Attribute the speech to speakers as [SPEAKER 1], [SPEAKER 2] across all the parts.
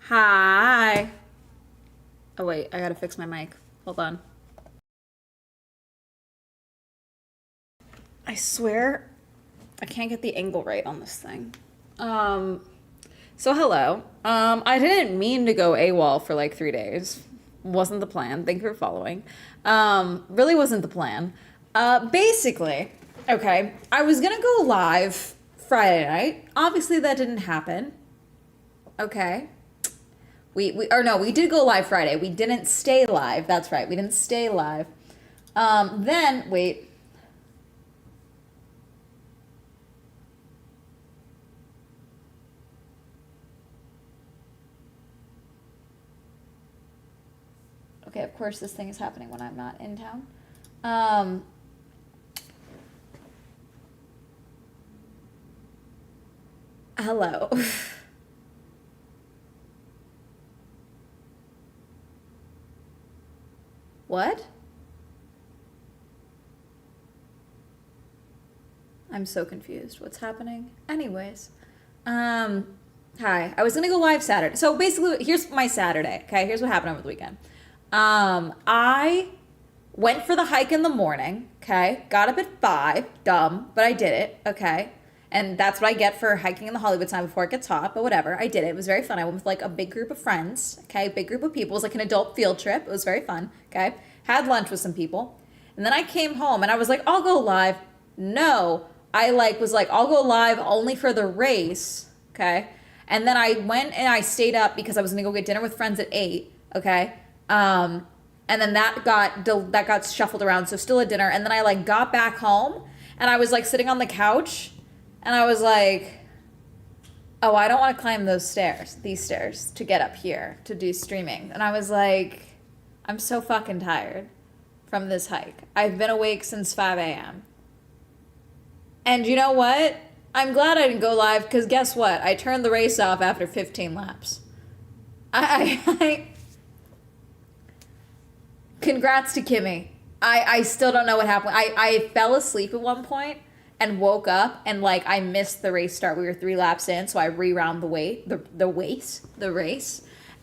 [SPEAKER 1] Hi. Oh wait, I gotta fix my mic. Hold on. I swear I can't get the angle right on this thing. Um, so hello. I didn't mean to go AWOL for like 3 days. Wasn't the plan. Thank you for following. Really wasn't the plan. Basically, okay, I was gonna go live Friday night. Obviously that didn't happen. Okay. We or no, we did go live Friday. We didn't stay live. That's right. We didn't stay live. Then wait. Okay, of course this thing is happening when I'm not in town. Um, Hello. What? I'm so confused. What's happening? Anyways, um, hi. I was gonna go live Saturday. So basically, here's my Saturday. Okay, here's what happened over the weekend. I went for the hike in the morning. Okay, got up at 5. Dumb, but I did it. Okay, and that's what I get for hiking in the Hollywood sign before it gets hot. But whatever, I did it. It was very fun. I went with like a big group of friends. Okay, big group of people. It was like an adult field trip. It was very fun. Okay, had lunch with some people. And then I came home and I was like, I'll go live. No, I like was like, I'll go live only for the race. Okay. And then I went and I stayed up because I was gonna go get dinner with friends at 8. Okay. And then that got shuffled around, so still at dinner. And then I like got back home and I was like sitting on the couch and I was like, oh, I don't want to climb these stairs to get up here to do streaming. And I was like, I'm so fucking tired from this hike. I've been awake since 5 a.m. And you know what? I'm glad I didn't go live because guess what? I turned the race off after 15 laps. I congrats to Kimmy. I still don't know what happened. I fell asleep at one point and woke up and like I missed the race start. We were 3 laps in, so I rewound the race,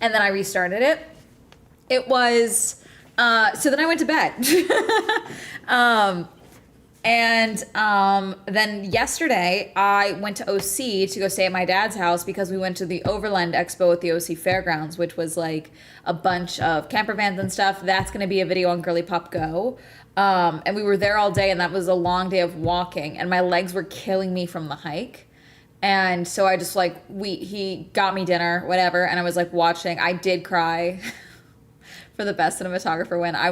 [SPEAKER 1] and then I restarted it. It was so then I went to bed. um, and then yesterday I went to OC to go stay at my dad's house because we went to the Overland Expo at the OC Fairgrounds, which was like a bunch of camper vans and stuff. That's going to be a video on Girly Pop Go. And we were there all day and that was a long day of walking and my legs were killing me from the hike. And so I just like, he got me dinner, whatever. And I was like watching, I did cry for the best cinematographer win. I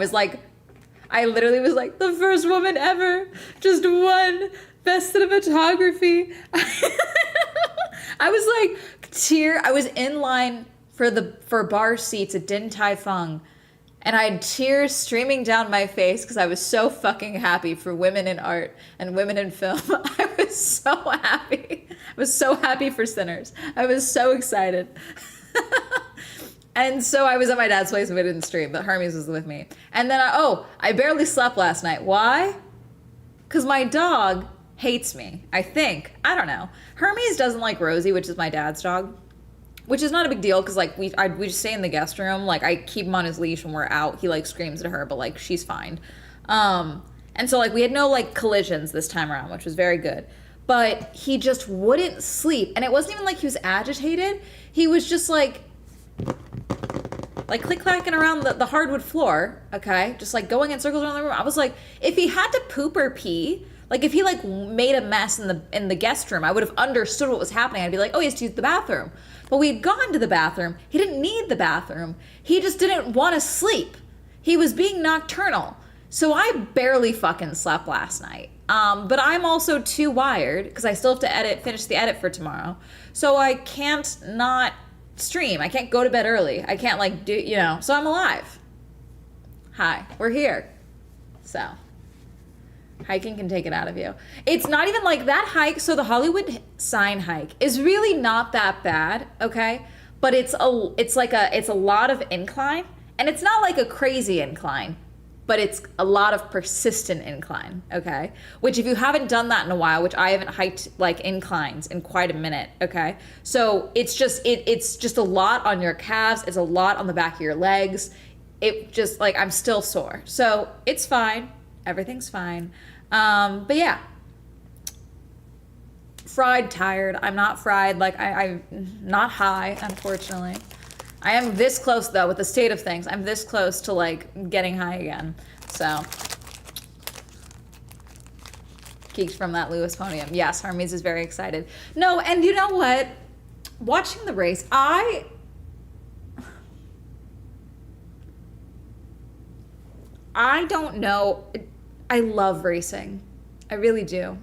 [SPEAKER 1] literally was like, the first woman ever, just won best cinematography. I was like, I was in line for bar seats at Din Tai Fung, and I had tears streaming down my face because I was so fucking happy for women in art and women in film. I was so happy. I was so happy for Sinners. I was so excited. And so I was at my dad's place and we didn't stream, but Hermes was with me. And then, I barely slept last night. Why? Because my dog hates me, I think. I don't know. Hermes doesn't like Rosie, which is my dad's dog, which is not a big deal because, like, we just stay in the guest room. Like, I keep him on his leash when we're out. He, like, screams at her, but, like, she's fine. And so, like, we had no, like, collisions this time around, which was very good. But he just wouldn't sleep. And it wasn't even like he was agitated. He was just, like click-clacking around the hardwood floor, okay? Just like going in circles around the room. I was like, if he had to poop or pee, like if he like made a mess in the guest room, I would have understood what was happening. I'd be like, oh, he has to use the bathroom. But we had gone to the bathroom. He didn't need the bathroom. He just didn't want to sleep. He was being nocturnal. So I barely fucking slept last night. But I'm also too wired because I still have to finish the edit for tomorrow. So I can't not stream. I can't go to bed early. I can't like do, so I'm alive. Hi, we're here. So hiking can take it out of you. It's not even like that hike. So the Hollywood sign hike is really not that bad. Okay. But it's a lot of incline and it's not like a crazy incline. but it's a lot of persistent incline, okay? Which if you haven't done that in a while, which I haven't hiked like inclines in quite a minute, okay? So it's just a lot on your calves, it's a lot on the back of your legs. It just like I'm still sore. So it's fine. Everything's fine. But yeah. Fried, tired. I'm not fried. Like I'm not high, unfortunately. I am this close though with the state of things. I'm this close to like getting high again. So geeked from that Lewis podium. Yes, Hermes is very excited. No, and you know what? Watching the race, I don't know. I love racing. I really do.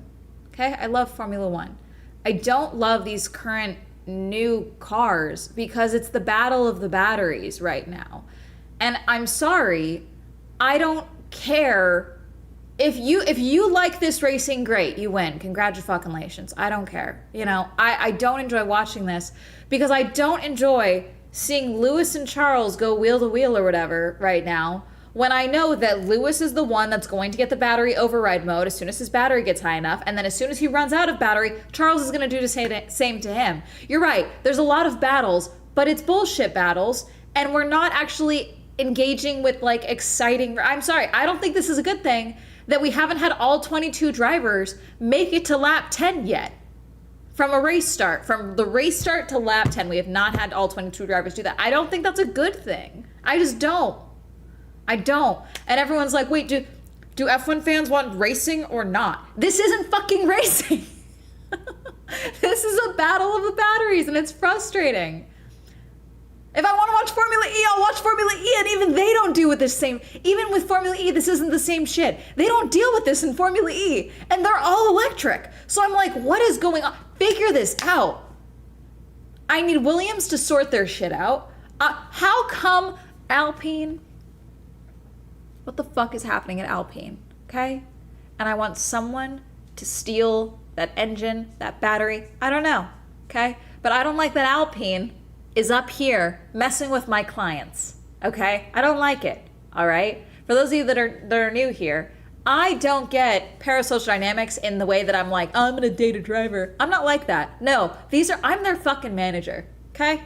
[SPEAKER 1] Okay? I love Formula One. I don't love these current new cars because it's the battle of the batteries right now. And I'm sorry, I don't care. If you like this racing, great, you win. Congratulations. I don't care. You know, I don't enjoy watching this because I don't enjoy seeing Lewis and Charles go wheel to wheel or whatever right now, when I know that Lewis is the one that's going to get the battery override mode as soon as his battery gets high enough, and then as soon as he runs out of battery, Charles is going to do the same to him. You're right, there's a lot of battles, but it's bullshit battles, and we're not actually engaging with like exciting. I'm sorry, I don't think this is a good thing that we haven't had all 22 drivers make it to lap 10 yet. From a race start, from the race start to lap 10, we have not had all 22 drivers do that. I don't think that's a good thing. I just don't. I don't. And everyone's like, wait, do F1 fans want racing or not? This isn't fucking racing. This is a battle of the batteries, and it's frustrating. If I want to watch Formula E, I'll watch Formula E, and even they don't deal with this same, even with Formula E, this isn't the same shit. They don't deal with this in Formula E, and they're all electric. So I'm like, what is going on? Figure this out. I need Williams to sort their shit out. How come Alpine? What the fuck is happening at Alpine, okay? And I want someone to steal that engine, that battery. I don't know, okay? But I don't like that Alpine is up here messing with my clients, okay? I don't like it, all right? For those of you that are new here, I don't get parasocial dynamics in the way that I'm like, oh, I'm gonna date a driver. I'm not like that. No, I'm their fucking manager, okay?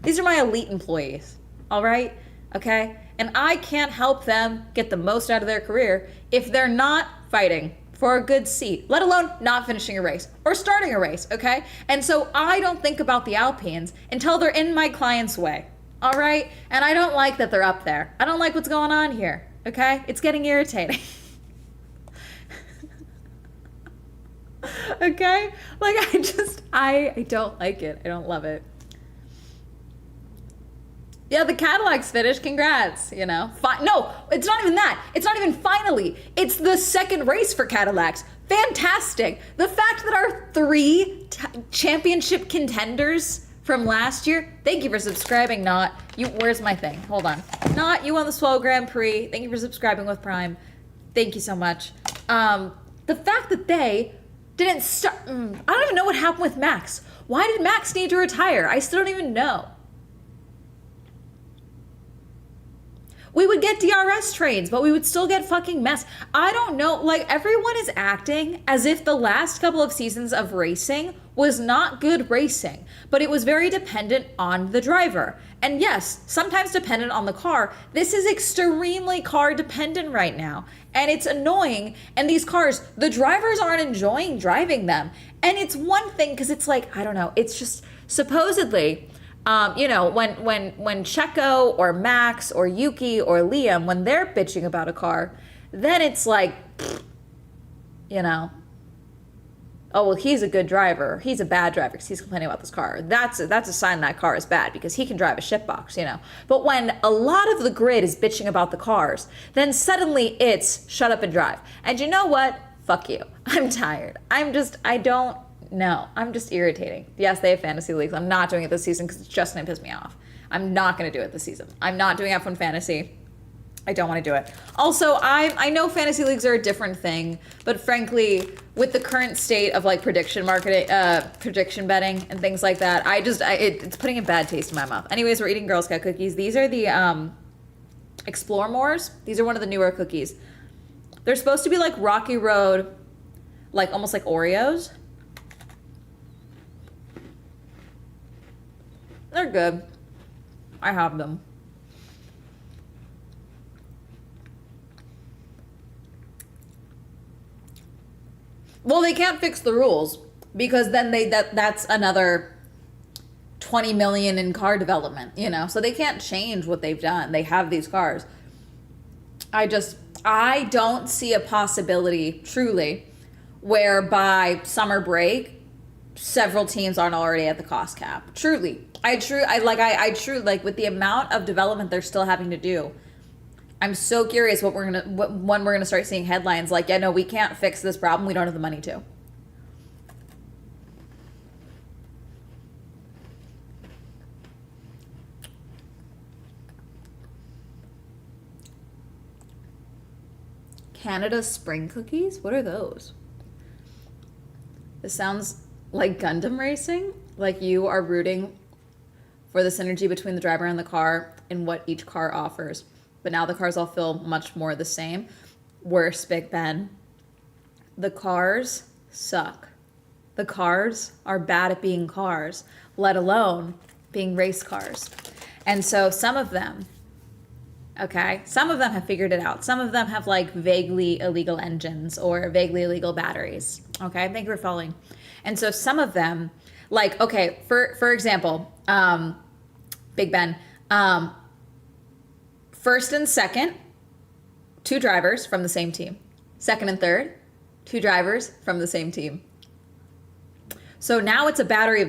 [SPEAKER 1] These are my elite employees, all right? Okay? And I can't help them get the most out of their career if they're not fighting for a good seat, let alone not finishing a race or starting a race, okay? And so I don't think about the Alpines until they're in my client's way, all right? And I don't like that they're up there. I don't like what's going on here, okay? It's getting irritating. Okay? Like, I don't like it. I don't love it. Yeah, the Cadillac's finished. Congrats, you know. No, it's not even that. It's not even finally. It's the second race for Cadillacs. Fantastic. The fact that our three championship contenders from last year, thank you for subscribing, Not. Where's my thing? Hold on. Not, you won the Swell Grand Prix. Thank you for subscribing with Prime. Thank you so much. The fact that they didn't start, I don't even know what happened with Max. Why did Max need to retire? I still don't even know. We would get DRS trains, but we would still get fucking mess. I don't know, like everyone is acting as if the last couple of seasons of racing was not good racing, but it was very dependent on the driver. And yes, sometimes dependent on the car. This is extremely car dependent right now. And it's annoying. And these cars, the drivers aren't enjoying driving them. And it's one thing, because it's like, I don't know, it's just supposedly, you know, when Checo or Max or Yuki or Liam, when they're bitching about a car, then it's like, you know, oh, well, he's a good driver. He's a bad driver because he's complaining about this car. That's a sign that car is bad because he can drive a shitbox, you know. But when a lot of the grid is bitching about the cars, then suddenly it's shut up and drive. And you know what? Fuck you. I'm tired. I don't know. I'm just irritating. Yes, they have fantasy leagues. I'm not doing it this season because it's just going to piss me off. I'm not going to do it this season. I'm not doing F1 Fantasy. I don't want to do it. Also, I know fantasy leagues are a different thing, but frankly, with the current state of like prediction marketing, prediction betting and things like that, it's putting a bad taste in my mouth. Anyways, we're eating Girl Scout cookies. These are the Exploremores. These are one of the newer cookies. They're supposed to be like Rocky Road, like almost like Oreos. They're good. I have them. Well, they can't fix the rules because then that's another 20 million in car development, you know? So they can't change what they've done. They have these cars. I don't see a possibility truly where by summer break several teams aren't already at the cost cap. Truly. I truly like with the amount of development they're still having to do. I'm so curious when we're gonna start seeing headlines like, yeah, no, we can't fix this problem. We don't have the money to. Canada Spring Cookies? What are those? This sounds like Gundam racing. Like you are rooting for the synergy between the driver and the car and what each car offers. But now the cars all feel much more the same. Worse, Big Ben. The cars suck. The cars are bad at being cars, let alone being race cars. And so some of them, okay, some of them have figured it out. Some of them have like vaguely illegal engines or vaguely illegal batteries. Okay, thank you for following. And so some of them, like, okay, for example, Big Ben, first and second, 2 drivers from the same team. Second and third, 2 drivers from the same team. So now it's a battle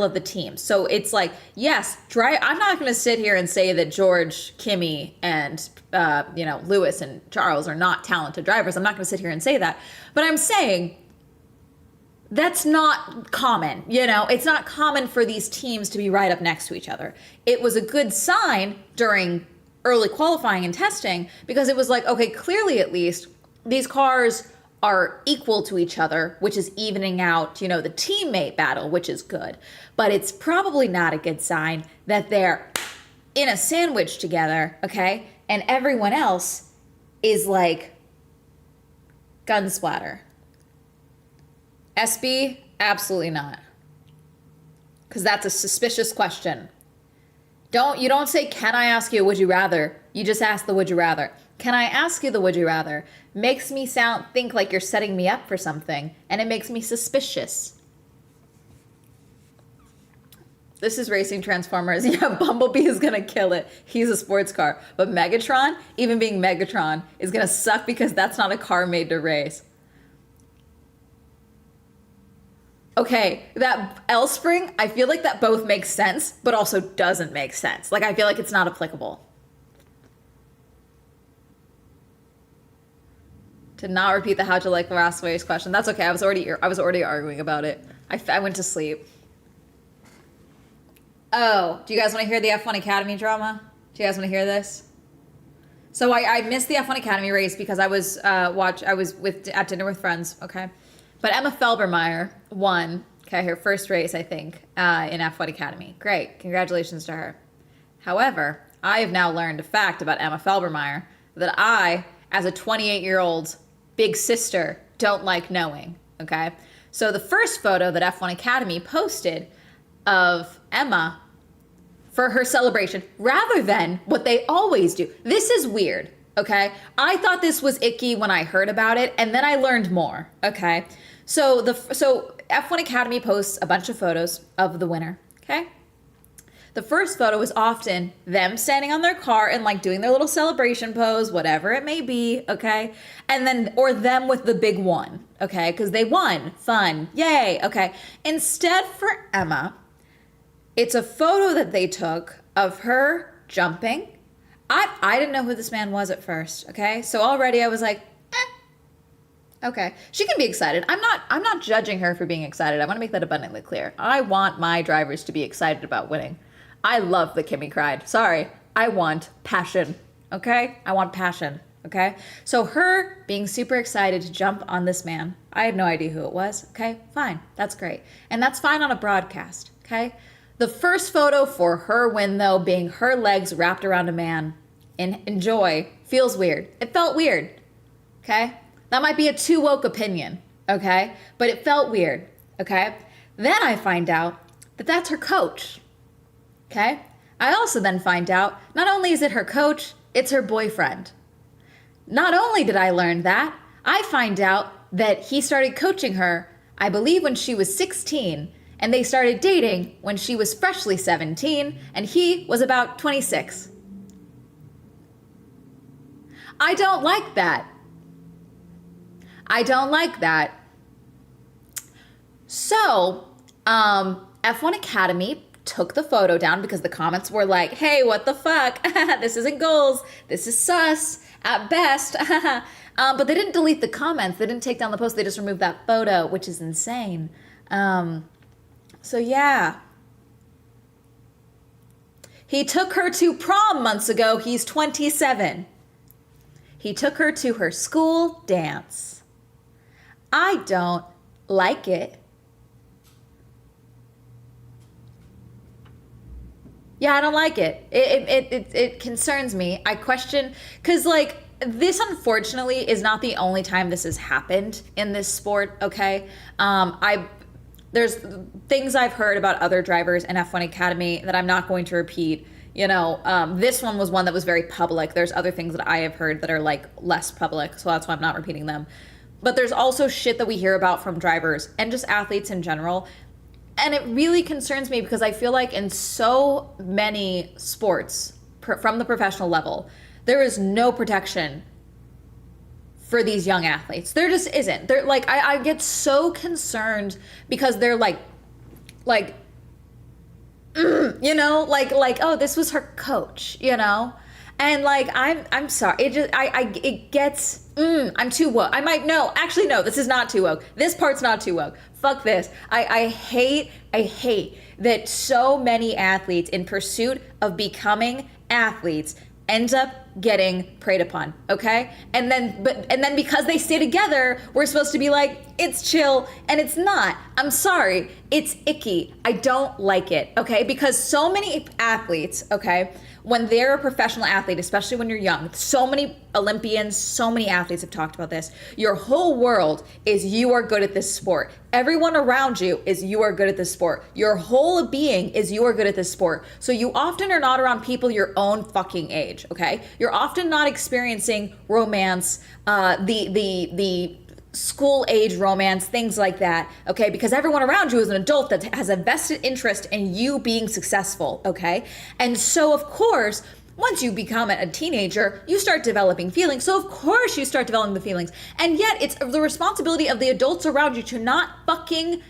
[SPEAKER 1] of the teams. So it's like, yes, I'm not going to sit here and say that George, Kimi, and Lewis and Charles are not talented drivers. I'm not going to sit here and say that. But I'm saying that's not common. You know, it's not common for these teams to be right up next to each other. It was a good sign during early qualifying and testing because it was like, okay, clearly at least these cars are equal to each other, which is evening out, the teammate battle, which is good. But it's probably not a good sign that they're in a sandwich together, okay? And everyone else is like gun splatter. SB, absolutely not. Because that's a suspicious question. You don't say, can I ask you a would you rather? You just ask the would you rather. Can I ask you the would you rather? Makes me think like you're setting me up for something, and it makes me suspicious. This is Racing Transformers. Yeah, Bumblebee is gonna kill it. He's a sports car. But Megatron, even being Megatron, is gonna suck because that's not a car made to race. Okay, that L-Spring, I feel like that both makes sense, but also doesn't make sense. Like, I feel like it's not applicable. Did not repeat the how'd you like the last race question. That's okay. I was already arguing about it. I went to sleep. Oh, do you guys want to hear the F1 Academy drama? Do you guys want to hear this? So I missed the F1 Academy race because I was at dinner with friends. Okay, but Emma Felbermeyer won. Okay, her first race I think in F1 Academy. Great, congratulations to her. However, I have now learned a fact about Emma Felbermeyer that I, as a 28-year-old big sister, don't like knowing, okay? So the first photo that F1 Academy posted of Emma for her celebration, rather than what they always do. This is weird, okay? I thought this was icky when I heard about it, and then I learned more, okay? So F1 Academy posts a bunch of photos of the winner, okay? The first photo is often them standing on their car and like doing their little celebration pose, whatever it may be, okay? And then, or them with the big one, okay? Because they won, fun, yay, okay? Instead for Emma, it's a photo that they took of her jumping. I didn't know who this man was at first, okay? So already I was like, okay. She can be excited. I'm not judging her for being excited. I want to make that abundantly clear. I want my drivers to be excited about winning. I love the Kimi cried. Sorry. I want passion. Okay? I want passion. Okay? So her being super excited to jump on this man. I had no idea who it was. Okay? Fine. That's great. And that's fine on a broadcast. Okay? The first photo for her win, though, being her legs wrapped around a man. and enjoy feels weird. It felt weird, okay? That might be a too woke opinion, okay? But it felt weird, okay? Then I find out that that's her coach, okay? I also then find out not only is it her coach, it's her boyfriend. Not only did I learn that, I find out that he started coaching her, I believe when she was 16, and they started dating when she was freshly 17, and he was about 26. I don't like that. I don't like that. So, F1 Academy took the photo down because the comments were like, hey, what the fuck? This isn't goals. This is sus at best. But they didn't delete the comments. They didn't take down the post. They just removed that photo, which is insane. So yeah. He took her to prom months ago. He's 27. He took her to her school dance. I don't like it. Yeah, I don't like it. It concerns me. I question, because like, this unfortunately is not the only time this has happened in this sport, okay? There's things I've heard about other drivers in F1 Academy that I'm not going to repeat. You know, this one was one that was very public. There's other things that I have heard that are like less public, so that's why I'm not repeating them. But there's also shit that we hear about from drivers and just athletes in general. And it really concerns me because I feel like in so many sports from the professional level, there is no protection for these young athletes. There just isn't. They're like, I get so concerned because they're like, you know, like, oh, this was her coach, you know? And like, I'm sorry. It gets, I'm too woke. Actually, no, this is not too woke. This part's not too woke. Fuck this. I hate that so many athletes in pursuit of becoming athletes ends up getting preyed upon, okay? And then because they stay together, we're supposed to be like, it's chill, and it's not. I'm sorry, it's icky. I don't like it, okay? Because so many athletes, okay, when they're a professional athlete, especially when you're young, so many Olympians, so many athletes have talked about this. Your whole world is you are good at this sport. Everyone around you is you are good at this sport. Your whole being is you are good at this sport. So you often are not around people your own fucking age, okay? You're often not experiencing romance, the school age romance, things like that, okay? Because everyone around you is an adult that has a vested interest in you being successful, okay? And so, of course, once you become a teenager, you start developing feelings. So, of course, you start developing the feelings. And yet, it's the responsibility of the adults around you to not fucking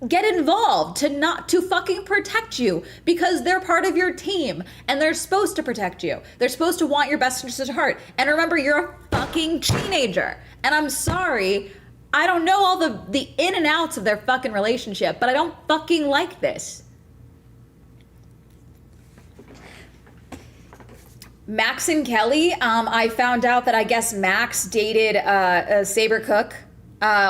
[SPEAKER 1] get involved, to fucking protect you, because they're part of your team and they're supposed to protect you. They're supposed to want your best interest at heart. And remember, you're a fucking teenager. And I'm sorry, I don't know all the in and outs of their fucking relationship, but I don't fucking like this. Max and Kelly, I found out that I guess Max dated Saber Cook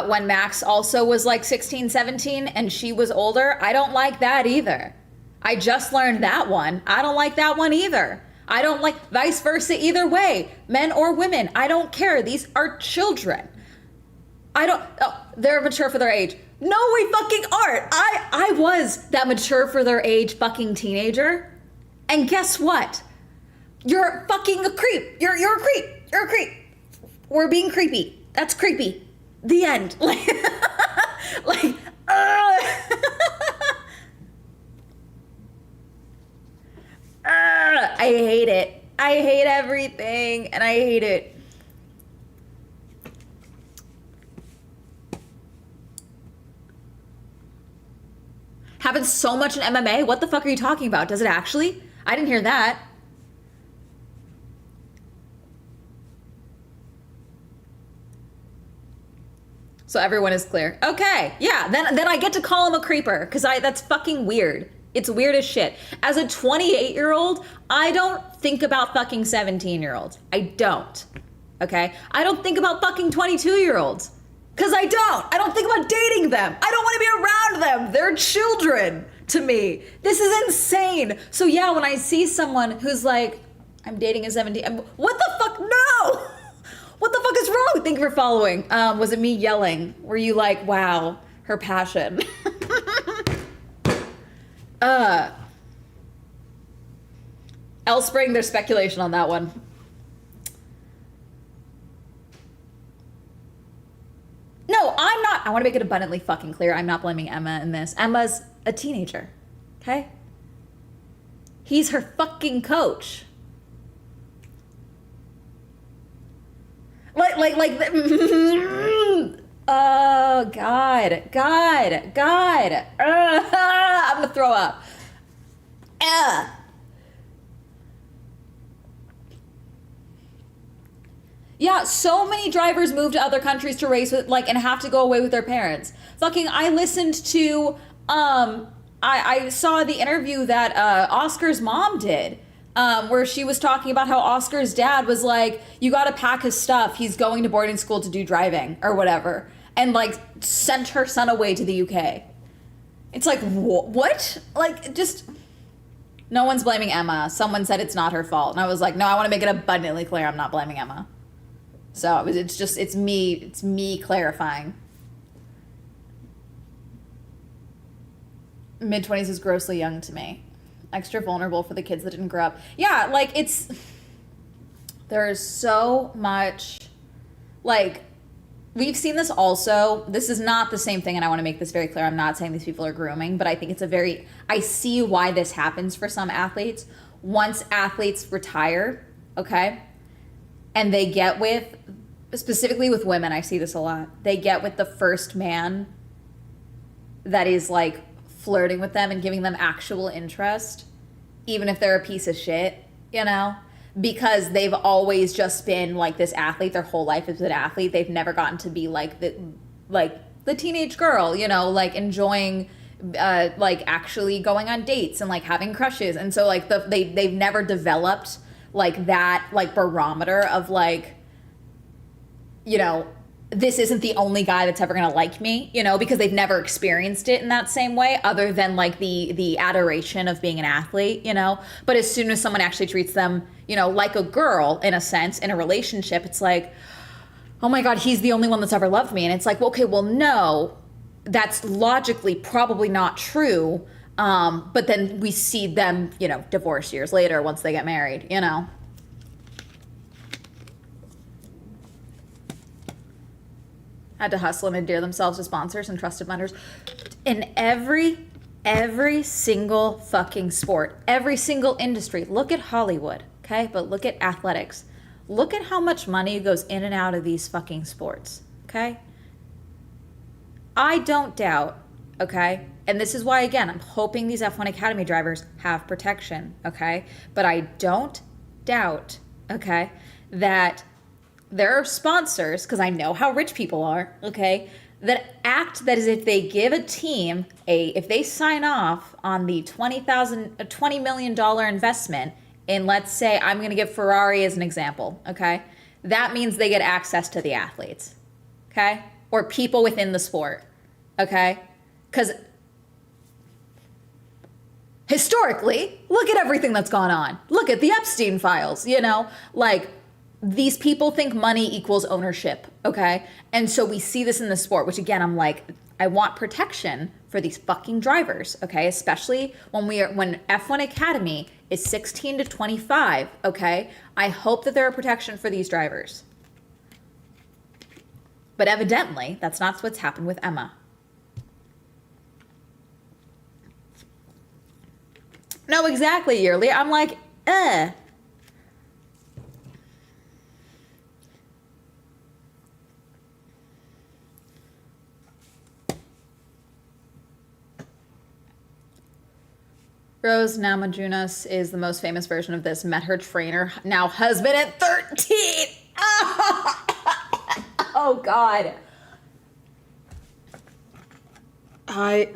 [SPEAKER 1] when Max also was like 16, 17 and she was older. I don't like that either. I just learned that one. I don't like that one either. I don't like vice versa either way, men or women. I don't care. These are children. They're mature for their age. No, we fucking aren't. I was that mature for their age fucking teenager. And guess what? You're fucking a creep. You're a creep. You're a creep. We're being creepy. That's creepy. The end. I hate it. I hate everything, and I hate it. Happens so much in MMA? What the fuck are you talking about? Does it actually? I didn't hear that. So everyone is clear. Okay, yeah, then I get to call him a creeper, because that's fucking weird. It's weird as shit. As a 28-year-old, I don't think about fucking 17-year-olds. I don't, okay? I don't think about fucking 22-year-olds, because I don't think about dating them. I don't want to be around them. They're children to me. This is insane. So yeah, when I see someone who's like, I'm dating a 17. What the fuck? No! What the fuck is wrong? Thank you for following. Was it me yelling? Were you like, wow, her passion? Elspring, there's speculation on that one. No, I'm not. I want to make it abundantly fucking clear. I'm not blaming Emma in this. Emma's a teenager. Okay? He's her fucking coach. Oh, God. I'm gonna throw up. Yeah, so many drivers move to other countries to race with, and have to go away with their parents. Fucking, I listened to, I saw the interview that Oscar's mom did, where she was talking about how Oscar's dad was like, you gotta pack his stuff, he's going to boarding school to do driving, or whatever, and, sent her son away to the UK. It's like, what? Just... No one's blaming Emma. Someone said it's not her fault. And I was like, no, I want to make it abundantly clear I'm not blaming Emma. So it's me clarifying. Mid-20s is grossly young to me. Extra vulnerable for the kids that didn't grow up. Yeah, there's so much, we've seen this also. This is not the same thing, and I want to make this very clear. I'm not saying these people are grooming, but I think I see why this happens for some athletes. Once athletes retire, okay, and they get with, specifically with women, I see this a lot. They get with the first man that is flirting with them and giving them actual interest, even if they're a piece of shit, because they've always just been this athlete. Their whole life has been an athlete. They've never gotten to be the teenage girl, enjoying actually going on dates and having crushes. And so they've never developed that barometer of this isn't the only guy that's ever gonna like me, because they've never experienced it in that same way, other than the adoration of being an athlete, But as soon as someone actually treats them, like a girl, in a sense, in a relationship, it's like, oh my God, he's the only one that's ever loved me. And it's like, well, okay, well, no, that's logically probably not true. But then we see them, divorce years later once they get married, Had to hustle and endear themselves to sponsors and trusted vendors. In every single fucking sport, every single industry. Look at Hollywood, okay? But look at athletics. Look at how much money goes in and out of these fucking sports, okay? I don't doubt, okay? And this is why, again, I'm hoping these F1 Academy drivers have protection, okay? But I don't doubt, okay, that there are sponsors, because I know how rich people are, okay, that act that as if they give a team if they sign off on the $20 million investment in, let's say, I'm going to give Ferrari as an example, okay, that means they get access to the athletes, okay, or people within the sport, okay, because historically, look at everything that's gone on. Look at the Epstein files, these people think money equals ownership, okay? And so we see this in the sport, which again, I'm like, I want protection for these fucking drivers, okay? Especially when F1 Academy is 16 to 25, okay? I hope that there are protection for these drivers. But evidently, that's not what's happened with Emma. No, exactly, Yearly. I'm like, Rose Namajunas is the most famous version of this. Met her trainer, now husband at 13. Oh, God. I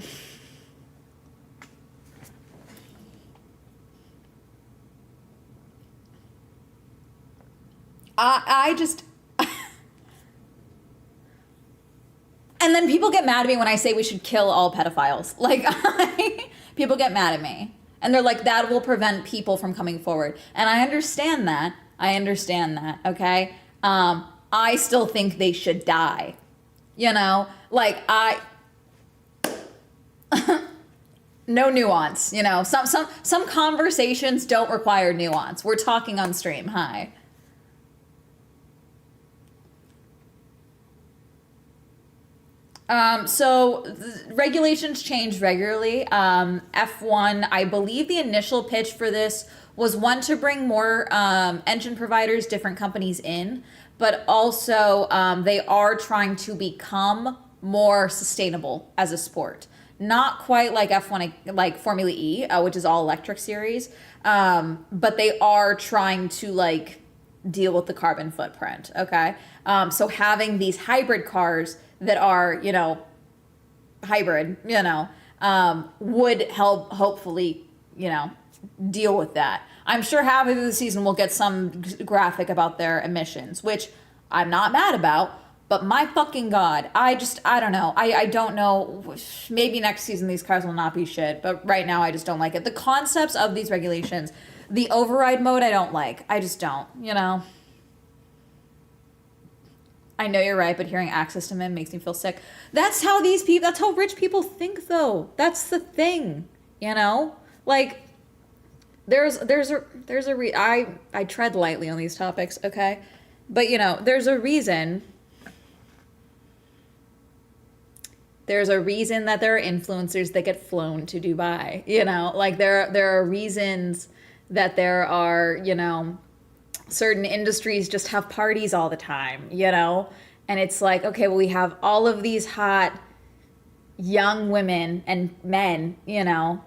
[SPEAKER 1] just... And then people get mad at me when I say we should kill all pedophiles. People get mad at me. And they're like, that will prevent people from coming forward. And I understand that. Okay? I still think they should die. You know? Like, no nuance, you know. Some conversations don't require nuance. We're talking on stream. Hi. So regulations change regularly. F1, I believe the initial pitch for this was one to bring more engine providers, different companies in, but also they are trying to become more sustainable as a sport. Not quite like F1, like Formula E, which is all electric series, but they are trying to like deal with the carbon footprint. Okay, so having these hybrid cars that are, you know, hybrid, you know, would help hopefully, you know, deal with that. I'm sure halfway through the season we'll get some graphic about their emissions, which I'm not mad about, but my fucking God, I don't know. I don't know. Maybe next season these cars will not be shit, but right now I just don't like it. The concepts of these regulations, the override mode, I don't like. I just don't, you know. I know you're right, but hearing access to men makes me feel sick. That's how that's how rich people think though. That's the thing, you know? Like, I tread lightly on these topics, okay? But you know, there's a reason that there are influencers that get flown to Dubai, you know? Like there are reasons that there are, you know, certain industries just have parties all the time, you know? And it's like, okay, well, we have all of these hot young women and men, you know,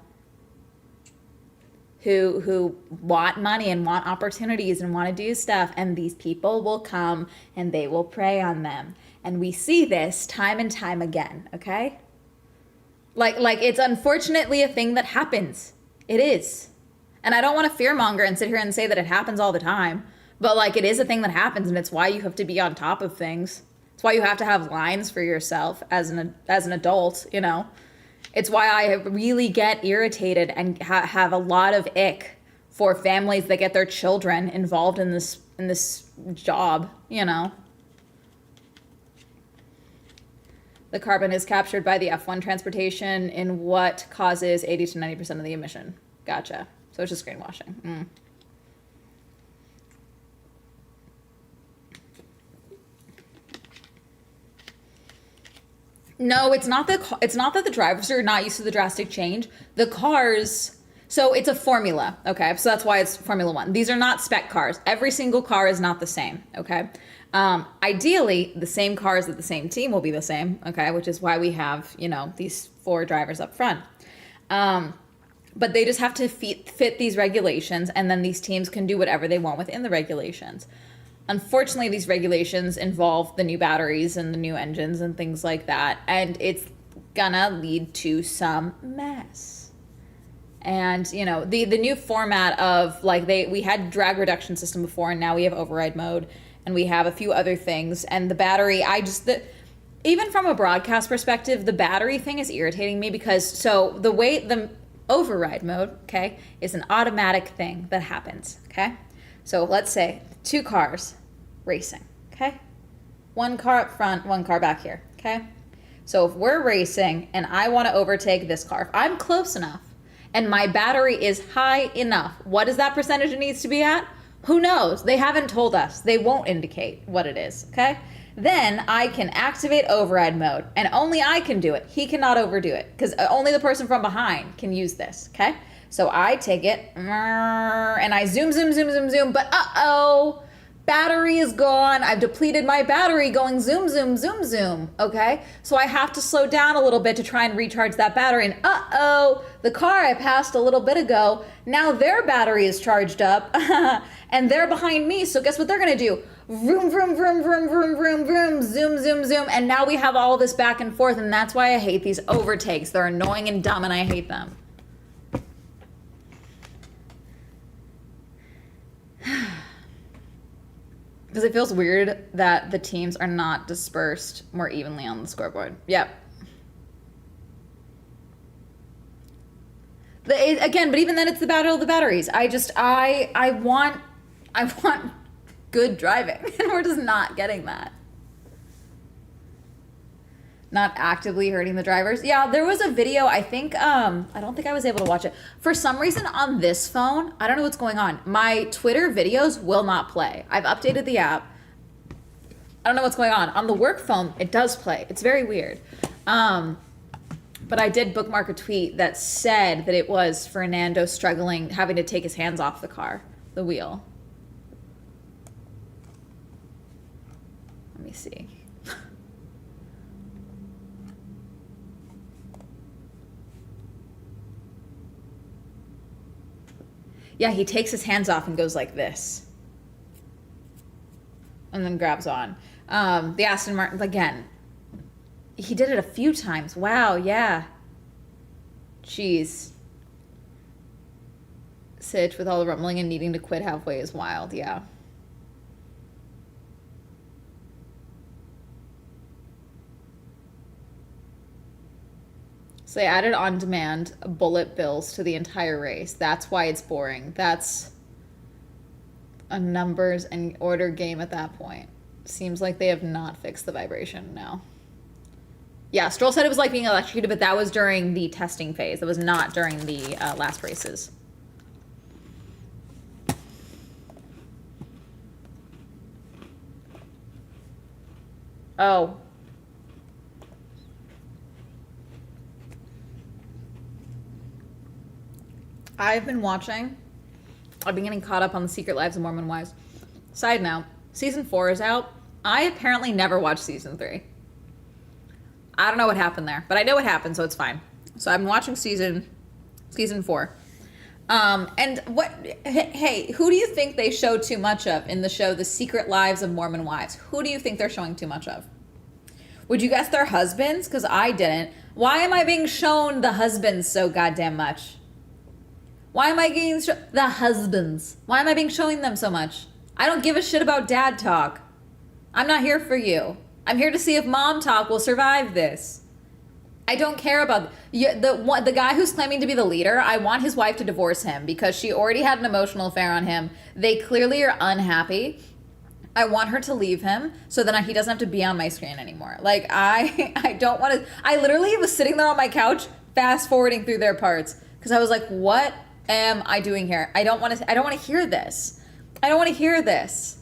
[SPEAKER 1] who want money and want opportunities and want to do stuff, and these people will come and they will prey on them. And we see this time and time again, okay? Like it's unfortunately a thing that happens. It is. And I don't want to fearmonger and sit here and say that it happens all the time, but like it is a thing that happens, and it's why you have to be on top of things. It's why you have to have lines for yourself as an adult, you know. It's why I really get irritated and have a lot of ick for families that get their children involved in this job, you know. The carbon is captured by the F1 transportation in what causes 80 to 90% of the emission. Gotcha. So it's just greenwashing. Mm. No, it's not that the drivers are not used to the drastic change. The cars, so it's a formula, okay? So that's why it's Formula One. These are not spec cars. Every single car is not the same, okay? Ideally, the same cars at the same team will be the same, okay? Which is why we have, you know, these 4 drivers up front. But they just have to fit these regulations, and then these teams can do whatever they want within the regulations. Unfortunately, these regulations involve the new batteries and the new engines and things like that, and it's gonna lead to some mess. And you know, the new format of like we had drag reduction system before, and now we have override mode, and we have a few other things. And the battery, even from a broadcast perspective, the battery thing is irritating me because so the way the override mode, okay, is an automatic thing that happens, okay? So let's say 2 cars racing, okay? 1 car up front, 1 car back here, okay? So if we're racing and I want to overtake this car, if I'm close enough and my battery is high enough, what is that percentage it needs to be at? Who knows? They haven't told us. They won't indicate what it is, okay? Then I can activate override mode, and only I can do it. He cannot overdo it because only the person from behind can use this, okay? So I take it and I zoom, but uh-oh, battery is gone. I've depleted my battery going zoom, okay? So I have to slow down a little bit to try and recharge that battery, and uh-oh, the car I passed a little bit ago, now their battery is charged up and they're behind me, so guess what they're gonna do? Vroom, vroom, vroom, vroom, vroom, vroom, vroom, zoom, and now we have all this back and forth, and that's why I hate these overtakes. They're annoying and dumb, and I hate them. Because it feels weird that the teams are not dispersed more evenly on the scoreboard. Yep. Again, but even then, it's the battle of the batteries. I want good driving, and we're just not getting that. Not actively hurting the drivers. Yeah, there was a video, I think, I don't think I was able to watch it. For some reason on this phone, I don't know what's going on. My Twitter videos will not play. I've updated the app. I don't know what's going on. On the work phone, it does play. It's very weird. But I did bookmark a tweet that said that it was Fernando struggling, having to take his hands off the wheel. Let me see. Yeah, he takes his hands off and goes like this. And then grabs on. The Aston Martin, again, he did it a few times. Wow, yeah. Jeez. Sitch with all the rumbling and needing to quit halfway is wild, yeah. So they added on-demand bullet bills to the entire race. That's why it's boring. That's a numbers and order game at that point. Seems like they have not fixed the vibration now. Yeah, Stroll said it was like being electrocuted, but that was during the testing phase. That was not during the last races. Oh. I've been getting caught up on the Secret Lives of Mormon Wives. Side note, season 4 is out. I apparently never watched season 3. I don't know what happened there, but I know what happened, so it's fine. So I'm watching season 4. And what, hey, who do you think they show too much of in the show, The Secret Lives of Mormon Wives? Who do you think they're showing too much of? Would you guess their husbands? Because I didn't. Why am I being shown the husbands so goddamn much? Why am I getting the husbands? Why am I being showing them so much? I don't give a shit about dad talk. I'm not here for you. I'm here to see if mom talk will survive this. I don't care about the guy who's claiming to be the leader. I want his wife to divorce him because she already had an emotional affair on him. They clearly are unhappy. I want her to leave him so that he doesn't have to be on my screen anymore. Like, I don't want to. I literally was sitting there on my couch fast forwarding through their parts because I was like, what am I doing here? I don't want to hear this. I don't want to hear this.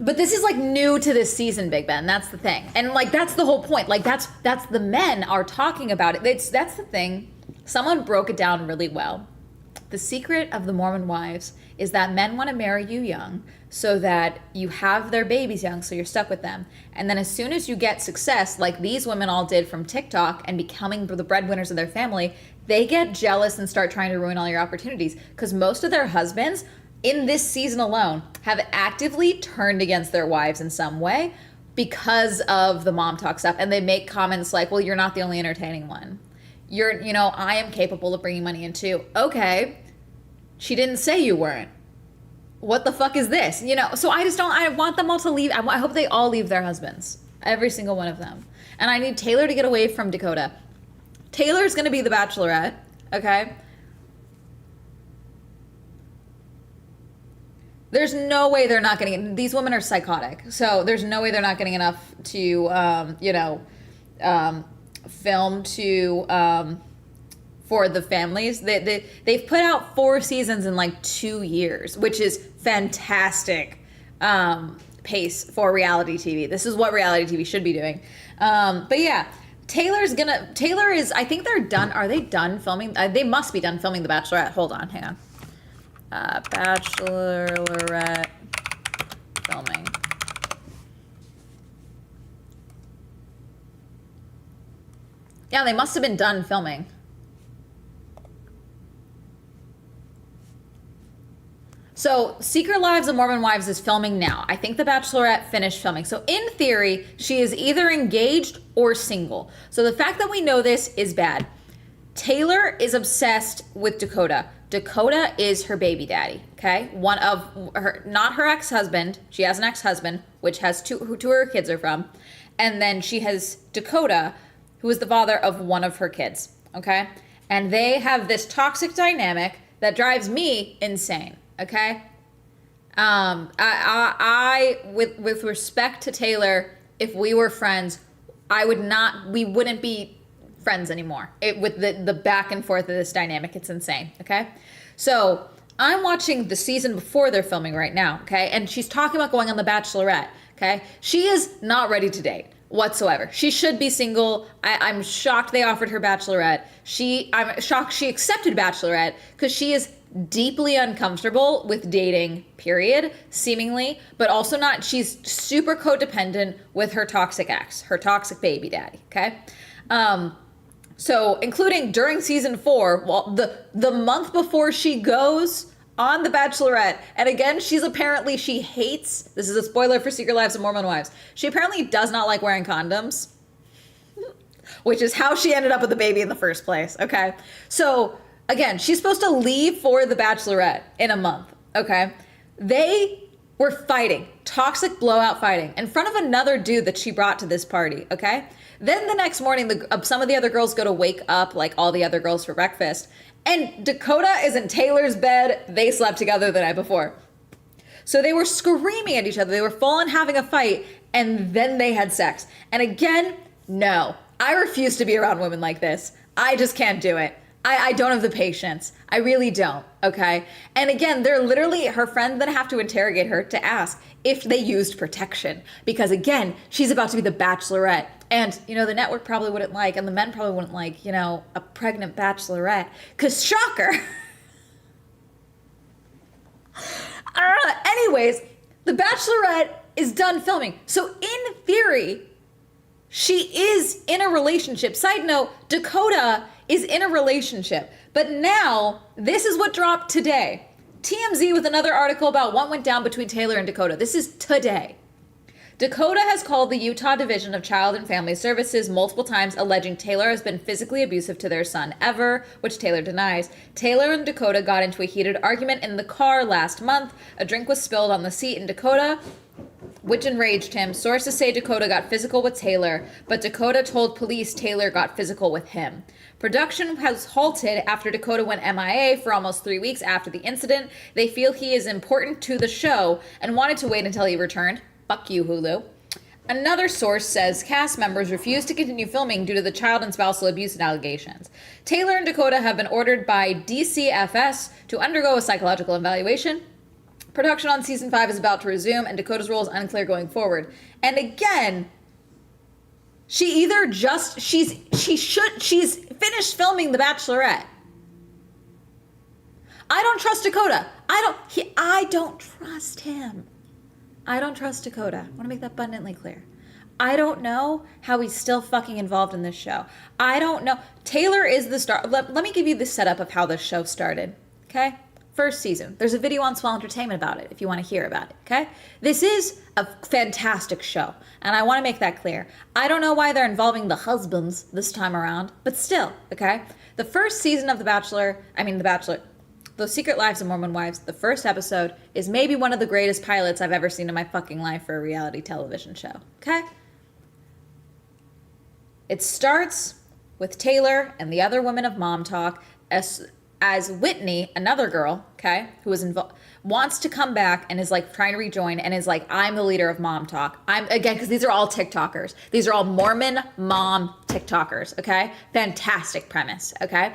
[SPEAKER 1] But this is like new to this season, Big Ben. That's the thing. And like, that's the whole point. Like, that's the men are talking about it. That's the thing. Someone broke it down really well. The secret of the Mormon wives is that men want to marry you young so that you have their babies young, so you're stuck with them. And then as soon as you get success, like these women all did from TikTok and becoming the breadwinners of their family, they get jealous and start trying to ruin all your opportunities. Because most of their husbands in this season alone have actively turned against their wives in some way because of the mom talk stuff. And they make comments like, well, you're not the only entertaining one. I am capable of bringing money in too. Okay. She didn't say you weren't. What the fuck is this? So I want them all to leave. I hope they all leave their husbands. Every single one of them. And I need Taylor to get away from Dakota. Taylor's going to be the Bachelorette. Okay. There's no way they're not getting, these women are psychotic. So there's no way they're not getting enough to, film for the families. They've put out 4 seasons in like 2 years, which is fantastic pace for reality TV. This is what reality TV should be doing. But yeah, Taylor is, I think they're done. Are they done filming? They must be done filming The Bachelorette. Hold on, hang on. Bachelorette filming. Yeah, they must have been done filming. So, Secret Lives of Mormon Wives is filming now. I think The Bachelorette finished filming. So, in theory, she is either engaged or single. So, the fact that we know this is bad. Taylor is obsessed with Dakota. Dakota is her baby daddy, okay? One of her, not her ex-husband. She has an ex-husband, which has two of her kids are from. And then she has Dakota, who is the father of one of her kids, okay? And they have this toxic dynamic that drives me insane, okay? With respect to Taylor, if we were friends, we wouldn't be friends anymore. With the back and forth of this dynamic, it's insane, okay? So I'm watching the season before they're filming right now, okay? And she's talking about going on The Bachelorette, okay? She is not ready to date whatsoever. She should be single. I'm shocked they offered her Bachelorette. I'm shocked she accepted Bachelorette because she is deeply uncomfortable with dating, period, seemingly, but also not, she's super codependent with her toxic ex, her toxic baby daddy, okay? So including during season 4, well, the month before she goes on The Bachelorette, and again, she hates, this is a spoiler for Secret Lives of Mormon Wives, she apparently does not like wearing condoms, which is how she ended up with the baby in the first place, okay? So again, she's supposed to leave for The Bachelorette in a month, okay? They were fighting, toxic blowout fighting, in front of another dude that she brought to this party, okay? Then the next morning, some of the other girls go to wake up, like all the other girls for breakfast, and Dakota is in Taylor's bed. They slept together the night before. So they were screaming at each other. They were full on having a fight, and then they had sex. And again, no, I refuse to be around women like this. I just can't do it. I don't have the patience. I really don't, okay? And again, they're literally, her friends then have to interrogate her to ask if they used protection. Because again, she's about to be the Bachelorette. And, the network probably wouldn't like, and the men probably wouldn't like, a pregnant Bachelorette. Because shocker! Anyways, the Bachelorette is done filming. So in theory, she is in a relationship. Side note, Dakota is in a relationship. But now, this is what dropped today. TMZ with another article about what went down between Taylor and Dakota. This is today. Dakota has called the Utah Division of Child and Family Services multiple times, alleging Taylor has been physically abusive to their son ever, which Taylor denies. Taylor and Dakota got into a heated argument in the car last month. A drink was spilled on the seat in Dakota, which enraged him. Sources say Dakota got physical with Taylor, but Dakota told police Taylor got physical with him. Production has halted after Dakota went MIA for almost 3 weeks after the incident. They feel he is important to the show and wanted to wait until he returned. Fuck you, Hulu. Another source says cast members refused to continue filming due to the child and spousal abuse allegations. Taylor and Dakota have been ordered by DCFS to undergo a psychological evaluation. Production on season 5 is about to resume, and Dakota's role is unclear going forward. And again, she's finished filming The Bachelorette. I don't trust Dakota. I don't trust him. I don't trust Dakota. I want to make that abundantly clear. I don't know how he's still fucking involved in this show. I don't know. Taylor is the star. Let me give you the setup of how this show started, okay? First season. There's a video on Swell Entertainment about it if you want to hear about it, okay? This is a fantastic show, and I want to make that clear. I don't know why they're involving the husbands this time around, but still, okay? The first season of The Bachelor, The Secret Lives of Mormon Wives, the first episode, is maybe one of the greatest pilots I've ever seen in my fucking life for a reality television show, okay? It starts with Taylor and the other women of Mom Talk as Whitney, another girl, okay, who is wants to come back and is like trying to rejoin and is like, I'm the leader of Mom Talk. Because these are all TikTokers. These are all Mormon mom TikTokers, okay? Fantastic premise, okay?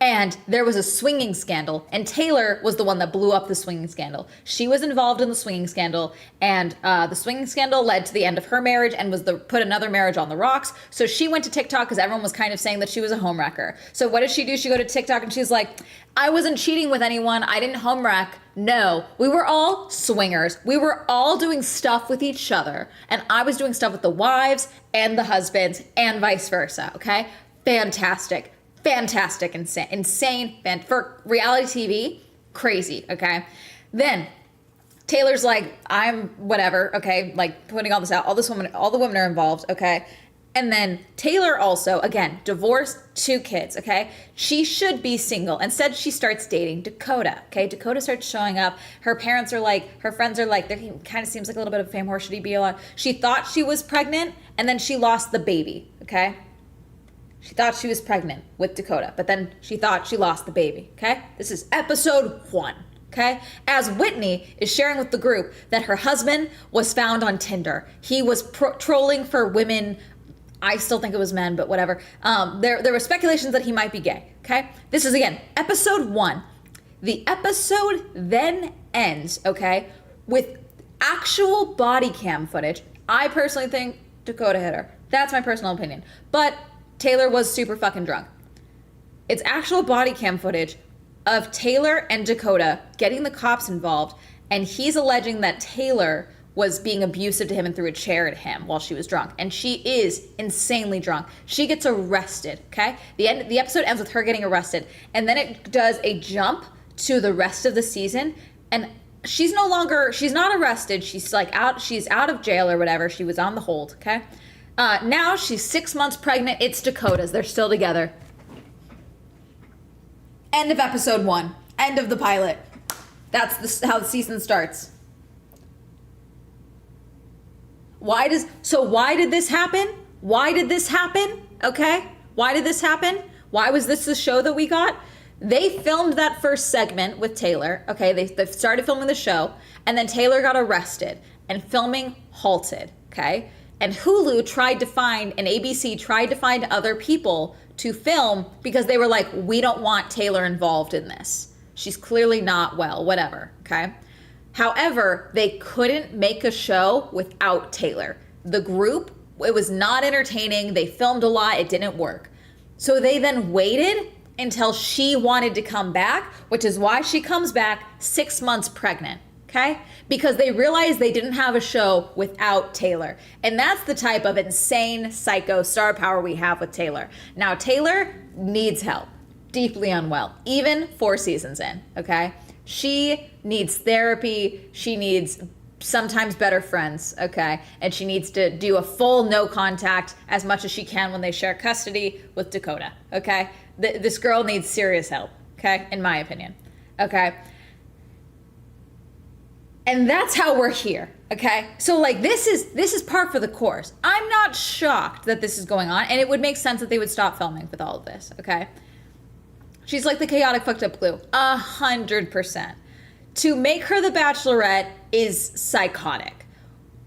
[SPEAKER 1] And there was a swinging scandal, and Taylor was the one that blew up the swinging scandal. She was involved in the swinging scandal, and the swinging scandal led to the end of her marriage and put another marriage on the rocks. So she went to TikTok because everyone was kind of saying that she was a homewrecker. So what did she do? She go to TikTok and she's like, I wasn't cheating with anyone. I didn't homewreck. No, we were all swingers. We were all doing stuff with each other, and I was doing stuff with the wives and the husbands and vice versa, okay? Fantastic, insane, for reality TV, crazy, okay? Then Taylor's like, I'm whatever, okay, like putting all this out, all the women are involved, okay? And then Taylor also, again, divorced, 2 kids, okay? She should be single. Instead, she starts dating Dakota, okay? Dakota starts showing up. Her parents are like, her friends are like, he kind of seems like a little bit of a fame whore. Should he be allowed? She thought she was pregnant, and then she lost the baby, okay? She thought she was pregnant with Dakota, but then she thought she lost the baby, okay? This is episode 1. Okay, as Whitney is sharing with the group that her husband was found on Tinder. He was trolling for women. I still think it was men, but whatever. There were speculations that he might be gay. Okay, this is again episode 1. The episode then ends, okay, with actual body cam footage. I personally think Dakota hit her. That's my personal opinion. But Taylor was super fucking drunk. It's actual body cam footage of Taylor and Dakota getting the cops involved, and he's alleging that Taylor was being abusive to him and threw a chair at him while she was drunk. And she is insanely drunk. She gets arrested, okay? The episode ends with her getting arrested, and then it does a jump to the rest of the season, and she's not arrested. She's like she's out of jail or whatever. She was on the hold, okay? Now she's 6 months pregnant. It's Dakota's. They're still together. End of episode 1. End of the pilot. That's how the season starts. Why did this happen? Why did this happen? Okay? Why did this happen? Why was this the show that we got? They filmed that first segment with Taylor. Okay, they started filming the show, and then Taylor got arrested, and filming halted. Okay? And Hulu tried to find, and ABC tried to find other people to film because they were like, we don't want Taylor involved in this. She's clearly not well, whatever, okay? However, they couldn't make a show without Taylor. The group, it was not entertaining. They filmed a lot. It didn't work. So they then waited until she wanted to come back, which is why she comes back 6 months pregnant. Okay? Because they realized they didn't have a show without Taylor. And that's the type of insane psycho star power we have with Taylor. Now, Taylor needs help. Deeply unwell. Even 4 seasons in. Okay? She needs therapy. She needs sometimes better friends. Okay? And she needs to do a full no contact as much as she can when they share custody with Dakota. Okay? This girl needs serious help. Okay? In my opinion. Okay? And that's how we're here, okay? So like this is par for the course. I'm not shocked that this is going on, and it would make sense that they would stop filming with all of this, okay? She's like the chaotic fucked up glue, 100%. To make her the Bachelorette is psychotic.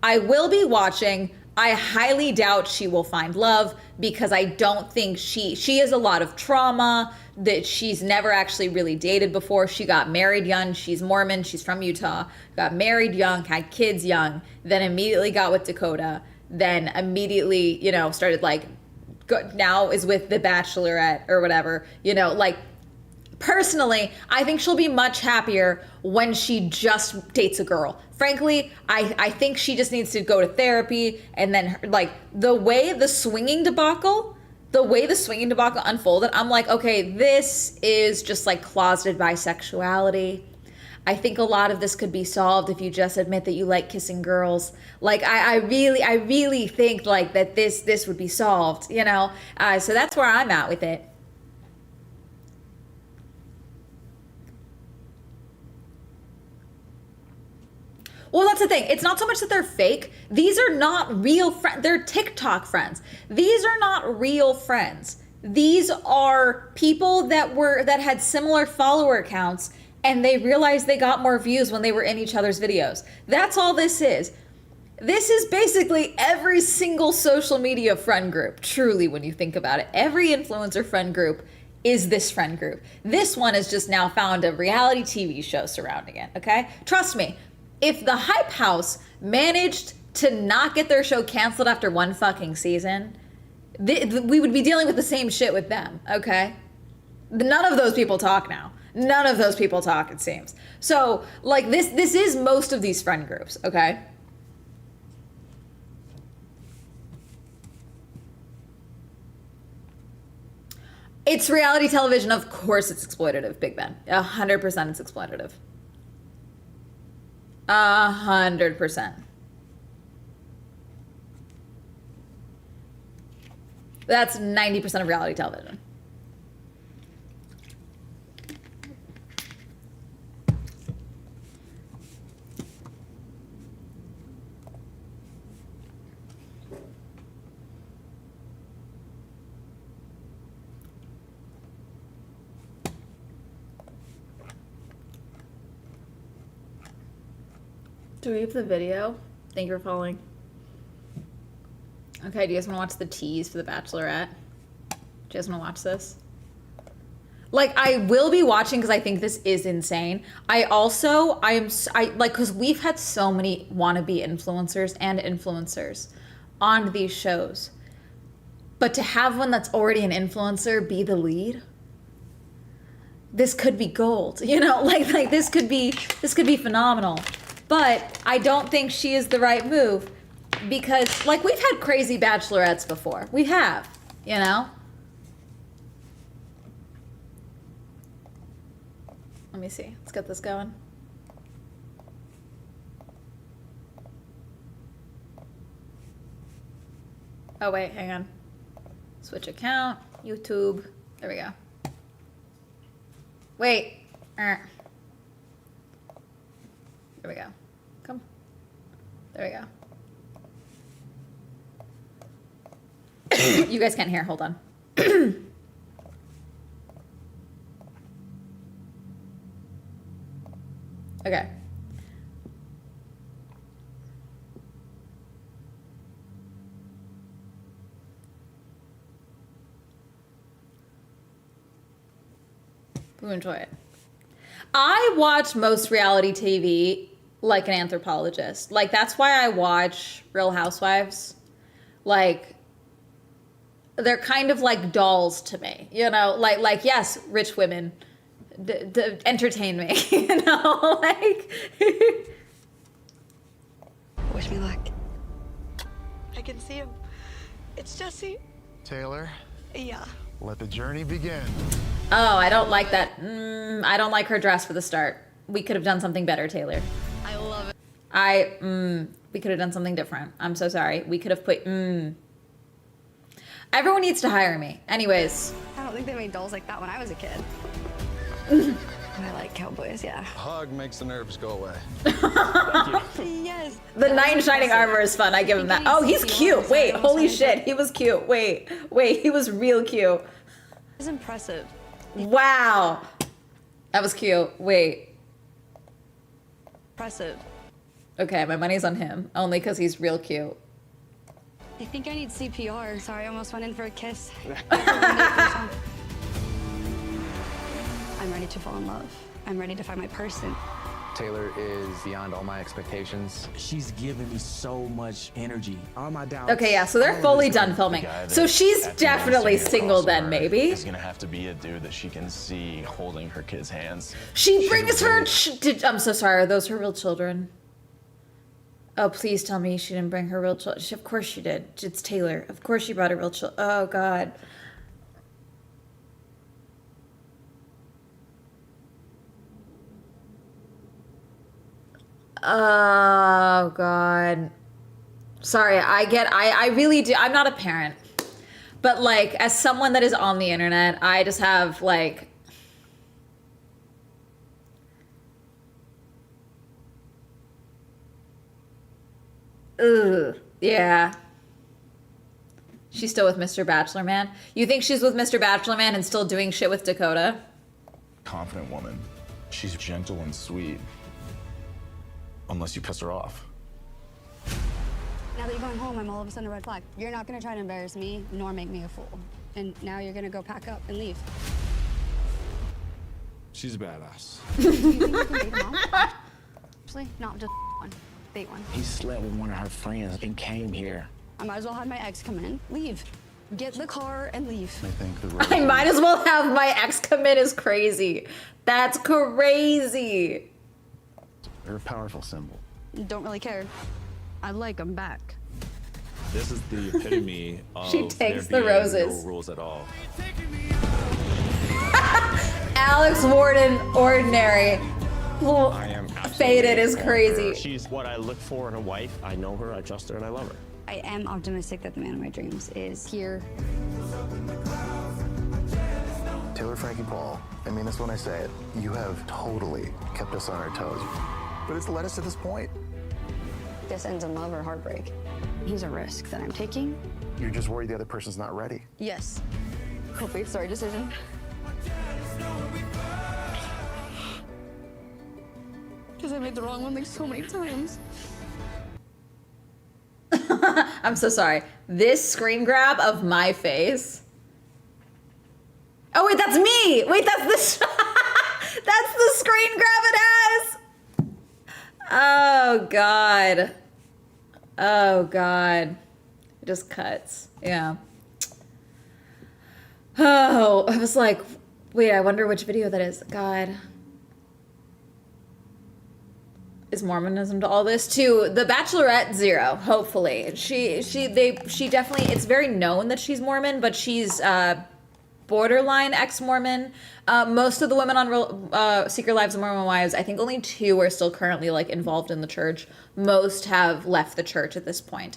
[SPEAKER 1] I will be watching. I highly doubt she will find love because I don't think she has a lot of trauma that she's never actually really dated before. She got married young. She's Mormon. She's from Utah. Got married young, had kids young, then immediately got with Dakota, then immediately, started now is with the Bachelorette or whatever, personally, I think she'll be much happier when she just dates a girl. Frankly, I think she just needs to go to therapy, and then the way the swinging debacle unfolded, I'm like, okay, this is just closeted bisexuality. I think a lot of this could be solved if you just admit that you like kissing girls. I really think that this would be solved, so that's where I'm at with it. Well, that's the thing. It's not so much that they're fake. These are not real friends. They're TikTok friends. These are not real friends. These are people that had similar follower counts, and they realized they got more views when they were in each other's videos. That's all this is. This is basically every single social media friend group, truly, when you think about it. Every influencer friend group is this friend group. This one has just now found a reality TV show surrounding it, okay? Trust me. If the Hype House managed to not get their show canceled after 1 fucking season, we would be dealing with the same shit with them, okay? None of those people talk now. None of those people talk, it seems. So, this is most of these friend groups, okay? It's reality television. Of course it's exploitative, Big Ben. 100% it's exploitative. 100%. That's 90% of reality television. Do we have the video? Thank you for following. Okay, do you guys want to watch the tease for The Bachelorette? Do you guys want to watch this? Like, I will be watching because I think this is insane. I like, because we've had so many wannabe influencers and influencers on these shows. But to have one that's already an influencer be the lead, this could be gold, you know? Like this could be phenomenal. But I don't think she is the right move because, like, we've had crazy bachelorettes before. We have, you know? Let me see. Let's get this going. Oh, wait, hang on. Switch account, YouTube. There we go. Wait. There we go. Come. There we go. You guys can't hear. Hold on. Okay. Who enjoy it? I watch most reality TV like an anthropologist. Like, that's why I watch Real Housewives. Like, they're kind of like dolls to me, you know? Like yes, rich women entertain me, you know? Like,
[SPEAKER 2] wish me luck. I can see him. It's Jesse.
[SPEAKER 3] Taylor,
[SPEAKER 2] Yeah.
[SPEAKER 3] let the journey begin.
[SPEAKER 1] oh, I don't like that. I don't like her dress for the start. We could have done something better, Taylor.
[SPEAKER 2] I love it.
[SPEAKER 1] We could have done something different. I'm so sorry. We could have put, Everyone needs to hire me. Anyways.
[SPEAKER 2] I don't think they made dolls like that when I was a kid. I like cowboys, yeah.
[SPEAKER 3] Hug makes the nerves go away.
[SPEAKER 2] Yes.
[SPEAKER 1] The knight in shining armor is fun. I give him that. Oh, he's cute. Wait, holy shit. He was cute. Wait, he was real cute.
[SPEAKER 2] It's impressive.
[SPEAKER 1] Wow. That was cute. Wait.
[SPEAKER 2] Impressive.
[SPEAKER 1] Okay, my money's on him. Only because he's real cute.
[SPEAKER 2] I think I need CPR. Sorry, I almost went in for a kiss. I'm ready to fall in love. I'm ready to find my person.
[SPEAKER 4] Taylor is beyond all my expectations.
[SPEAKER 5] She's given me so much energy. All my doubts.
[SPEAKER 1] Okay, yeah, so they're fully done filming. So she's definitely single then, maybe.
[SPEAKER 6] It's gonna have to be a dude that she can see holding her kids' hands.
[SPEAKER 1] She brings her. I'm so sorry. Are those her real children? Oh, please tell me she didn't bring her real children. Of course she did. It's Taylor. Of course she brought her real children. Oh, God. Oh, God. Sorry, I really do. I'm not a parent. But, like, as someone that is on the internet, I just have, like, ugh, yeah. She's still with Mr. Bachelor Man? You think she's with Mr. Bachelor Man and still doing shit with Dakota?
[SPEAKER 6] Confident woman. She's gentle and sweet. Unless you piss her off.
[SPEAKER 2] Now that you're going home, I'm all of a sudden a red flag. You're not gonna try to embarrass me, nor make me a fool. And now you're gonna go pack up and leave.
[SPEAKER 5] She's a badass.
[SPEAKER 2] Do you think you can date a mom? Actually, not just one. Date one.
[SPEAKER 5] He slept with one of her friends and came here.
[SPEAKER 2] I might as well have my ex come in. Leave. Get the car and leave.
[SPEAKER 3] I think the road
[SPEAKER 1] I might as well have my ex come in is crazy. That's crazy.
[SPEAKER 3] They're a powerful symbol.
[SPEAKER 2] Don't really care. I like them back.
[SPEAKER 7] This is the epitome of
[SPEAKER 1] She takes
[SPEAKER 7] there
[SPEAKER 1] the
[SPEAKER 7] being
[SPEAKER 1] roses.
[SPEAKER 7] no rules at all.
[SPEAKER 1] Alex Warden, ordinary.
[SPEAKER 8] I am absolutely
[SPEAKER 1] Faded is
[SPEAKER 8] for
[SPEAKER 1] crazy.
[SPEAKER 8] her. She's what I look for in a wife. I know her, I trust her, and I love her.
[SPEAKER 2] I am optimistic that the man of my dreams is here.
[SPEAKER 3] Taylor Frankie Paul, I mean this when I say it, you have totally kept us on our toes. But it's led us to this point.
[SPEAKER 2] This ends in love or heartbreak. He's a risk that I'm taking.
[SPEAKER 3] You're just worried the other person's not ready.
[SPEAKER 2] Yes. Hopefully it's the right decision. Because I made the wrong one like so many times.
[SPEAKER 1] I'm so sorry. This screen grab of my face. Oh wait, that's me. Wait, that's the that's the screen grab it has. Oh god. Oh god. It just cuts. Yeah. Oh, I was like, wait, I wonder which video that is. God. Is Mormonism to all this? To The Bachelorette, zero, hopefully. She definitely, it's very known that she's Mormon, but she's borderline ex-Mormon. Most of the women on Secret Lives of Mormon Wives, I think only 2 are still currently like involved in the church. Most have left the church at this point.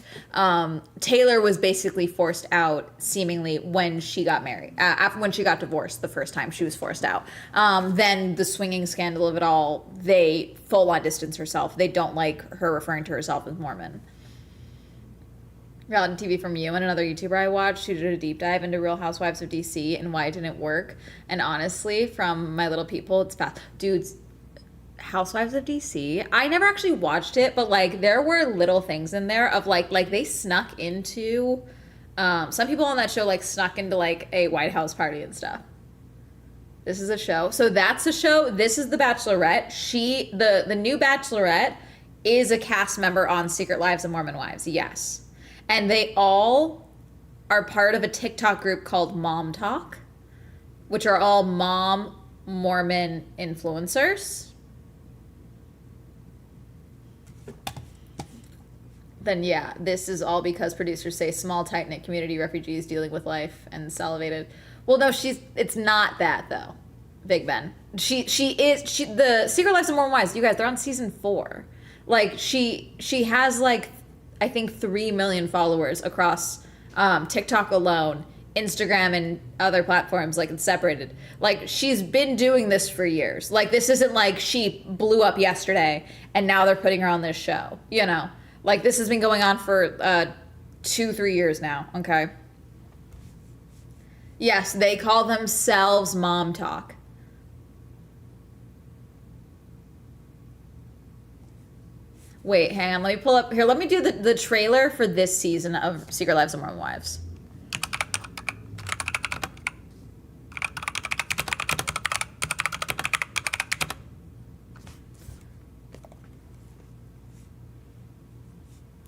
[SPEAKER 1] Taylor was basically forced out seemingly when she got married. After when she got divorced the first time, she was forced out. Then the swinging scandal of it all, they full on distance herself. They don't like her referring to herself as Mormon. Reality TV from you and another YouTuber I watched who did a deep dive into Real Housewives of DC and why it didn't work. And honestly, from My Little People, it's fast. Dudes, Housewives of DC, I never actually watched it, but like there were little things in there of like they snuck into, some people on that show like snuck into like a White House party and stuff. This is a show. So that's a show. This is The Bachelorette. The new Bachelorette is a cast member on Secret Lives of Mormon Wives. Yes. And they all are part of a TikTok group called Mom Talk, which are all mom Mormon influencers. Then yeah, this is all because producers say small, tight-knit community, refugees dealing with life and salivated. Well, no, it's not that though, Big Ben. The Secret Lives of Mormon Wives, you guys, they're on season 4. Like she has like, I think 3 million followers across TikTok alone, Instagram and other platforms, like it's separated. Like she's been doing this for years. Like this isn't like she blew up yesterday and now they're putting her on this show, you know? Like this has been going on for 2-3 years now, okay? Yes, they call themselves Mom Talk. Wait, hang on. Let me pull up here. Let me do the trailer for this season of Secret Lives of Mormon Wives.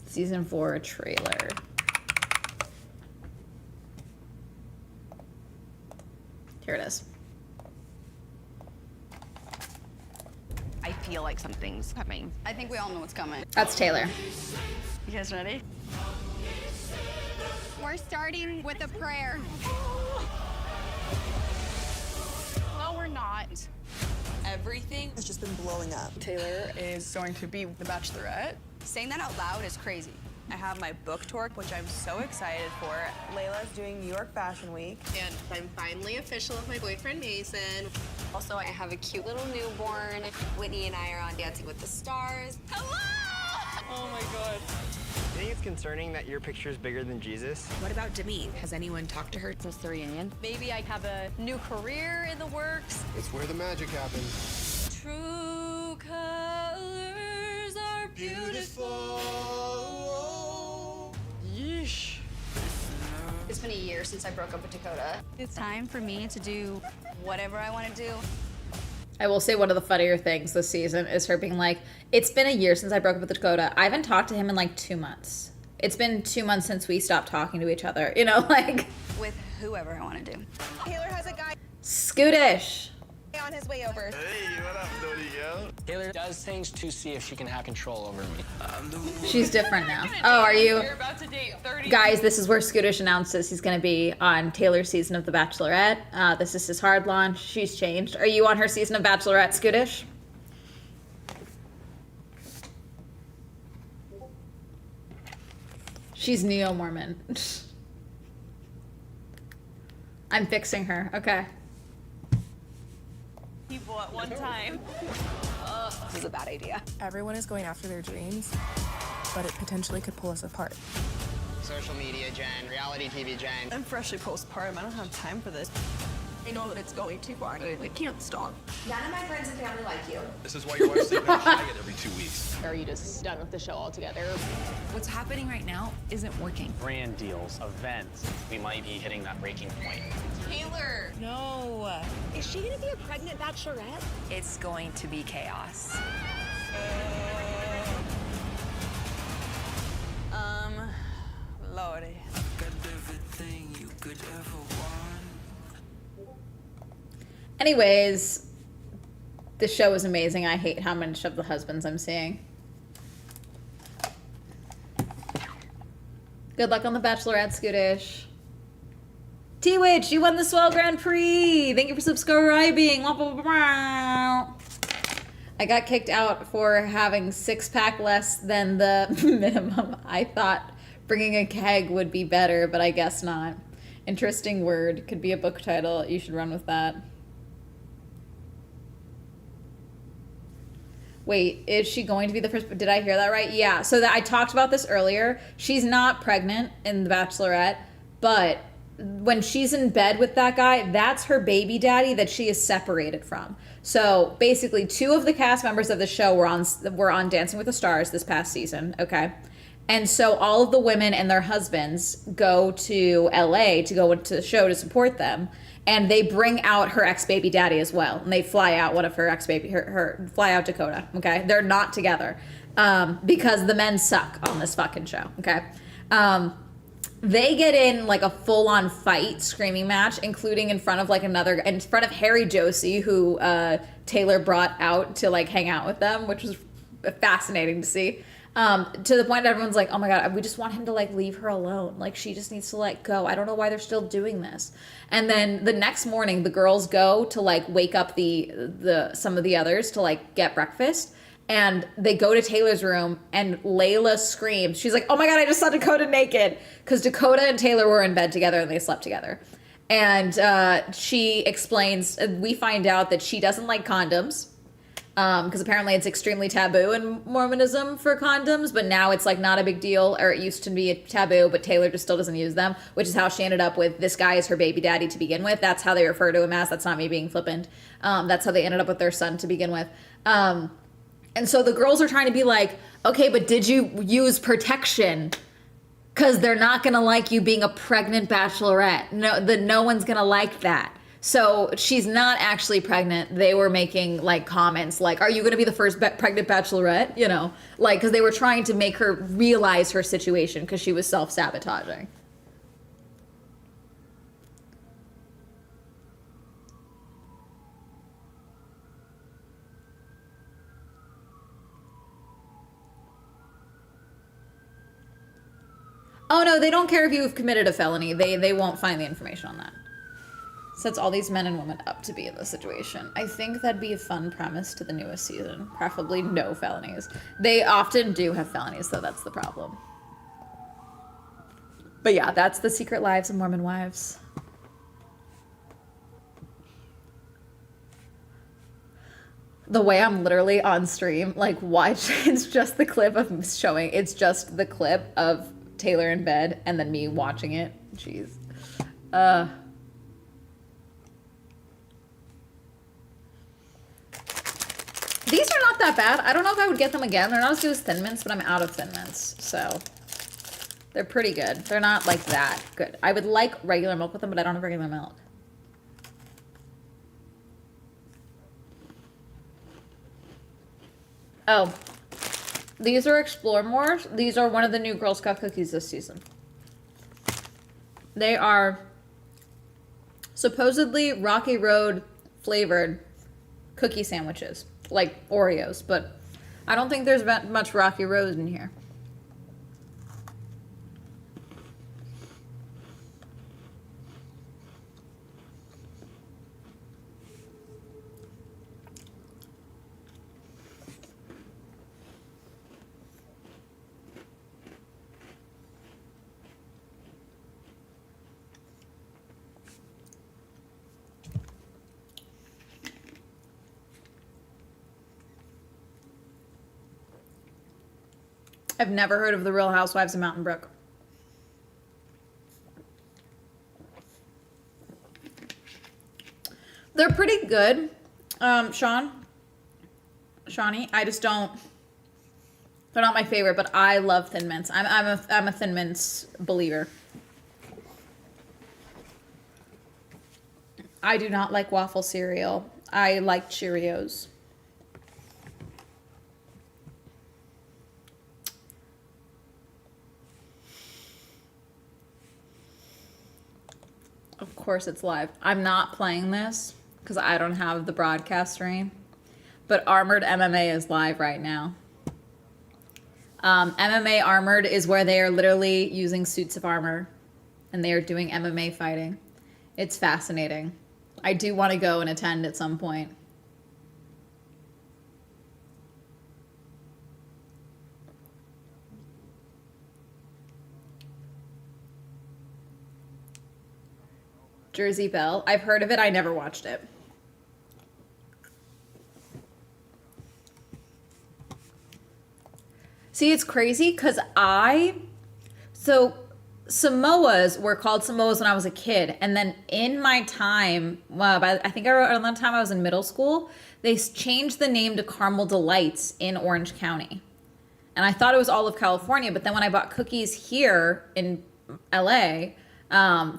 [SPEAKER 1] Season 4 trailer. Here it is.
[SPEAKER 8] I feel like something's coming.
[SPEAKER 2] I think we all know what's coming.
[SPEAKER 1] That's Taylor.
[SPEAKER 2] You guys ready? We're starting with a prayer.
[SPEAKER 8] No, we're not.
[SPEAKER 9] Everything has just been blowing up.
[SPEAKER 10] Taylor is going to be the Bachelorette.
[SPEAKER 2] Saying that out loud is crazy.
[SPEAKER 9] I have my book tour, which I'm so excited for. Layla's doing New York Fashion Week.
[SPEAKER 8] And I'm finally official with my boyfriend, Mason.
[SPEAKER 2] Also, I have a cute little newborn. Whitney and I are on Dancing with the Stars.
[SPEAKER 8] Hello!
[SPEAKER 10] Oh my God.
[SPEAKER 11] I think it's concerning that your picture is bigger than Jesus.
[SPEAKER 8] What about Demi? Has anyone talked to her since the reunion?
[SPEAKER 2] Maybe I have a new career in the works.
[SPEAKER 3] It's where the magic happens.
[SPEAKER 2] True colors are beautiful.
[SPEAKER 10] Yeesh.
[SPEAKER 2] It's been a year since I broke up with Dakota. It's time for me to do whatever I want to do.
[SPEAKER 1] I will say one of the funnier things this season is her being like, it's been a year since I broke up with Dakota. I haven't talked to him in like 2 months. It's been 2 months since we stopped talking to each other. You know, like.
[SPEAKER 2] With whoever I want to do.
[SPEAKER 9] Taylor has a guy
[SPEAKER 1] Scootish.
[SPEAKER 9] on his way over.
[SPEAKER 3] Hey, what up, Dodie?
[SPEAKER 11] Taylor does things to see if she can have control over me.
[SPEAKER 1] She's different now. Oh, are you?
[SPEAKER 10] You're about to date 30.
[SPEAKER 1] Guys, this is where Scootish announces he's going to be on Taylor's season of The Bachelorette. This is his hard launch. She's changed. Are you on her season of Bachelorette, Scootish? She's neo-Mormon. I'm fixing her. Okay.
[SPEAKER 9] People at one time.
[SPEAKER 8] This is a bad idea.
[SPEAKER 10] Everyone is going after their dreams, but it potentially could pull us apart.
[SPEAKER 11] Social media Jen, reality TV Jen.
[SPEAKER 9] I'm freshly postpartum. I don't have time for this.
[SPEAKER 10] I know that it's going too far. I can't stop.
[SPEAKER 8] None of my friends and family like you.
[SPEAKER 7] This is why your wife's sleeping on Shaggy every 2 weeks.
[SPEAKER 11] Or are you just done with the show altogether?
[SPEAKER 8] What's happening right now isn't working.
[SPEAKER 11] Brand deals, events. We might be hitting that breaking point.
[SPEAKER 9] Taylor.
[SPEAKER 8] No.
[SPEAKER 2] Is she gonna be a pregnant bachelorette?
[SPEAKER 8] It's going to be chaos.
[SPEAKER 9] Lordy.
[SPEAKER 1] Anyways, the show is amazing. I hate how much of the husbands I'm seeing. Good luck on the Bachelorette, Scootish. T-Witch, you won the Swell Grand Prix. Thank you for subscribing. I got kicked out for having 6-pack less than the minimum. I thought bringing a keg would be better, but I guess not. Interesting word. Could be a book title. You should run with that. Wait, is she going to be the first? Did I hear that right? Yeah. So that I talked about this earlier. She's not pregnant in The Bachelorette, but when she's in bed with that guy, that's her baby daddy that she is separated from. So basically, 2 of the cast members of the show were on Dancing with the Stars this past season. Okay. And so all of the women and their husbands go to LA to go into the show to support them. And they bring out her ex-baby daddy as well. And they fly out one of her ex-baby, fly out Dakota, okay? They're not together because the men suck on this fucking show, okay? They get in like a full-on fight, screaming match, including in front of Harry Josie, who Taylor brought out to like hang out with them, which was fascinating to see. To the point that everyone's like, oh my God, we just want him to like leave her alone. Like she just needs to let go. I don't know why they're still doing this. And then the next morning the girls go to like wake up some of the others to like get breakfast. And they go to Taylor's room and Layla screams. She's like, oh my God, I just saw Dakota naked. Because Dakota and Taylor were in bed together and they slept together. And she explains, we find out that she doesn't like condoms. Because apparently it's extremely taboo in Mormonism for condoms, but now it's like not a big deal, or it used to be a taboo, but Taylor just still doesn't use them, which is how she ended up with this guy as her baby daddy to begin with. That's how they refer to him as. That's not me being flippant. That's how they ended up with their son to begin with. And so the girls are trying to be like, okay, but did you use protection? Because they're not going to like you being a pregnant bachelorette. No one's going to like that. So she's not actually pregnant. They were making like comments like, are you going to be the first pregnant bachelorette? You know, like, because they were trying to make her realize her situation because she was self-sabotaging. Oh no, they don't care if you've committed a felony. They won't find the information on that. Sets all these men and women up to be in this situation. I think that'd be a fun premise to the newest season. Preferably no felonies. They often do have felonies, though. That's the problem. But yeah, that's the secret lives of Mormon wives. The way I'm literally on stream, like, watch, it's just the clip of showing, it's just the clip of Taylor in bed and then me watching it. Jeez. These are not that bad. I don't know if I would get them again. They're not as good as Thin Mints, but I'm out of Thin Mints, so they're pretty good. They're not like that good. I would like regular milk with them, but I don't have regular milk. Oh, these are Explore More. These are one of the new Girl Scout cookies this season. They are supposedly Rocky Road flavored cookie sandwiches, like Oreos, but I don't think there's much Rocky Road in here. I've never heard of the Real Housewives of Mountain Brook. They're pretty good, Shawnee. I just don't. They're not my favorite, but I love Thin Mints. I'm a Thin Mints believer. I do not like waffle cereal. I like Cheerios. Of course it's live. I'm not playing this because I don't have the broadcast stream. But Armored MMA is live right now. MMA Armored is where they are literally using suits of armor and they are doing MMA fighting. It's fascinating. I do want to go and attend at some point. Jersey Belle. I've heard of it. I never watched it. See, it's crazy because Samoas were called Samoas when I was a kid. And then in my time, I think around the time I was in middle school, they changed the name to Caramel Delights in Orange County. And I thought it was all of California. But then when I bought cookies here in LA,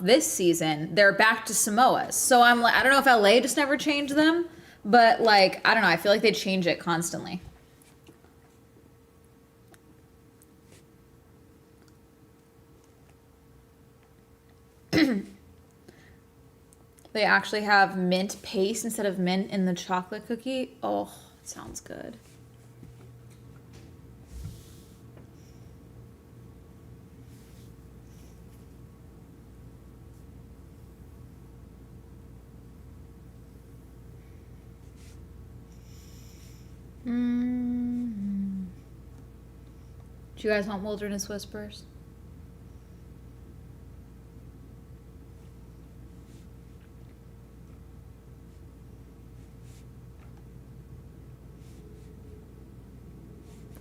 [SPEAKER 1] this season, they're back to Samoas. So I'm like, I don't know if LA just never changed them. But like, I don't know. I feel like they change it constantly. They actually have mint paste instead of mint in the chocolate cookie. Oh, it sounds good. Do you guys want Wilderness Whispers?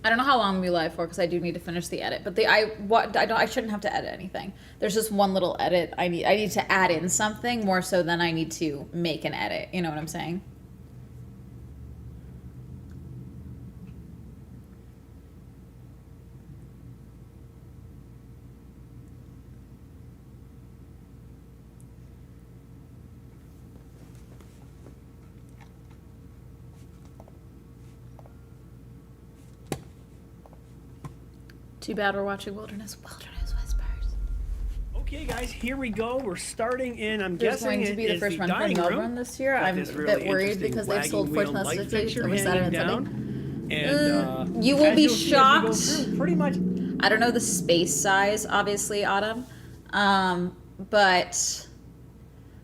[SPEAKER 1] I don't know how long we'll be live for because I do need to finish the edit. But I shouldn't have to edit anything. There's just one little edit. I need to add in something more so than I need to make an edit. You know what I'm saying? Too bad we're watching Wilderness Whispers.
[SPEAKER 12] Okay, guys, here we go. We're starting in, I'm
[SPEAKER 1] There's
[SPEAKER 12] guessing,
[SPEAKER 1] going to be the first run for Melbourne this year. I'm a bit worried because they've sold 4,000 tickets over Saturday and Sunday. You will be shocked.
[SPEAKER 12] Pretty much.
[SPEAKER 1] I don't know the space size, obviously, Autumn. But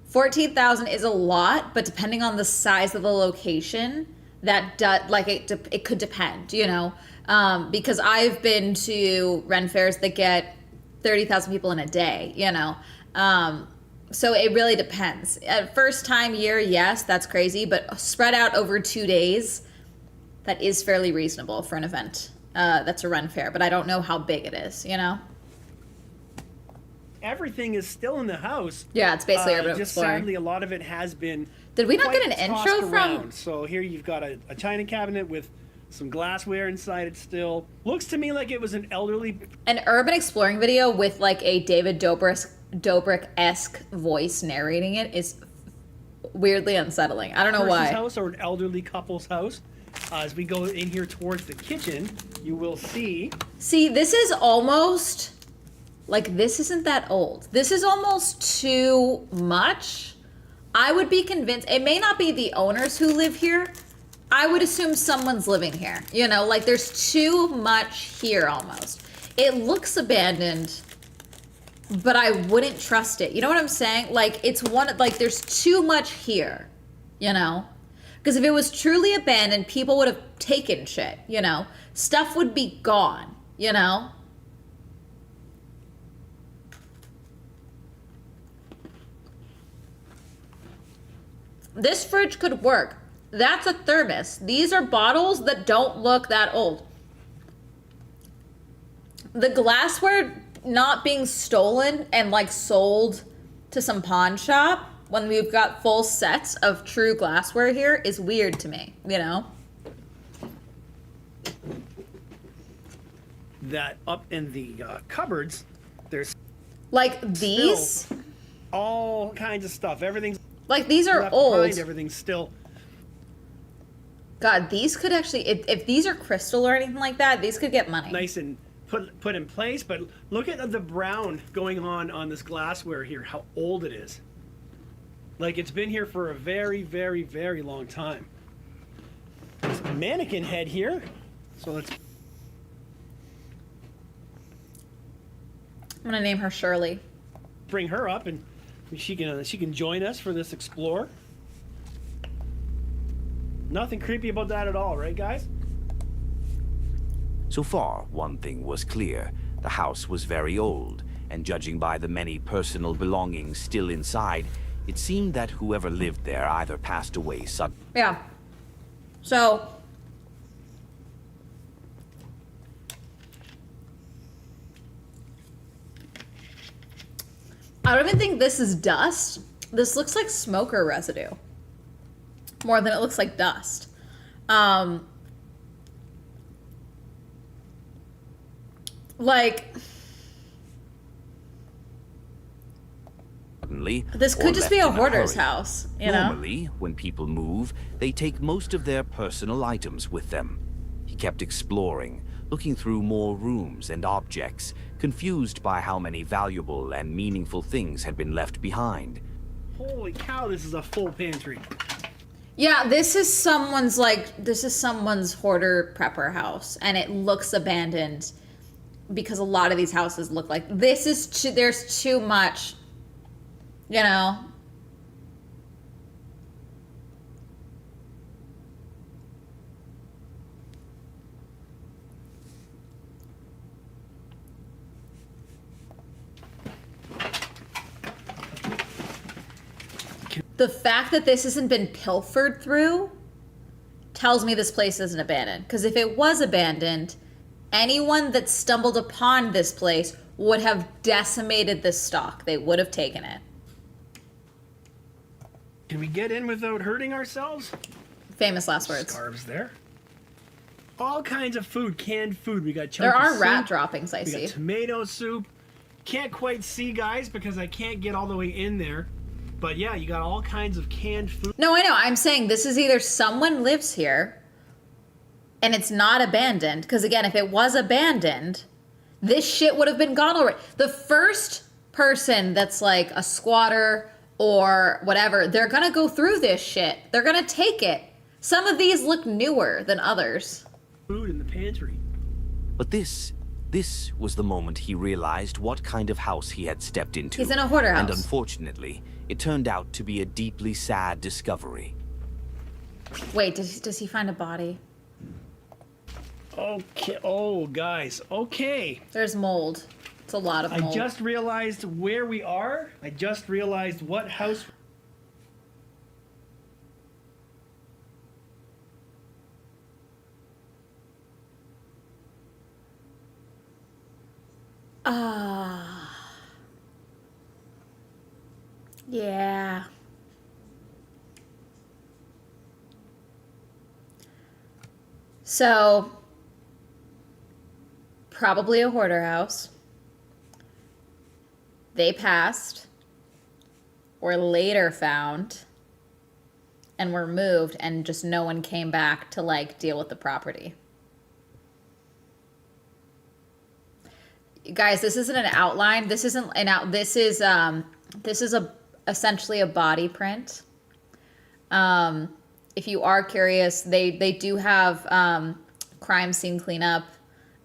[SPEAKER 1] 14,000 is a lot, but depending on the size of the location, it could depend, you know? Because I've been to Ren fairs that get 30,000 people in a day, you know? So it really depends. At first time year, yes, that's crazy, but spread out over 2 days, that is fairly reasonable for an event that's a Ren fair, but I don't know how big it is, you know?
[SPEAKER 12] Everything is still in the house.
[SPEAKER 1] Yeah, it's basically Urban
[SPEAKER 12] just
[SPEAKER 1] Explorer.
[SPEAKER 12] Sadly, a lot of it has been.
[SPEAKER 1] Did we not get an
[SPEAKER 12] tossed
[SPEAKER 1] intro
[SPEAKER 12] around.
[SPEAKER 1] from?
[SPEAKER 12] So here you've got a china cabinet with some glassware inside it still. Looks to me like it was an
[SPEAKER 1] urban exploring video with like a David Dobrik-esque voice narrating it is weirdly unsettling. I don't know why.
[SPEAKER 12] House or an elderly couple's house. As we go in here towards the kitchen, you will see.
[SPEAKER 1] See, this is almost like, this isn't that old. This is almost too much. I would be convinced it may not be the owners who live here. I would assume someone's living here. You know, like there's too much here almost. It looks abandoned, but I wouldn't trust it. You know what I'm saying? Like there's too much here, you know? Because if it was truly abandoned, people would have taken shit, you know? Stuff would be gone, you know? This fridge could work. That's a thermos. These are bottles that don't look that old. the glassware not being stolen and like sold to some pawn shop when we've got full sets of true glassware here is weird to me, you know?
[SPEAKER 12] That up in the cupboards, there's
[SPEAKER 1] Like these?
[SPEAKER 12] still all kinds of stuff. Everything's
[SPEAKER 1] Like these are
[SPEAKER 12] left
[SPEAKER 1] old.
[SPEAKER 12] behind. Everything's still.
[SPEAKER 1] God, these could actually, if these are crystal or anything like that, these could get money.
[SPEAKER 12] Nice and put in place, but look at the brown going on this glassware here, how old it is. Like it's been here for a very, very, very long time. There's a mannequin head here, so let's.
[SPEAKER 1] I'm gonna name her Shirley.
[SPEAKER 12] Bring her up and she can join us for this explore. Nothing creepy about that at all, right, guys?
[SPEAKER 13] So far, one thing was clear. The house was very old, and judging by the many personal belongings still inside, it seemed that whoever lived there either passed away suddenly.
[SPEAKER 1] Yeah. So. I don't even think this is dust. This looks like smoker residue. More than it looks like dust. Like, this could just be a hoarder's house, you know?
[SPEAKER 13] Normally, when people move, they take most of their personal items with them. He kept exploring, looking through more rooms and objects, confused by how many valuable and meaningful things had been left behind.
[SPEAKER 12] Holy cow, this is a full pantry.
[SPEAKER 1] Yeah, this is someone's hoarder prepper house, and it looks abandoned because a lot of these houses look like this is there's too much, you know. The fact that this hasn't been pilfered through tells me this place isn't abandoned. Because if it was abandoned, anyone that stumbled upon this place would have decimated this stock. They would have taken it.
[SPEAKER 12] Can we get in without hurting ourselves?
[SPEAKER 1] Famous last words.
[SPEAKER 12] Scarves there. All kinds of food, canned food. We got chunky
[SPEAKER 1] There are
[SPEAKER 12] soup.
[SPEAKER 1] rat droppings, I
[SPEAKER 12] We
[SPEAKER 1] see.
[SPEAKER 12] got tomato soup. Can't quite see, guys, because I can't get all the way in there. But yeah, you got all kinds of canned food.
[SPEAKER 1] No, I know. I'm saying this is either someone lives here and it's not abandoned. Because again, if it was abandoned, this shit would have been gone already. The first person that's like a squatter or whatever, they're going to go through this shit. They're going to take it. Some of these look newer than others.
[SPEAKER 12] Food in the pantry.
[SPEAKER 13] But this was the moment he realized what kind of house he had stepped into.
[SPEAKER 1] He's in a hoarder
[SPEAKER 13] And
[SPEAKER 1] house.
[SPEAKER 13] unfortunately, it turned out to be a deeply sad discovery.
[SPEAKER 1] Wait, does he find a body?
[SPEAKER 12] Okay. Oh, guys. Okay.
[SPEAKER 1] There's mold. It's a lot of mold.
[SPEAKER 12] I just realized where we are. I just realized what house.
[SPEAKER 1] Yeah. So, probably a hoarder house. They passed, were later found, and were moved, and just no one came back to like deal with the property. Guys, this isn't an outline. This isn't an out. This is essentially a body print. If you are curious, they do have crime scene cleanup.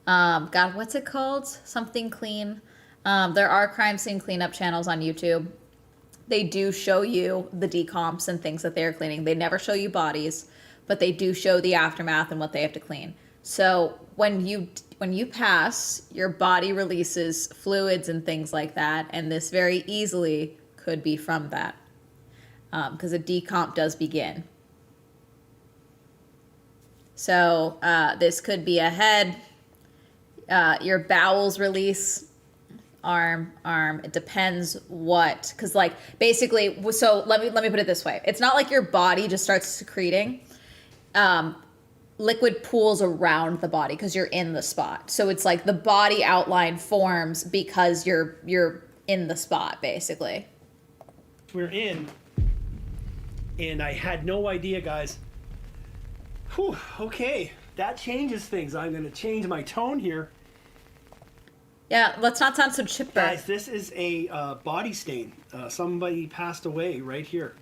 [SPEAKER 1] God, what's it called? Something clean. There are crime scene cleanup channels on YouTube. They do show you the decomps and things that they're cleaning. They never show you bodies, but they do show the aftermath and what they have to clean. So when you pass, your body releases fluids and things like that, and this very easily could be from that, because a decomp does begin. So this could be a head. your bowels release. Arm. It depends what, because like basically, so let me put it this way. It's not like your body just starts secreting. Liquid pools around the body because you're in the spot. So it's like the body outline forms because you're in the spot, basically.
[SPEAKER 12] We're in, and I had no idea, guys. Whew, okay, that changes things. I'm gonna change my tone here.
[SPEAKER 1] Yeah, let's not sound so chipper.
[SPEAKER 12] Guys, this is a body stain. Somebody passed away right here.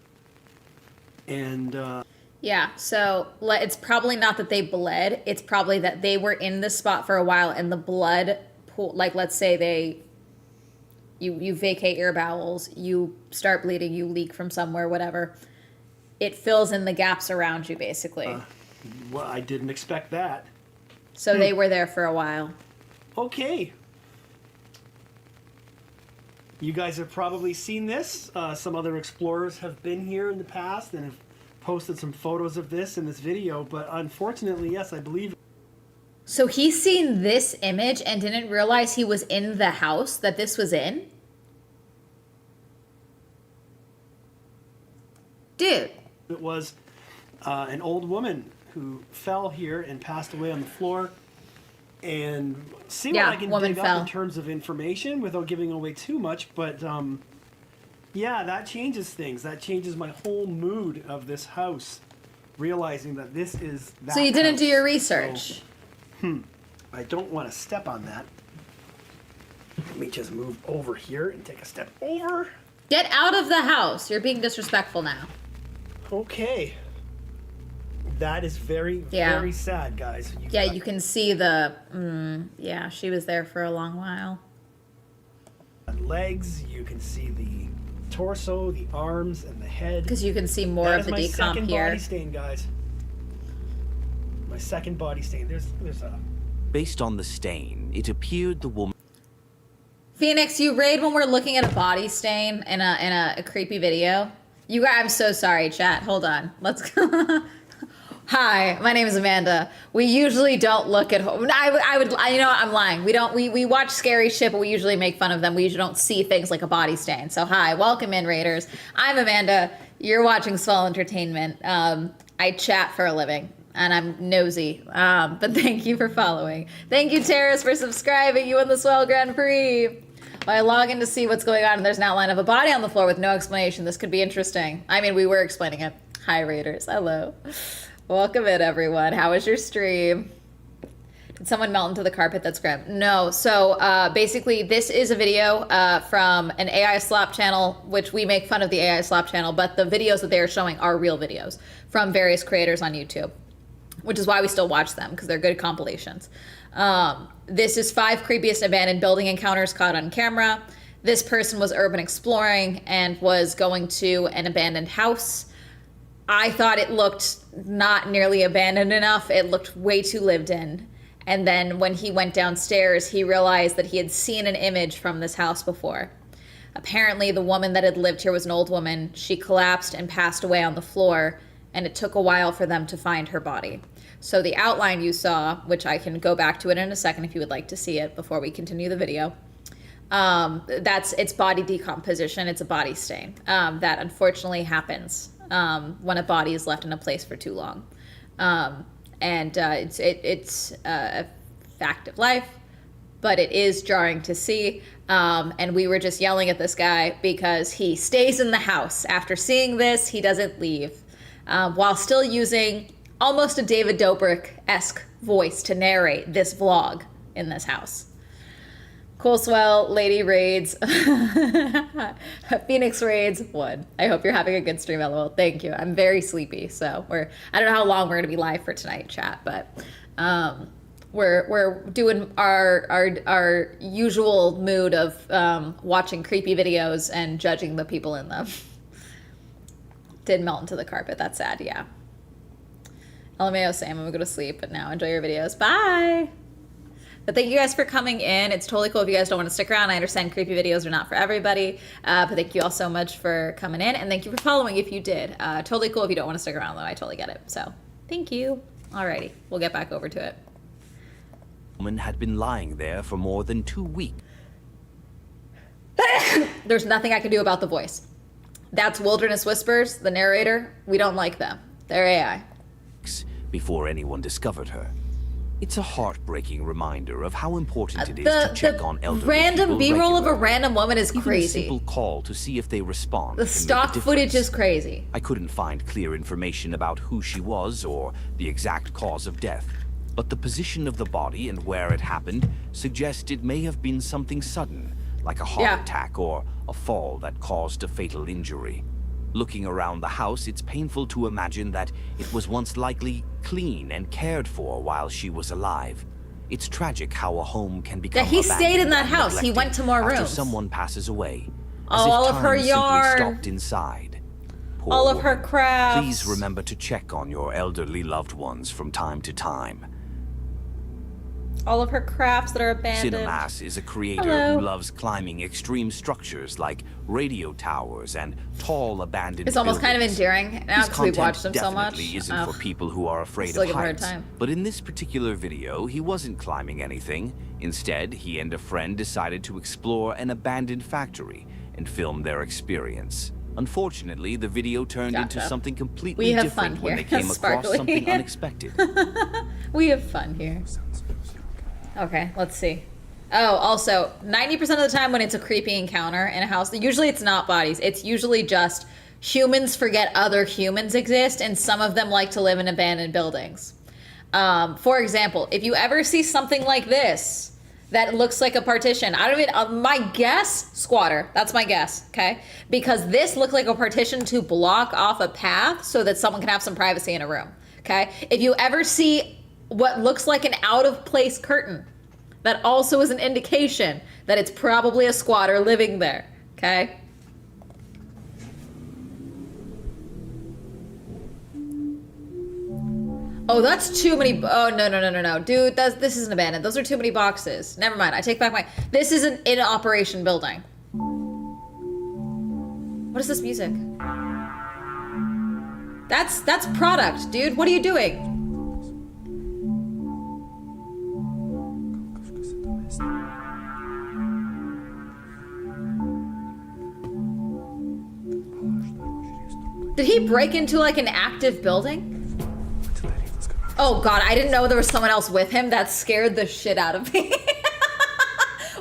[SPEAKER 12] And
[SPEAKER 1] yeah, so it's probably not that they bled. It's probably that they were in this spot for a while and the blood pool, like let's say you vacate your bowels, you start bleeding, you leak from somewhere, whatever. It fills in the gaps around you, basically.
[SPEAKER 12] Well, I didn't expect that.
[SPEAKER 1] So they were there for a while.
[SPEAKER 12] Okay. You guys have probably seen this. Some other explorers have been here in the past and have posted some photos of this in this video, but unfortunately, yes, I believe.
[SPEAKER 1] So he's seen this image and didn't realize he was in the house that this was in? Dude.
[SPEAKER 12] It was an old woman who fell here and passed away on the floor. And see what I can dig up in terms of information without giving away too much, but yeah, that changes things. That changes my whole mood of this house, realizing that this is that
[SPEAKER 1] So you didn't
[SPEAKER 12] house.
[SPEAKER 1] do your research.
[SPEAKER 12] So, I don't want to step on that. Let me just move over here and take a step over.
[SPEAKER 1] Get out of the house. You're being disrespectful now.
[SPEAKER 12] Okay. That is very, very sad, guys.
[SPEAKER 1] You can see the, yeah, she was there for a long while.
[SPEAKER 12] Legs, you can see the torso, the arms, and the head.
[SPEAKER 1] Because you can see more of the decomp here.
[SPEAKER 12] That is my second body stain, guys. My second body stain. There's a...
[SPEAKER 13] Based on the stain, it appeared the woman...
[SPEAKER 1] Phoenix, you raid when we're looking at a body stain in a creepy video. You guys, I'm so sorry, chat. Hold on. Let's go. Hi, my name is Amanda. We usually don't look at. I'm lying. We watch scary shit, but we usually make fun of them. We usually don't see things like a body stain. So hi, welcome in, Raiders. I'm Amanda. You're watching Swell Entertainment. I chat for a living, and I'm nosy. But thank you for following. Thank you, Terrace, for subscribing. You won the Swell Grand Prix. While I log in to see what's going on, and there's an outline of a body on the floor with no explanation. This could be interesting. I mean, we were explaining it. Hi, Raiders. Hello. Welcome in, everyone. How was your stream? Did someone melt into the carpet? That's grim. No. So basically, this is a video from an AI slop channel, which we make fun of the AI slop channel, but the videos that they are showing are real videos from various creators on YouTube, which is why we still watch them, because they're good compilations. This is 5 creepiest abandoned building encounters caught on camera. This person was urban exploring and was going to an abandoned house. I thought it looked not nearly abandoned enough. It looked way too lived in. And then when he went downstairs, he realized that he had seen an image from this house before. Apparently, the woman that had lived here was an old woman. She collapsed and passed away on the floor, and it took a while for them to find her body. So the outline you saw, which I can go back to it in a second if you would like to see it before we continue the video, it's body decomposition. It's a body stain that unfortunately happens when a body is left in a place for too long. It's a fact of life, but it is jarring to see. And we were just yelling at this guy because he stays in the house. After seeing this, he doesn't leave, while still using almost a David Dobrik-esque voice to narrate this vlog in this house. Cool Swell, Lady Raids, Phoenix Raids, one. I hope you're having a good stream, LOL. Thank you. I'm very sleepy, so I don't know how long we're gonna be live for tonight, chat, but we're doing our usual mood of watching creepy videos and judging the people in them. Did melt into the carpet. That's sad. Yeah. LMAO, Sam, I'm gonna go to sleep, but now enjoy your videos. Bye. But thank you guys for coming in. It's totally cool if you guys don't want to stick around. I understand creepy videos are not for everybody, but thank you all so much for coming in, and thank you for following if you did. Totally cool if you don't want to stick around, though. I totally get it. So thank you. Alrighty, we'll get back over to it.
[SPEAKER 13] woman had been lying there for more than 2 weeks.
[SPEAKER 1] There's nothing I can do about the voice. That's Wilderness Whispers, the narrator. We don't like them. They're AI.
[SPEAKER 13] Before anyone discovered her. It's a heartbreaking reminder of how important it is to check on elderly
[SPEAKER 1] random
[SPEAKER 13] people
[SPEAKER 1] B-roll of a
[SPEAKER 13] regularly.
[SPEAKER 1] random woman is
[SPEAKER 13] Even
[SPEAKER 1] crazy.
[SPEAKER 13] a simple call to see if they respond.
[SPEAKER 1] The
[SPEAKER 13] can make a
[SPEAKER 1] stock footage
[SPEAKER 13] difference.
[SPEAKER 1] is crazy.
[SPEAKER 13] I couldn't find clear information about who she was or the exact cause of death, but the position of the body and where it happened suggest it may have been something sudden, like a heart attack or a fall that caused a fatal injury. Looking around the house, it's painful to imagine that it was once likely clean and cared for while she was alive. It's tragic how a home can become
[SPEAKER 1] he stayed in
[SPEAKER 13] abandoned
[SPEAKER 1] that
[SPEAKER 13] and
[SPEAKER 1] house. He
[SPEAKER 13] neglected
[SPEAKER 1] went to more
[SPEAKER 13] after
[SPEAKER 1] rooms.
[SPEAKER 13] someone passes away. As
[SPEAKER 1] All
[SPEAKER 13] if
[SPEAKER 1] of her
[SPEAKER 13] time simply
[SPEAKER 1] yarn.
[SPEAKER 13] stopped inside. Poor
[SPEAKER 1] All of her
[SPEAKER 13] woman.
[SPEAKER 1] crafts.
[SPEAKER 13] Please remember to check on your elderly loved ones from time to time.
[SPEAKER 1] All of her crafts that are abandoned.
[SPEAKER 13] Cinemas is a creator
[SPEAKER 1] Hello.
[SPEAKER 13] who loves climbing extreme structures like radio towers and tall abandoned
[SPEAKER 1] It's almost kind of
[SPEAKER 13] buildings.
[SPEAKER 1] endearing now
[SPEAKER 13] His
[SPEAKER 1] because we've
[SPEAKER 13] content
[SPEAKER 1] watched him so much.
[SPEAKER 13] definitely isn't
[SPEAKER 1] Ugh.
[SPEAKER 13] for people who are afraid
[SPEAKER 1] Still
[SPEAKER 13] of
[SPEAKER 1] give him a hard
[SPEAKER 13] heights.
[SPEAKER 1] time.
[SPEAKER 13] But in this particular video, he wasn't climbing anything. Instead, he and a friend decided to explore an abandoned factory and film their experience. Unfortunately, the video turned into
[SPEAKER 1] Gotcha.
[SPEAKER 13] something completely
[SPEAKER 1] We have
[SPEAKER 13] different
[SPEAKER 1] fun
[SPEAKER 13] when
[SPEAKER 1] here.
[SPEAKER 13] they came across
[SPEAKER 1] Sparkly.
[SPEAKER 13] something unexpected.
[SPEAKER 1] We have fun here. Okay, let's see. Oh, also, 90% of the time when it's a creepy encounter in a house, usually it's not bodies. It's usually just humans forget other humans exist, and some of them like to live in abandoned buildings. For example, if you ever see something like this that looks like a partition, I don't even, my guess, squatter. That's my guess, okay? Because this looked like a partition to block off a path so that someone can have some privacy in a room, okay? If you ever see what looks like an out-of-place curtain, that also is an indication that it's probably a squatter living there, okay? Oh, that's too many. Oh, no. Dude, this isn't abandoned. Those are too many boxes. Never mind. I take back my. This is an in operation building. What is this music? That's product, dude. What are you doing? Did he break into like an active building? Oh god, I didn't know there was someone else with him. That scared the shit out of me.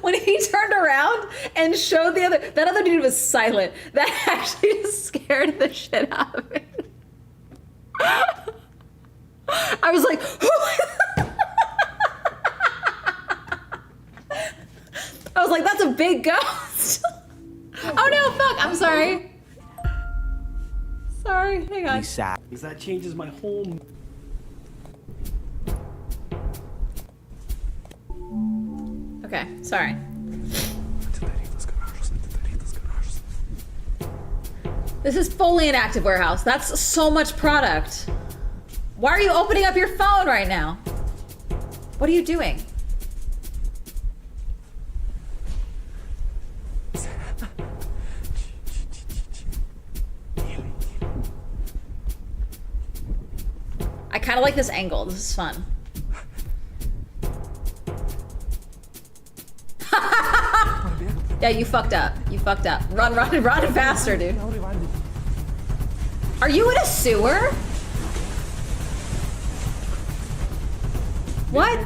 [SPEAKER 1] When he turned around and showed that other dude was silent. That actually just scared the shit out of me. I was like, I was like, that's a big ghost. Oh no, fuck, I'm sorry. Sorry, hang on.
[SPEAKER 13] He sat.
[SPEAKER 12] Because that changes my whole.
[SPEAKER 1] Okay, sorry. This is fully an active warehouse. That's so much product. Why are you opening up your phone right now? What are you doing? I kind of like this angle. This is fun. Yeah, you fucked up. You fucked up. Run faster, dude. Are you in a sewer? What?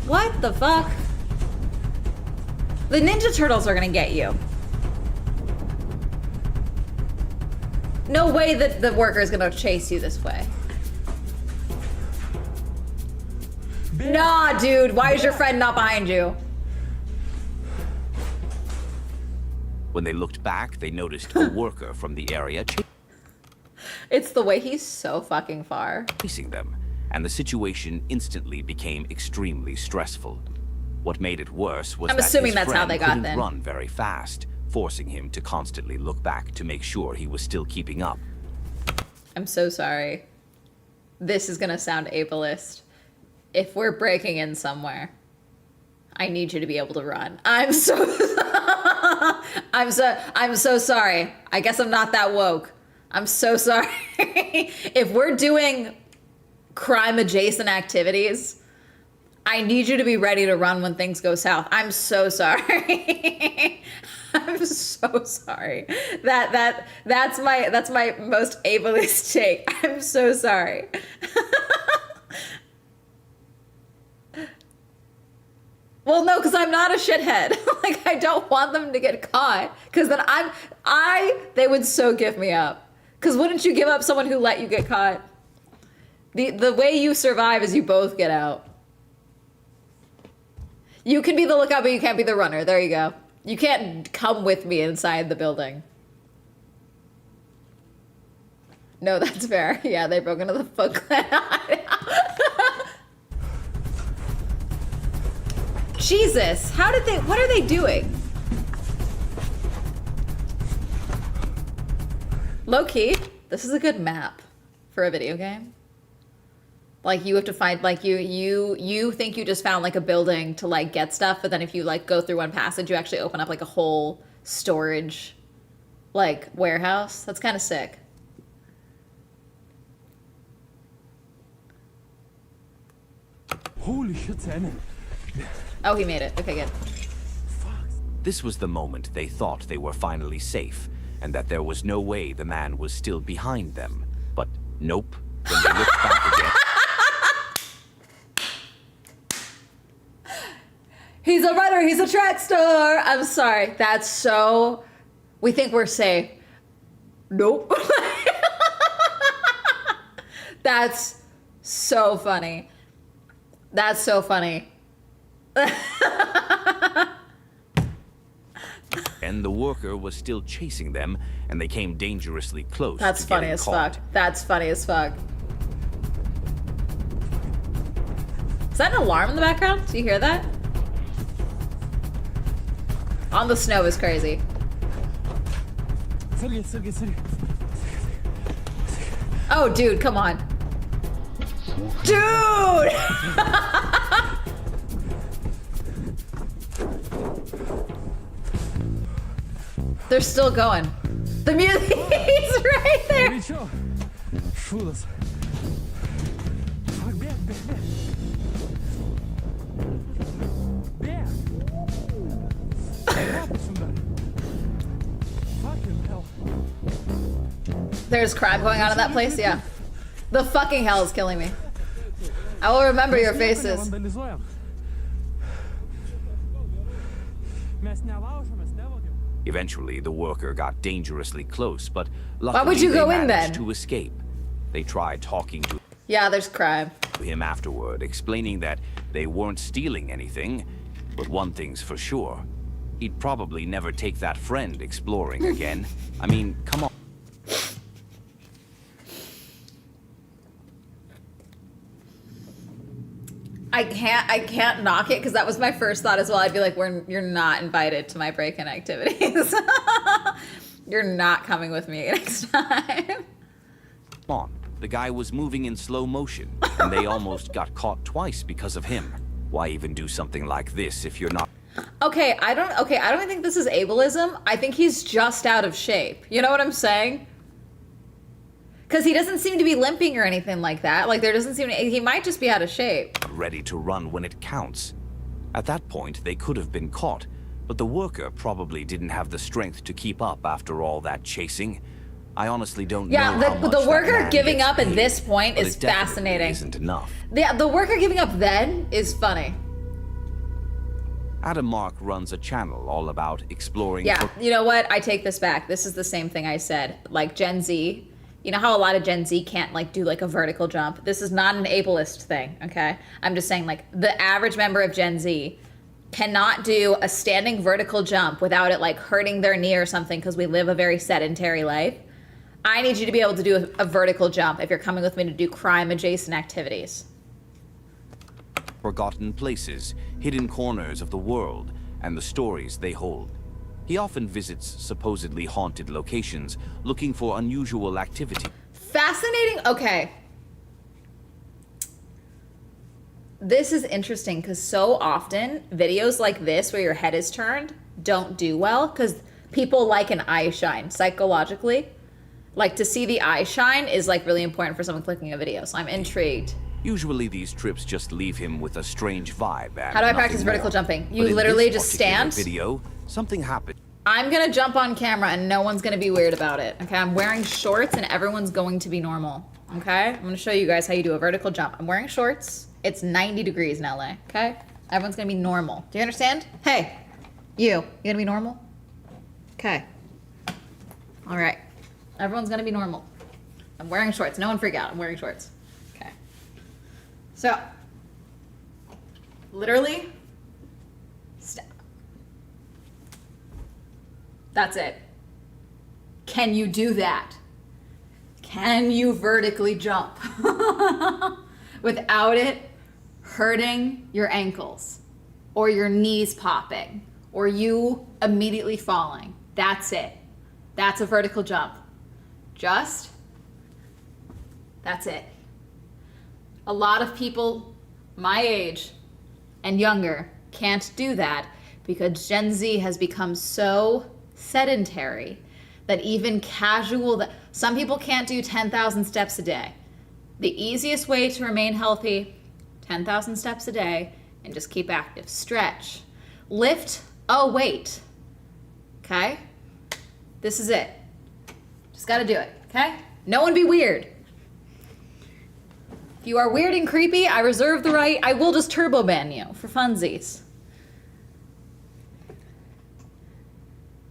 [SPEAKER 1] What the fuck? The Ninja Turtles are gonna get you. No way that the worker is gonna chase you this way. Nah, dude. Why is your friend not behind you?
[SPEAKER 13] When they looked back, they noticed a worker from the area
[SPEAKER 1] It's the way he's so fucking far.
[SPEAKER 13] chasing them, and the situation instantly became extremely stressful. What made it worse was
[SPEAKER 1] I'm
[SPEAKER 13] that
[SPEAKER 1] assuming
[SPEAKER 13] his
[SPEAKER 1] that's how
[SPEAKER 13] friend
[SPEAKER 1] they got
[SPEAKER 13] couldn't
[SPEAKER 1] then.
[SPEAKER 13] run very fast, forcing him to constantly look back to make sure he was still keeping up.
[SPEAKER 1] I'm so sorry. This is gonna sound ableist. If we're breaking in somewhere, I need you to be able to run. I'm so sorry. I guess I'm not that woke. I'm so sorry. If we're doing crime adjacent activities, I need you to be ready to run when things go south. I'm so sorry. I'm so sorry. That's my most ableist take. I'm so sorry. Well, no, because I'm not a shithead. Like, I don't want them to get caught. Because then they would so give me up. Because wouldn't you give up someone who let you get caught? The way you survive is you both get out. You can be the lookout, but you can't be the runner. There you go. You can't come with me inside the building. No, that's fair. Yeah, they broke into the Foot Clan. Jesus, what are they doing? Low-key, this is a good map for a video game. Like, you have to find, like, you think you just found, like, a building to, like, get stuff, but then if you, like, go through one passage, you actually open up, like, a whole storage, like, warehouse. That's kind of sick.
[SPEAKER 5] Holy shit, Simon.
[SPEAKER 1] Oh, he made it. Okay, good.
[SPEAKER 13] This was the moment they thought they were finally safe, and that there was no way the man was still behind them. But nope. When they looked back again...
[SPEAKER 1] He's a runner. He's a track star. I'm sorry. That's so... We think we're safe. Nope. That's so funny. That's so funny.
[SPEAKER 13] And the worker was still chasing them, and they came dangerously close.
[SPEAKER 1] That's
[SPEAKER 13] to
[SPEAKER 1] funny
[SPEAKER 13] getting
[SPEAKER 1] as
[SPEAKER 13] caught.
[SPEAKER 1] fuck. That's funny as fuck. Is that an alarm in the background? Do you hear that? On the snow is crazy. Oh, dude, come on. Dude! They're still going. The music is right there. There's crime going on in that place? Yeah. The fucking hell is killing me. I will remember your faces.
[SPEAKER 13] Eventually, the worker got dangerously close, but luckily
[SPEAKER 1] Why would you
[SPEAKER 13] they
[SPEAKER 1] go in
[SPEAKER 13] managed
[SPEAKER 1] then?
[SPEAKER 13] to escape. They tried talking to
[SPEAKER 1] Yeah, there's crime.
[SPEAKER 13] him afterward, explaining that they weren't stealing anything, but one thing's for sure. He'd probably never take that friend exploring again. I mean, come on.
[SPEAKER 1] I can't knock it because that was my first thought as well. I'd be like, you're not invited to my break-in activities. You're not coming with me next time.
[SPEAKER 13] Come on. The guy was moving in slow motion, and they almost got caught twice because of him. Why even do something like this if you're not...
[SPEAKER 1] Okay, I don't even think this is ableism. I think he's just out of shape. You know what I'm saying? Because he doesn't seem to be limping or anything like that. Like, there doesn't seem to... He might just be out of shape.
[SPEAKER 13] ready to run when it counts. At that point, they could have been caught, but the worker probably didn't have the strength to keep up after all that chasing. I honestly don't know how much
[SPEAKER 1] the
[SPEAKER 13] that
[SPEAKER 1] worker
[SPEAKER 13] man
[SPEAKER 1] giving
[SPEAKER 13] gets
[SPEAKER 1] up at
[SPEAKER 13] paid,
[SPEAKER 1] this point
[SPEAKER 13] but
[SPEAKER 1] is
[SPEAKER 13] it definitely
[SPEAKER 1] fascinating.
[SPEAKER 13] Isn't enough.
[SPEAKER 1] Yeah, the worker giving up then is funny.
[SPEAKER 13] Adam Mark runs a channel all about exploring...
[SPEAKER 1] Yeah, you know what? I take this back. This is the same thing I said. Like Gen Z, you know how a lot of Gen Z can't like do like a vertical jump? This is not an ableist thing, okay? I'm just saying like the average member of Gen Z cannot do a standing vertical jump without it like hurting their knee or something because we live a very sedentary life. I need you to be able to do a vertical jump if you're coming with me to do crime adjacent activities.
[SPEAKER 13] Forgotten places, hidden corners of the world, and the stories they hold. He often visits supposedly haunted locations, looking for unusual activity.
[SPEAKER 1] Fascinating. Okay. This is interesting because so often videos like this where your head is turned don't do well because people like an eye shine psychologically. Like, to see the eye shine is like really important for someone clicking a video, so I'm intrigued.
[SPEAKER 13] Usually these trips just leave him with a strange vibe and
[SPEAKER 1] How do I
[SPEAKER 13] nothing
[SPEAKER 1] practice vertical
[SPEAKER 13] more.
[SPEAKER 1] jumping?
[SPEAKER 13] But
[SPEAKER 1] You
[SPEAKER 13] in
[SPEAKER 1] literally
[SPEAKER 13] this
[SPEAKER 1] just
[SPEAKER 13] particular
[SPEAKER 1] stand.
[SPEAKER 13] video, something happened.
[SPEAKER 1] I'm gonna jump on camera and no one's gonna be weird about it. Okay, I'm wearing shorts and everyone's going to be normal. Okay, I'm gonna show you guys how you do a vertical jump. I'm wearing shorts. It's 90 degrees in LA. Okay, everyone's gonna be normal. Do you understand? Hey, you gonna be normal? Okay. All right, everyone's gonna be normal. I'm wearing shorts. No one freak out. I'm wearing shorts. Okay. So, literally, step. That's it. Can you do that? Can you vertically jump without it hurting your ankles or your knees popping or you immediately falling? That's it. That's a vertical jump. That's it. A lot of people my age and younger can't do that because Gen Z has become so sedentary that even some people can't do 10,000 steps a day. The easiest way to remain healthy, 10,000 steps a day, and just keep active. Stretch. Lift a weight. Okay? This is it. Just gotta do it, okay? No one be weird. If you are weird and creepy, I reserve the right. I will just turbo ban you for funsies.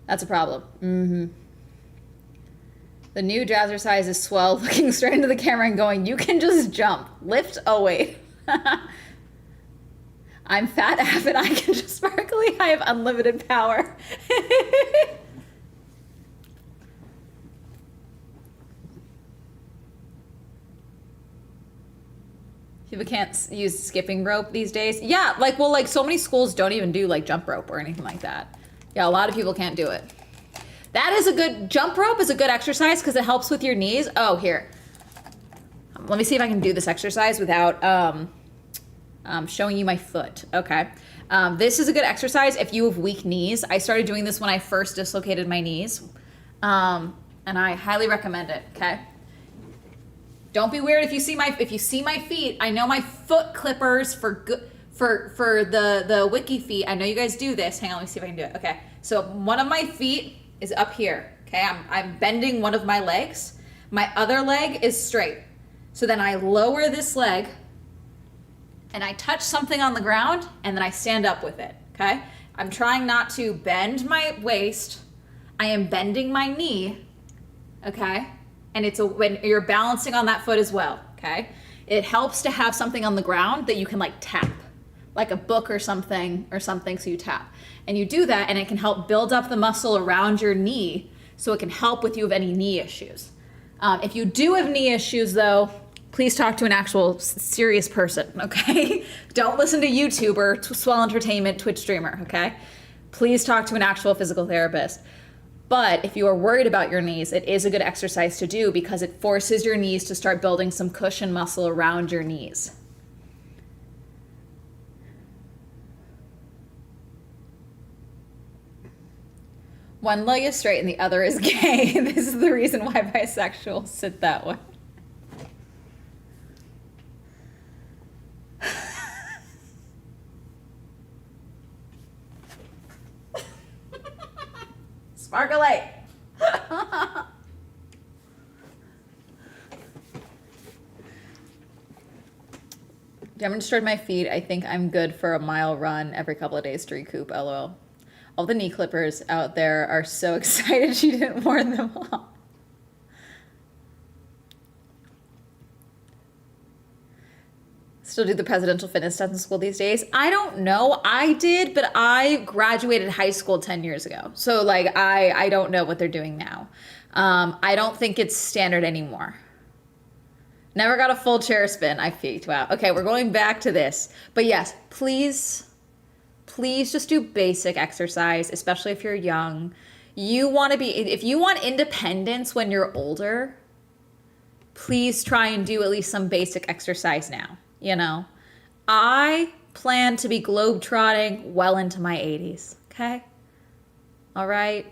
[SPEAKER 1] That's a problem. The new jazzercise is swell, looking straight into the camera and going, you can just jump. Lift a weight. I'm fat, avid, I can just sparkly. I have unlimited power. People can't use skipping rope these days. Yeah, like so many schools don't even do like jump rope or anything like that. Yeah, a lot of people can't do it. That is a good, jump rope is a good exercise because it helps with your knees. Oh, here. Let me see if I can do this exercise without showing you my foot. Okay. This is a good exercise if you have weak knees. I started doing this when I first dislocated my knees. And I highly recommend it, okay? Don't be weird if you see my feet. I know my foot clippers for the wiki feet. I know you guys do this. Hang on, let me see if I can do it. Okay. So one of my feet is up here. Okay, I'm bending one of my legs. My other leg is straight. So then I lower this leg and I touch something on the ground and then I stand up with it. Okay? I'm trying not to bend my waist. I am bending my knee. Okay? And when you're balancing on that foot as well. Okay? It helps to have something on the ground that you can like tap, like a book or something so you tap. And you do that and it can help build up the muscle around your knee so it can help with you of any knee issues. If you do have knee issues though, please talk to an actual serious person, okay? Don't listen to YouTuber, Swell Entertainment, Twitch streamer, okay? Please talk to an actual physical therapist. But if you are worried about your knees, it is a good exercise to do because it forces your knees to start building some cushion muscle around your knees. One leg is straight and the other is gay. This is the reason why bisexuals sit that way. Sparkle. Demonstrated my feet. I think I'm good for a mile run every couple of days to recoup, lol. All the knee clippers out there are so excited she didn't warn them off. Still do the presidential fitness test in school these days? I don't know. I did, but I graduated high school 10 years ago. So like, I don't know what they're doing now. I don't think it's standard anymore. Never got a full chair spin. I peaked. Wow. Okay, we're going back to this. But yes, please just do basic exercise, especially if you're young. If you want independence when you're older, please try and do at least some basic exercise now. You know, I plan to be globetrotting well into my 80s. Okay. All right.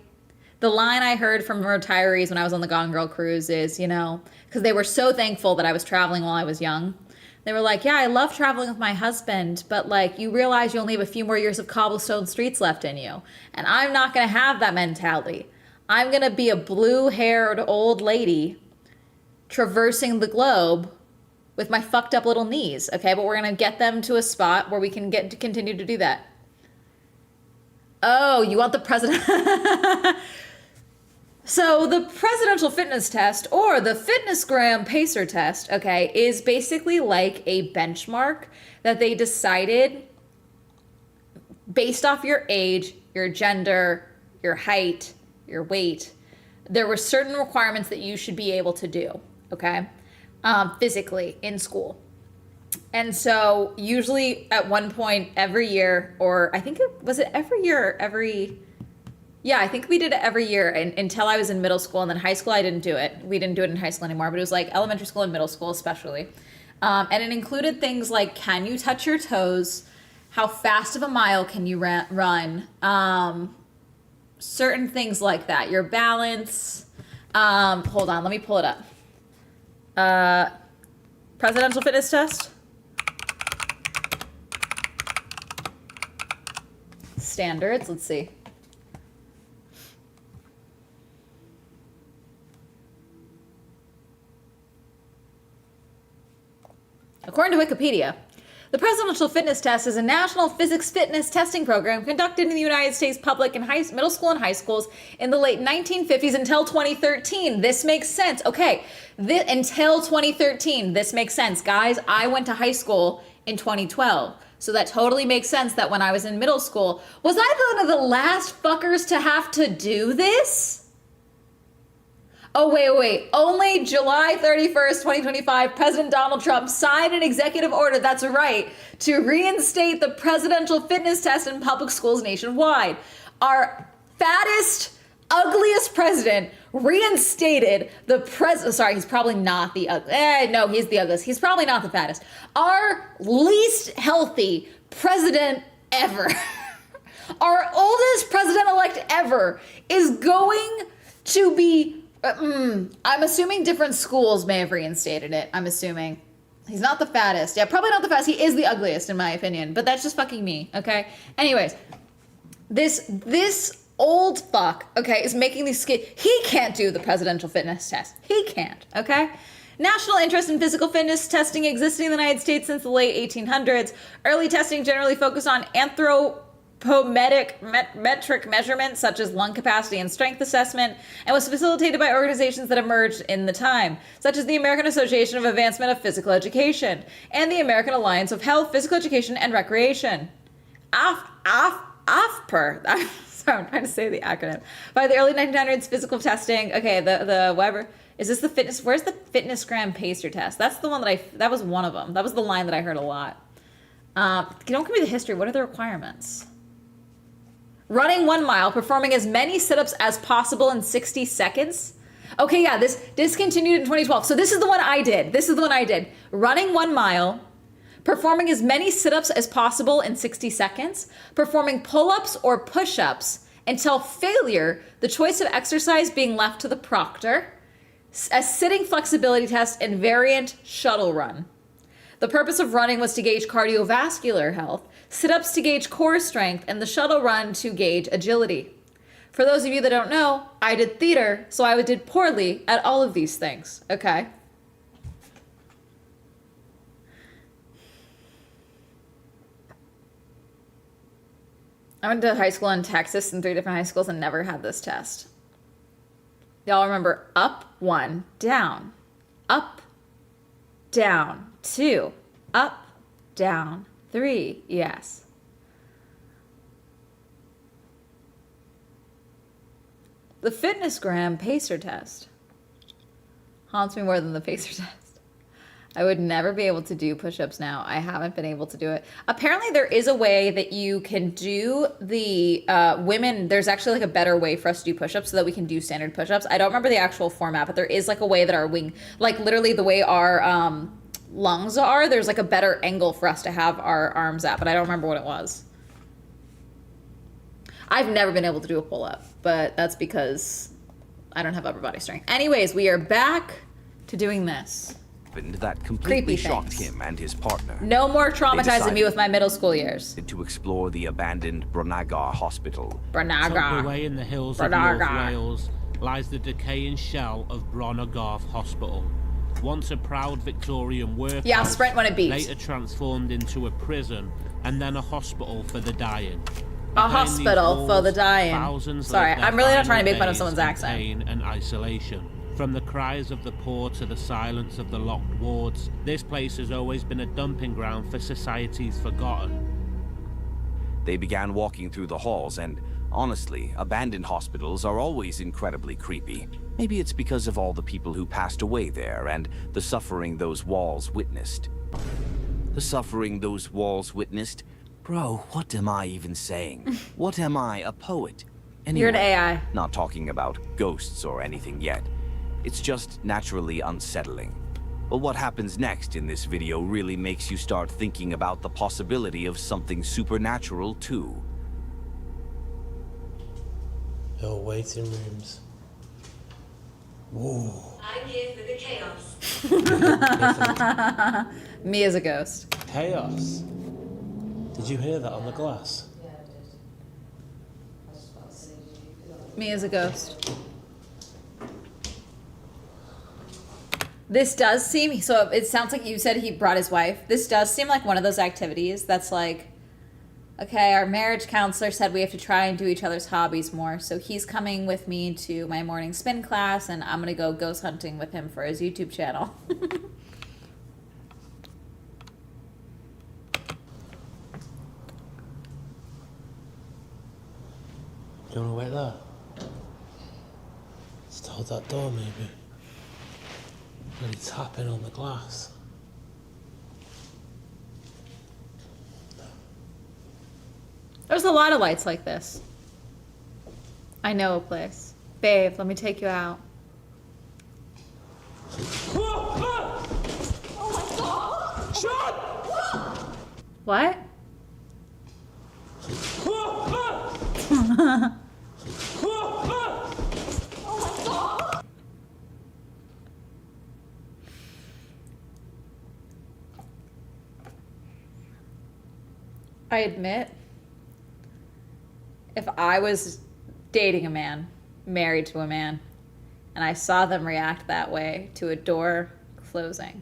[SPEAKER 1] The line I heard from retirees when I was on the Gone Girl cruise is, you know, because they were so thankful that I was traveling while I was young. They were like, yeah, I love traveling with my husband, but like you realize you only have a few more years of cobblestone streets left in you. And I'm not going to have that mentality. I'm going to be a blue-haired old lady traversing the globe with my fucked up little knees, okay? But we're going to get them to a spot where we can get to continue to do that. Oh, you want the president? So the presidential fitness test, or the FitnessGram Pacer test, okay, is basically like a benchmark that they decided based off your age, your gender, your height, your weight. There were certain requirements that you should be able to do, okay, physically in school. And so usually at one point every year, or I think was it every year or every... Yeah, I think we did it every year until I was in middle school, and then high school I didn't do it. We didn't do it in high school anymore, but it was like elementary school and middle school especially. And it included things like, can you touch your toes? How fast of a mile can you run? Certain things like that. Your balance. Hold on, let me pull it up. Presidential fitness test. Standards, let's see. According to Wikipedia, the Presidential Fitness Test is a national physics fitness testing program conducted in the United States public and middle school and high schools in the late 1950s until 2013. This makes sense. Okay, until 2013, this makes sense. Guys, I went to high school in 2012, so that totally makes sense that when I was in middle school, was I one of the last fuckers to have to do this? Oh, wait. Only July 31st, 2025, President Donald Trump signed an executive order, that's right, to reinstate the presidential fitness test in public schools nationwide. Our fattest, ugliest president reinstated the sorry, he's probably not the no, he's the ugliest. He's probably not the fattest. Our least healthy president ever. Our oldest president-elect ever is going to be... I'm assuming different schools may have reinstated it. I'm assuming. He's not the fattest. Yeah, probably not the fattest. He is the ugliest, in my opinion. But that's just fucking me, okay? Anyways, this old fuck, okay, is making these he can't do the presidential fitness test. He can't, okay? National interest in physical fitness testing existed in the United States since the late 1800s. Early testing generally focused on metric measurements such as lung capacity and strength assessment, and was facilitated by organizations that emerged in the time, such as the American Association of Advancement of Physical Education and the American Alliance of Health, Physical Education, and Recreation. AFPR. Sorry, I'm trying to say the acronym. By the early 1900s, physical testing. Okay, the Weber. Is this the fitness? Where's the FitnessGram Pacer test? That's the one that was one of them. That was the line that I heard a lot. Don't give me the history. What are the requirements? Running 1 mile, performing as many sit-ups as possible in 60 seconds. Okay, yeah, this discontinued in 2012. So this is the one I did. Running 1 mile, performing as many sit-ups as possible in 60 seconds, performing pull-ups or push-ups until failure, the choice of exercise being left to the proctor, a sitting flexibility test, and variant shuttle run. The purpose of running was to gauge cardiovascular health, sit-ups to gauge core strength, and the shuttle run to gauge agility. For those of you that don't know, I did theater, so I did poorly at all of these things, okay? I went to high school in Texas in 3 different high schools and never had this test. Y'all remember up 1, down, up, down, 2, up, down, 3, yes. The FitnessGram Pacer test haunts me more than the Pacer test. I would never be able to do push-ups now. I haven't been able to do it. Apparently there is a way that you can do the women. There's actually like a better way for us to do push-ups so that we can do standard push-ups. I don't remember the actual format, but there is like a way that our wing, like literally the way our lungs are, there's like a better angle for us to have our arms at, but I don't remember what it was. I've never been able to do a pull-up, but that's because I don't have upper body strength. Anyways, we are back to doing this.
[SPEAKER 13] That completely
[SPEAKER 1] Creepy
[SPEAKER 13] shocked
[SPEAKER 1] things.
[SPEAKER 13] him and his partner.
[SPEAKER 1] No more
[SPEAKER 13] They
[SPEAKER 1] traumatizing me
[SPEAKER 13] decided
[SPEAKER 1] with my middle school years.
[SPEAKER 13] to explore the abandoned Branagar Hospital.
[SPEAKER 11] Tucked
[SPEAKER 1] Branagar.
[SPEAKER 11] away in the hills of North
[SPEAKER 1] Branagar.
[SPEAKER 11] Wales lies the decaying shell of Branagarth Hospital. Once a proud Victorian workhouse,
[SPEAKER 1] Yeah, sprint when it beeps.
[SPEAKER 11] later transformed into a prison and then a hospital for the dying.
[SPEAKER 1] A
[SPEAKER 11] Behind these
[SPEAKER 1] hospital for the
[SPEAKER 11] walls,
[SPEAKER 1] dying.
[SPEAKER 11] thousands
[SPEAKER 1] Sorry,
[SPEAKER 11] live their
[SPEAKER 1] I'm really not
[SPEAKER 11] final
[SPEAKER 1] trying to make fun of
[SPEAKER 11] days
[SPEAKER 1] someone's
[SPEAKER 11] in
[SPEAKER 1] accent.
[SPEAKER 11] Pain and isolation. From the cries of the poor to the silence of the locked wards, this place has always been a dumping ground for society's forgotten.
[SPEAKER 13] They began walking through the halls, and honestly, abandoned hospitals are always incredibly creepy. Maybe it's because of all the people who passed away there and the suffering those walls witnessed. The suffering those walls witnessed? Bro, what am I even saying? What am I, a poet?
[SPEAKER 1] You're an AI.
[SPEAKER 13] Not talking about ghosts or anything yet. It's just naturally unsettling. But what happens next in this video really makes you start thinking about the possibility of something supernatural too.
[SPEAKER 14] Your waiting rooms. Whoa.
[SPEAKER 15] I'm here for the chaos.
[SPEAKER 1] Me as a ghost.
[SPEAKER 14] Chaos. Did you hear that on the glass?
[SPEAKER 1] Me as a ghost. This does seem, so it sounds like you said he brought his wife. This does seem like one of those activities that's like, okay, our marriage counselor said we have to try and do each other's hobbies more. So he's coming with me to my morning spin class, and I'm going to go ghost hunting with him for his YouTube channel.
[SPEAKER 14] You wanna wait there? Just hold that door maybe. Really tapping on the glass.
[SPEAKER 1] There's a lot of lights like this. I know a place. Babe, let me take you out. What? I admit, if I was dating a man, married to a man, and I saw them react that way to a door closing,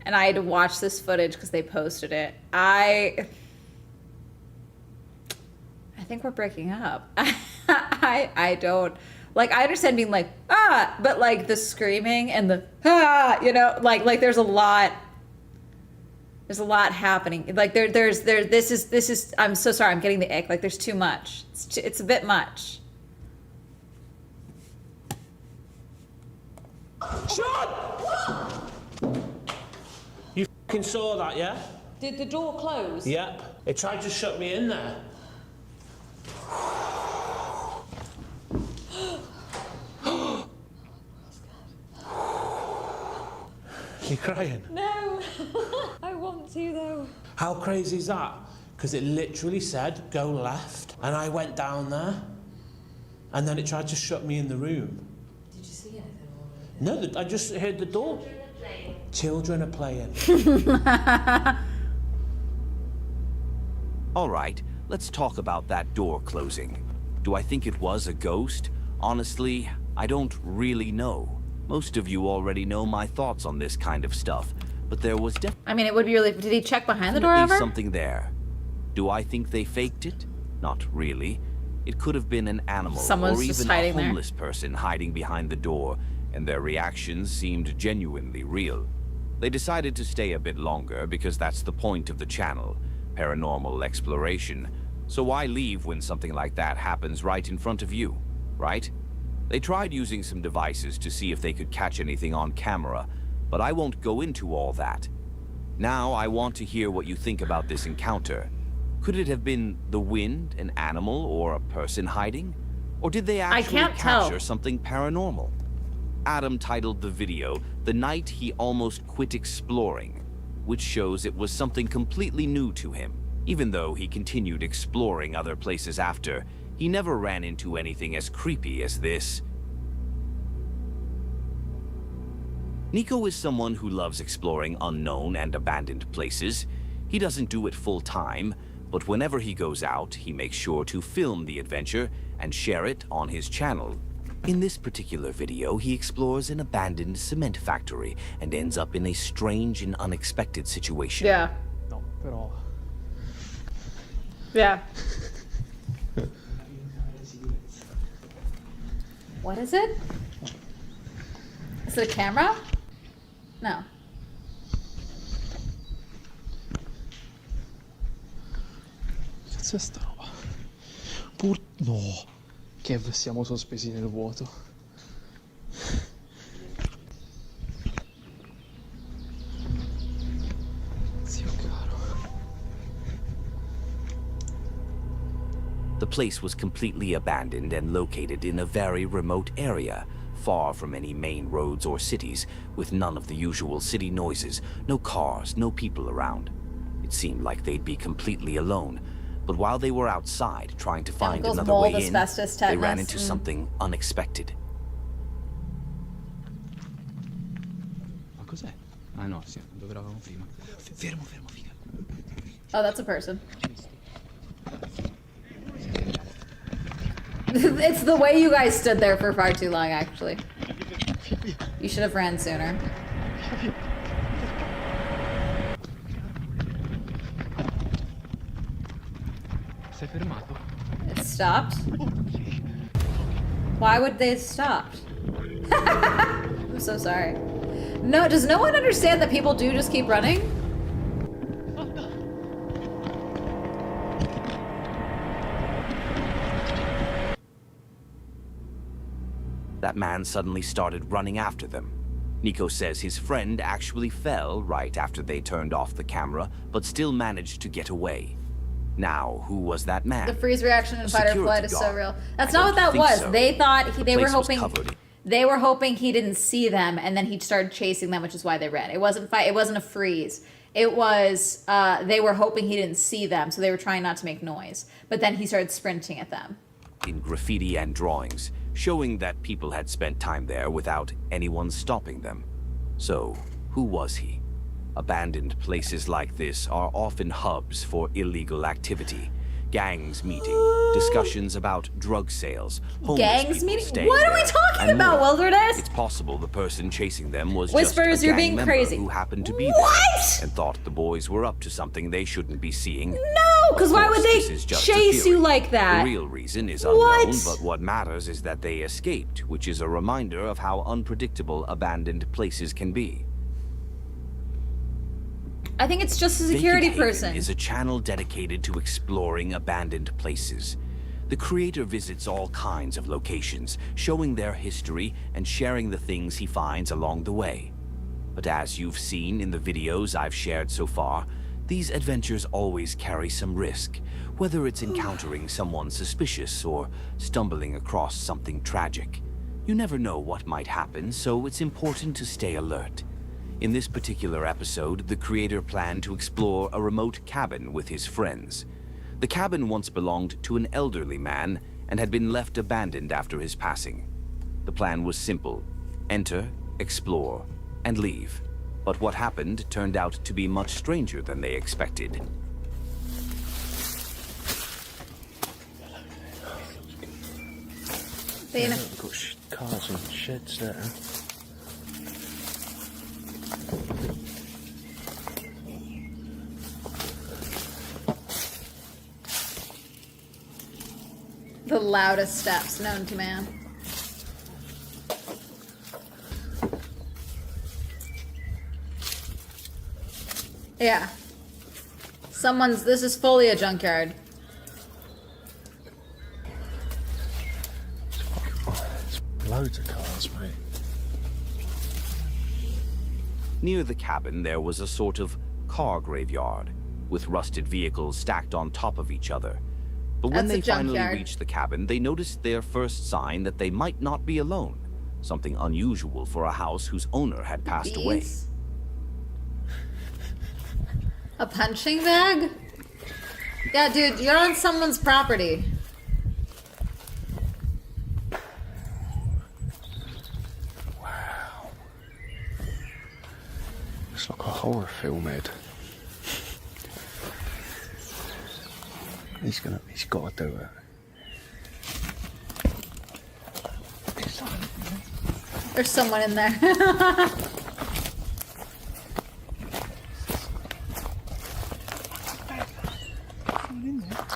[SPEAKER 1] and I had to watch this footage because they posted it, I think we're breaking up. I don't, like, I understand being like, ah, but like the screaming and the, ah, you know, like there's a lot happening. Like this is, I'm so sorry, I'm getting the ick. Like there's too much. It's a bit much.
[SPEAKER 14] You fucking saw that, yeah?
[SPEAKER 1] Did the door close?
[SPEAKER 14] Yep. It tried to shut me in there. You crying?
[SPEAKER 1] No, I want to though.
[SPEAKER 14] How crazy is that? Because it literally said, go left, and I went down there, and then it tried to shut me in the room.
[SPEAKER 15] Did you see anything?
[SPEAKER 14] No, I just heard the door. Children are playing.
[SPEAKER 13] All right, let's talk about that door closing. Do I think it was a ghost? Honestly, I don't really know. Most of you already know my thoughts on this kind of stuff, but there was
[SPEAKER 1] I mean, it would be really, did he check behind the door
[SPEAKER 13] definitely
[SPEAKER 1] ever?
[SPEAKER 13] something there. Do I think they faked it? Not really. It could have been an animal
[SPEAKER 1] Someone's
[SPEAKER 13] or
[SPEAKER 1] just
[SPEAKER 13] even a
[SPEAKER 1] hiding there.
[SPEAKER 13] homeless person hiding behind the door, and their reactions seemed genuinely real. They decided to stay a bit longer because that's the point of the channel, paranormal exploration. So why leave when something like that happens right in front of you, right? They tried using some devices to see if they could catch anything on camera, but I won't go into all that. Now I want to hear what you think about this encounter. Could it have been the wind, an animal, or a person hiding? Or did they actually
[SPEAKER 1] can't
[SPEAKER 13] capture
[SPEAKER 1] tell.
[SPEAKER 13] something paranormal? Adam titled the video, "The Night He Almost Quit Exploring." which shows it was something completely new to him. Even though he continued exploring other places after, he never ran into anything as creepy as this. Nico is someone who loves exploring unknown and abandoned places. He doesn't do it full time, but whenever he goes out, he makes sure to film the adventure and share it on his channel. In this particular video, he explores an abandoned cement factory and ends up in a strange and unexpected situation.
[SPEAKER 1] Yeah.
[SPEAKER 5] No, però...
[SPEAKER 1] Yeah. What is it? Is it a camera? No.
[SPEAKER 5] Cazzo è sta roba? No! Kev, siamo sospesi nel vuoto. Zio caro.
[SPEAKER 13] The place was completely abandoned and located in a very remote area, far from any main roads or cities, with none of the usual city noises, no cars, no people around. It seemed like they'd be completely alone, but while they were outside trying to find
[SPEAKER 1] Chemicals,
[SPEAKER 13] another
[SPEAKER 1] mold,
[SPEAKER 13] way in,
[SPEAKER 1] asbestos,
[SPEAKER 13] they ran
[SPEAKER 1] tetanus.
[SPEAKER 13] into something unexpected.
[SPEAKER 5] Ma cos'è? Ah no, sì, dove eravamo prima. Fermo, figa.
[SPEAKER 1] Oh, that's a person. It's the way you guys stood there for far too long, actually. You should have ran sooner.
[SPEAKER 5] Sei fermato?
[SPEAKER 1] It stopped? Why would they have stopped? I'm so sorry. No, does no one understand that people do just keep running?
[SPEAKER 13] That man suddenly started running after them. Nico says his friend actually fell right after they turned off the camera, but still managed to get away. Now, who was that man?
[SPEAKER 1] The freeze reaction in fight or flight is so
[SPEAKER 13] guard.
[SPEAKER 1] real. That's
[SPEAKER 13] I
[SPEAKER 1] not what that
[SPEAKER 13] don't think
[SPEAKER 1] was.
[SPEAKER 13] so.
[SPEAKER 1] They thought they were
[SPEAKER 13] place was
[SPEAKER 1] hoping
[SPEAKER 13] covered.
[SPEAKER 1] they were hoping he didn't see them, and then he started chasing them, which is why they ran. It wasn't fight. It wasn't a freeze. It was they were hoping he didn't see them, so they were trying not to make noise. But then he started sprinting at them.
[SPEAKER 13] In graffiti and drawings, showing that people had spent time there without anyone stopping them. So, who was he? Abandoned places like this are often hubs for illegal activity. Gangs meeting, discussions about drug sales, homeless
[SPEAKER 1] Gangs
[SPEAKER 13] people
[SPEAKER 1] meeting?
[SPEAKER 13] staying
[SPEAKER 1] What are we
[SPEAKER 13] there,
[SPEAKER 1] talking
[SPEAKER 13] and
[SPEAKER 1] about,
[SPEAKER 13] more.
[SPEAKER 1] Wilderness?
[SPEAKER 13] It's possible the person chasing them was
[SPEAKER 1] Whispers,
[SPEAKER 13] just a
[SPEAKER 1] you're
[SPEAKER 13] gang
[SPEAKER 1] being
[SPEAKER 13] member
[SPEAKER 1] crazy.
[SPEAKER 13] who happened to be
[SPEAKER 1] What?
[SPEAKER 13] there and thought the boys were up to something they shouldn't be seeing.
[SPEAKER 1] No, because why would
[SPEAKER 13] Of
[SPEAKER 1] they
[SPEAKER 13] course, this is just a
[SPEAKER 1] chase you
[SPEAKER 13] theory.
[SPEAKER 1] like that?
[SPEAKER 13] The real reason is unknown,
[SPEAKER 1] What?
[SPEAKER 13] but what matters is that they escaped, which is a reminder of how unpredictable abandoned places can be.
[SPEAKER 1] I think it's just a security
[SPEAKER 13] Vacant Haven
[SPEAKER 1] person.
[SPEAKER 13] is a channel dedicated to exploring abandoned places. The creator visits all kinds of locations, showing their history and sharing the things he finds along the way. But as you've seen in the videos I've shared so far, these adventures always carry some risk, whether it's encountering someone suspicious or stumbling across something tragic. You never know what might happen, so it's important to stay alert. In this particular episode, the creator planned to explore a remote cabin with his friends. The cabin once belonged to an elderly man and had been left abandoned after his passing. The plan was simple: enter, explore, and leave. But what happened turned out to be much stranger than they expected.
[SPEAKER 1] They
[SPEAKER 14] Got cars and sheds there.
[SPEAKER 1] The loudest steps known to man. Yeah. This is fully a junkyard.
[SPEAKER 14] Loads of cars, mate.
[SPEAKER 13] Near the cabin, there was a sort of car graveyard, with rusted vehicles stacked on top of each other. But when
[SPEAKER 1] That's a
[SPEAKER 13] they finally
[SPEAKER 1] junkyard.
[SPEAKER 13] reached the cabin, they noticed their first sign that they might not be alone. Something unusual for a house whose owner had passed away.
[SPEAKER 1] Bees? A punching bag? Yeah, dude, you're on someone's property.
[SPEAKER 5] It's like a horror film, Ed. He's got to do it.
[SPEAKER 1] There's someone in there.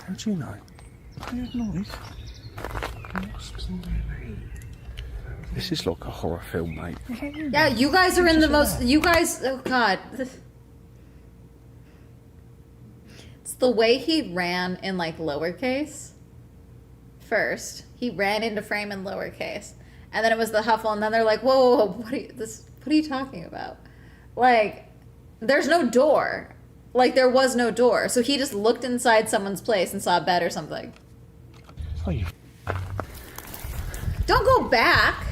[SPEAKER 5] How do you know? I heard noise. This is like a horror film, mate.
[SPEAKER 1] Yeah, you guys are in the most. You guys. Oh, God. It's the way he ran in, like, lowercase. First, he ran into frame in lowercase. And then it was the huffle, and then they're like, whoa, whoa, whoa, what are you talking about? Like, there's no door. Like, there was no door. So he just looked inside someone's place and saw a bed or something.
[SPEAKER 5] Oh, you...
[SPEAKER 1] Don't go back.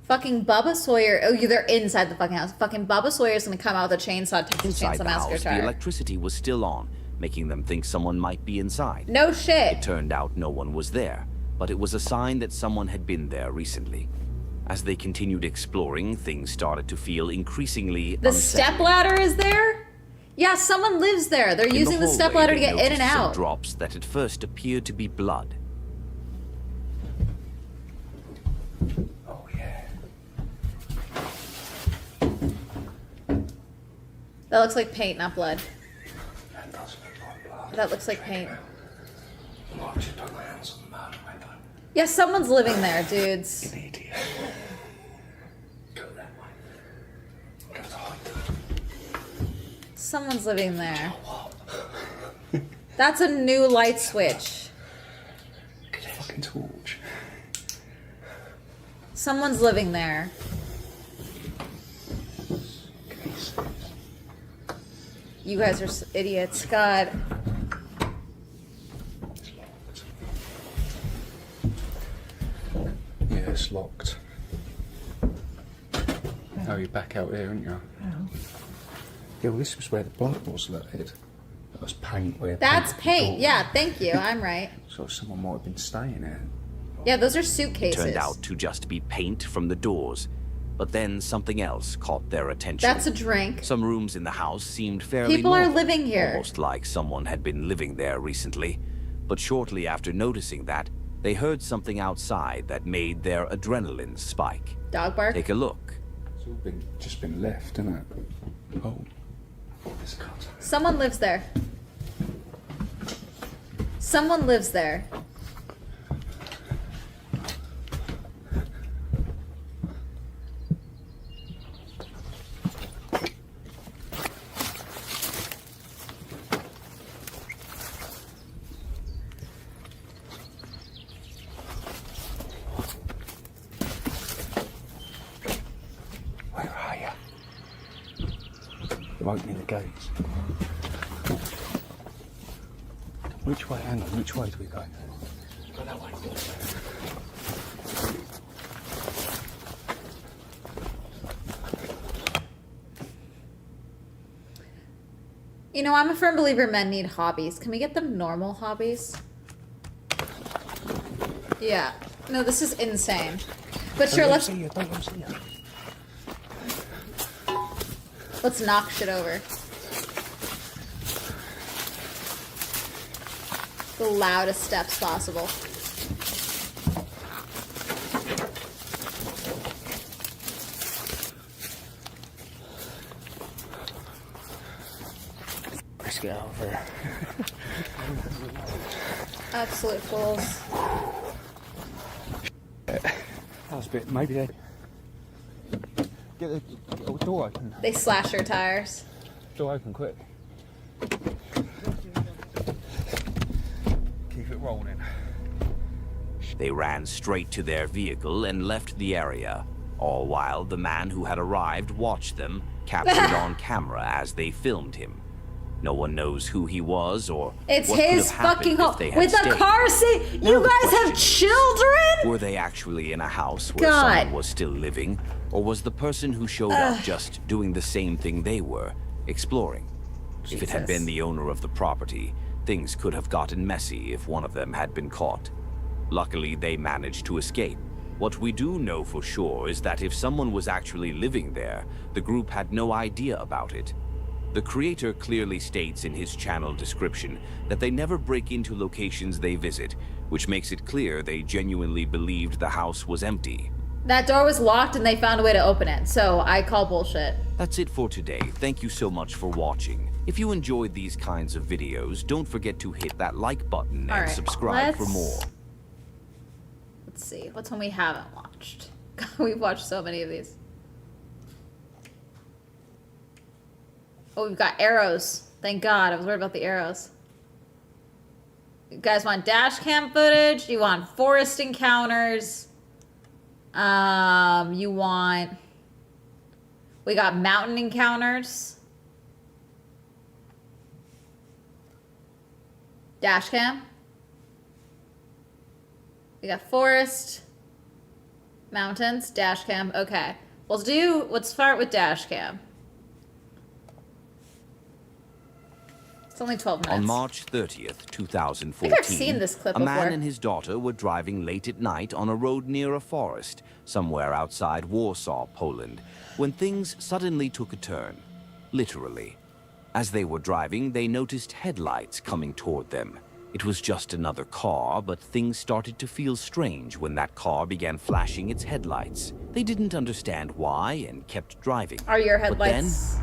[SPEAKER 1] Fucking Bubba Sawyer. Oh, they're inside the fucking house. Fucking Bubba Sawyer's gonna come out with a chainsaw, Texas
[SPEAKER 13] Inside
[SPEAKER 1] Chainsaw
[SPEAKER 13] the
[SPEAKER 1] Massacre
[SPEAKER 13] house, the
[SPEAKER 1] tire.
[SPEAKER 13] electricity was still on, making them think someone might be inside.
[SPEAKER 1] No shit.
[SPEAKER 13] It turned out no one was there, but it was a sign that someone had been there recently. As they continued exploring, things started to feel increasingly
[SPEAKER 1] The
[SPEAKER 13] unsettling.
[SPEAKER 1] stepladder is there? Yeah, someone lives there. They're
[SPEAKER 13] In
[SPEAKER 1] using the
[SPEAKER 13] hallway,
[SPEAKER 1] stepladder to
[SPEAKER 13] they
[SPEAKER 1] get in and
[SPEAKER 13] noticed some
[SPEAKER 1] out.
[SPEAKER 13] drops that at first appeared to be blood.
[SPEAKER 1] That looks like paint, not blood. That looks like paint. Yeah, someone's living there, dudes. Someone's living there. That's a new light switch.
[SPEAKER 5] Fucking torch.
[SPEAKER 1] Someone's living there. You guys are idiots. God.
[SPEAKER 5] Yeah, it's locked. Oh, you're back out here, aren't you? Yeah, well, this was where the blood was, look, Ed. That was paint where...
[SPEAKER 1] That's paint. Yeah, thank you. I'm right.
[SPEAKER 5] So someone might have been staying there.
[SPEAKER 1] Yeah, those are
[SPEAKER 13] It
[SPEAKER 1] suitcases.
[SPEAKER 13] turned out to just be paint from the doors, but then something else caught their attention.
[SPEAKER 1] That's a drink.
[SPEAKER 13] Some rooms in the house seemed fairly
[SPEAKER 1] People are
[SPEAKER 13] normal,
[SPEAKER 1] living here.
[SPEAKER 13] almost like someone had been living there recently. But shortly after noticing that, they heard something outside that made their adrenaline spike.
[SPEAKER 1] Dog bark?
[SPEAKER 13] Take a look.
[SPEAKER 5] It's all just been left, isn't it? Oh. This cut.
[SPEAKER 1] Someone lives there. Someone lives there.
[SPEAKER 5] Where are you? They're opening the gates. Which way? Hang on, which way do we go? Go that way.
[SPEAKER 1] You know, I'm a firm believer men need hobbies. Can we get them normal hobbies? Yeah. No, this is insane. But sure, let's knock shit over. The loudest steps possible.
[SPEAKER 5] Let's get out of here.
[SPEAKER 1] Absolute fools.
[SPEAKER 5] That was a bit, maybe they... Get the door open.
[SPEAKER 1] They slash their tires.
[SPEAKER 5] Door open, quick. Keep it rolling.
[SPEAKER 13] They ran straight to their vehicle and left the area, all while the man who had arrived watched them, captured on camera as they filmed him. No one knows who he was or
[SPEAKER 1] It's
[SPEAKER 13] what could
[SPEAKER 1] his
[SPEAKER 13] have happened
[SPEAKER 1] fucking
[SPEAKER 13] if
[SPEAKER 1] home
[SPEAKER 13] they had
[SPEAKER 1] with a
[SPEAKER 13] stayed.
[SPEAKER 1] car seat.
[SPEAKER 13] Now
[SPEAKER 1] You
[SPEAKER 13] the
[SPEAKER 1] guys have
[SPEAKER 13] question is,
[SPEAKER 1] children?
[SPEAKER 13] were they actually in a house where
[SPEAKER 1] God.
[SPEAKER 13] someone was still living, or was the person who showed up just doing the same thing they were, exploring? If it had
[SPEAKER 1] Jesus.
[SPEAKER 13] been the owner of the property, things could have gotten messy if one of them had been caught. Luckily, they managed to escape. What we do know for sure is that if someone was actually living there, the group had no idea about it. The creator clearly states in his channel description that they never break into locations they visit, which makes it clear they genuinely believed the house was empty.
[SPEAKER 1] That door was locked and they found a way to open it, so I call bullshit.
[SPEAKER 13] That's it for today. Thank you so much for watching. If you enjoyed these kinds of videos, don't forget to hit that like button and
[SPEAKER 1] Alright,
[SPEAKER 13] subscribe for
[SPEAKER 1] let's-
[SPEAKER 13] more.
[SPEAKER 1] Let's see, what's one we haven't watched? God, we've watched so many of these. Oh, we've got arrows. Thank God, I was worried about the arrows. You guys want dash cam footage? You want forest encounters? You want... We got mountain encounters. Dash cam. We got forest, mountains, dash cam. Okay, let's start with dash cam. It's only 12 minutes.
[SPEAKER 13] On March 30th, 2014,
[SPEAKER 1] I think I've seen this clip
[SPEAKER 13] a man
[SPEAKER 1] before.
[SPEAKER 13] and his daughter were driving late at night on a road near a forest, somewhere outside Warsaw, Poland, when things suddenly took a turn. Literally. As they were driving, they noticed headlights coming toward them. It was just another car, but things started to feel strange when that car began flashing its headlights. They didn't understand why and kept driving.
[SPEAKER 1] Are your
[SPEAKER 13] But then,
[SPEAKER 1] headlights?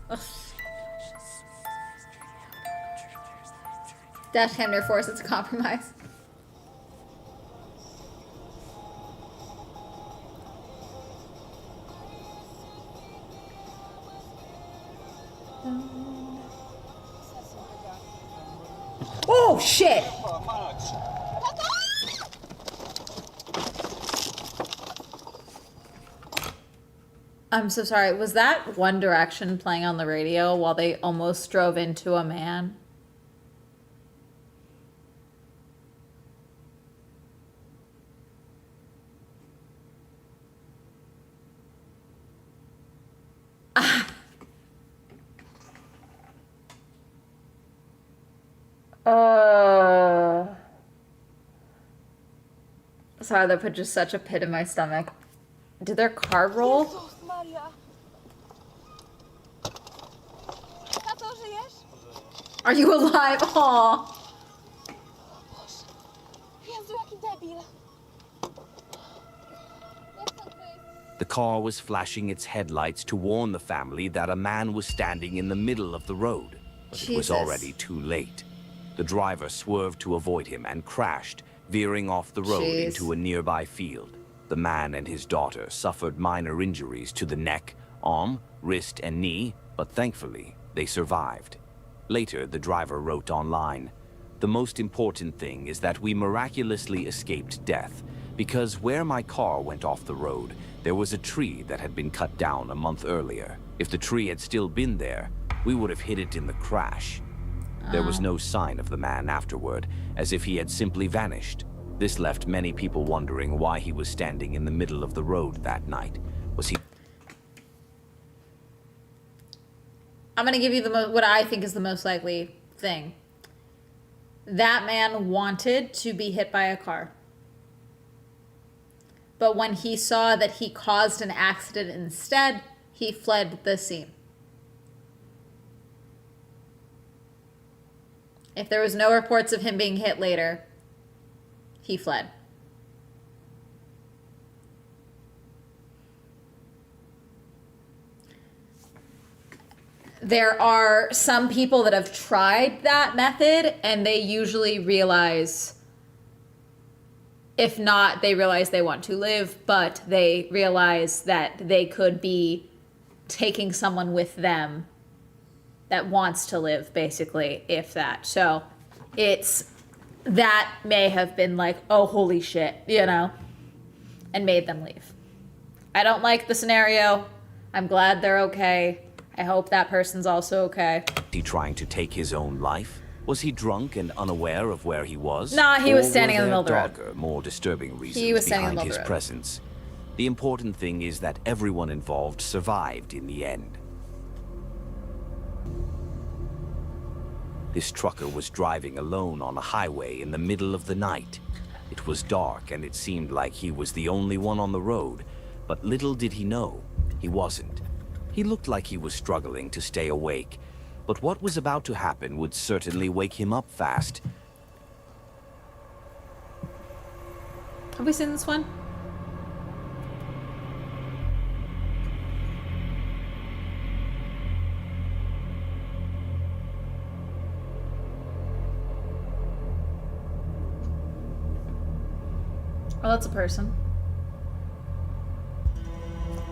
[SPEAKER 1] Ugh. Dash cam near forest, it's a compromise. Oh shit! I'm so sorry. Was that One Direction playing on the radio while they almost drove into a man? Sorry, that put just such a pit in my stomach. Did their car roll? Are you alive? Aw.
[SPEAKER 13] the car was flashing its headlights to warn the family that a man was standing in the middle of the road. But it was
[SPEAKER 1] Jesus.
[SPEAKER 13] already too late. The driver swerved to avoid him and crashed, veering off the road
[SPEAKER 1] Jeez.
[SPEAKER 13] into a nearby field. The man and his daughter suffered minor injuries to the neck, arm, wrist, and knee, but thankfully, they survived. Later, the driver wrote online, "The most important thing is that we miraculously escaped death, because where my car went off the road, there was a tree that had been cut down a month earlier. If the tree had still been there, we would have hit it in the crash." There was no sign of the man afterward, as if he had simply vanished. This left many people wondering why he was standing in the middle of the road that night. Was he...
[SPEAKER 1] I'm gonna give you what I think is the most likely thing. That man wanted to be hit by a car. But when he saw that he caused an accident instead, he fled the scene. If there was no reports of him being hit later, he fled. There are some people that have tried that method and they usually realize, if not, they realize they want to live, but they realize that they could be taking someone with them that wants to live, basically, if that. So that may have been like, oh, holy shit, you know, and made them leave. I don't like the scenario. I'm glad they're okay. I hope that person's also okay.
[SPEAKER 13] Was he trying to take his own life? Was he drunk and unaware of where he was?
[SPEAKER 1] Nah, he was
[SPEAKER 13] Or
[SPEAKER 1] standing
[SPEAKER 13] were
[SPEAKER 1] in the middle of the
[SPEAKER 13] there
[SPEAKER 1] road.
[SPEAKER 13] darker, more disturbing reasons
[SPEAKER 1] He was standing in
[SPEAKER 13] behind
[SPEAKER 1] the middle
[SPEAKER 13] his
[SPEAKER 1] of the road.
[SPEAKER 13] presence? The important thing is that everyone involved survived in the end. This trucker was driving alone on a highway in the middle of the night. It was dark and it seemed like he was the only one on the road, but little did he know, he wasn't. He looked like he was struggling to stay awake, but what was about to happen would certainly wake him up fast.
[SPEAKER 1] Have we seen this one? Oh, that's a person.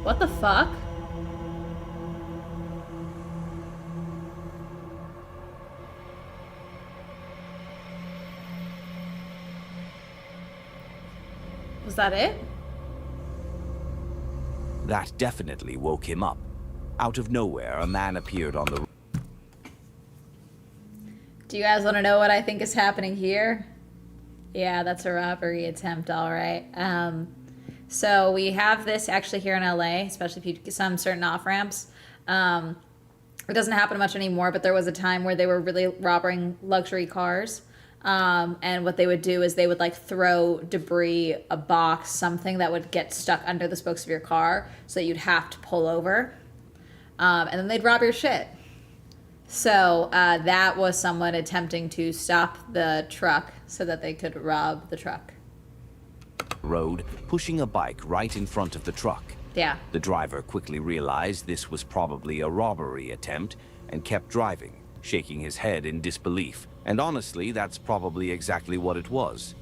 [SPEAKER 1] What the fuck? Was that it?
[SPEAKER 13] That definitely woke him up. Out of nowhere, a man appeared on the...
[SPEAKER 1] Do you guys want to know what I think is happening here? Yeah, that's a robbery attempt, all right. So we have this actually here in LA, especially if you some certain off-ramps. It doesn't happen much anymore, but there was a time where they were really robbing luxury cars. And what they would do is they would like throw debris, a box, something that would get stuck under the spokes of your car so that you'd have to pull over. And then they'd rob your shit. So that was someone attempting to stop the truck so that they could rob the truck.
[SPEAKER 13] road, pushing a bike right in front of the truck.
[SPEAKER 1] Yeah.
[SPEAKER 13] The driver quickly realized this was probably a robbery attempt and kept driving, shaking his head in disbelief. And honestly, that's probably exactly what it was.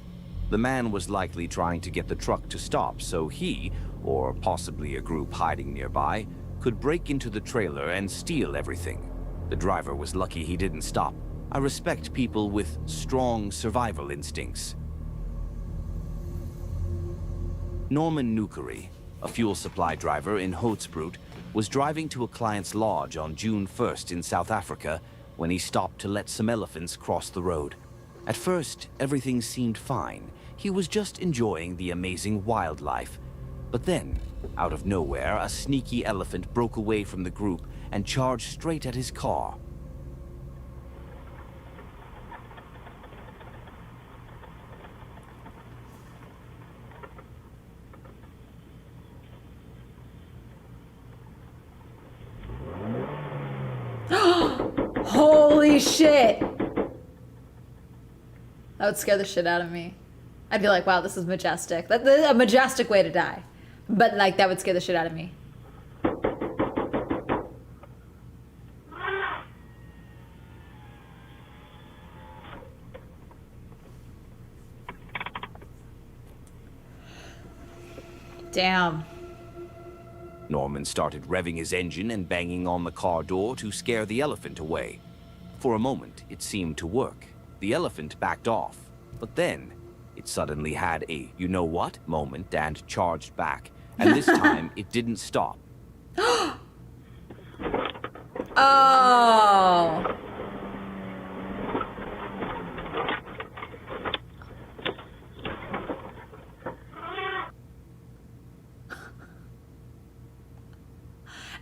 [SPEAKER 13] The man was likely trying to get the truck to stop so he, or possibly a group hiding nearby, could break into the trailer and steal everything. The driver was lucky he didn't stop. I respect people with strong survival instincts. Norman Nukery, a fuel supply driver in Hoedspruit, was driving to a client's lodge on June 1st in South Africa when he stopped to let some elephants cross the road. At first, everything seemed fine. He was just enjoying the amazing wildlife. But then, out of nowhere, a sneaky elephant broke away from the group and charged straight at his car.
[SPEAKER 1] Holy shit! That would scare the shit out of me. I'd be like, wow, this is majestic. That's a majestic way to die. But, like, that would scare the shit out of me. Damn.
[SPEAKER 13] Norman started revving his engine and banging on the car door to scare the elephant away. For a moment, it seemed to work. The elephant backed off, but then it suddenly had a you-know-what moment and charged back. And this time, it didn't stop.
[SPEAKER 1] Oh.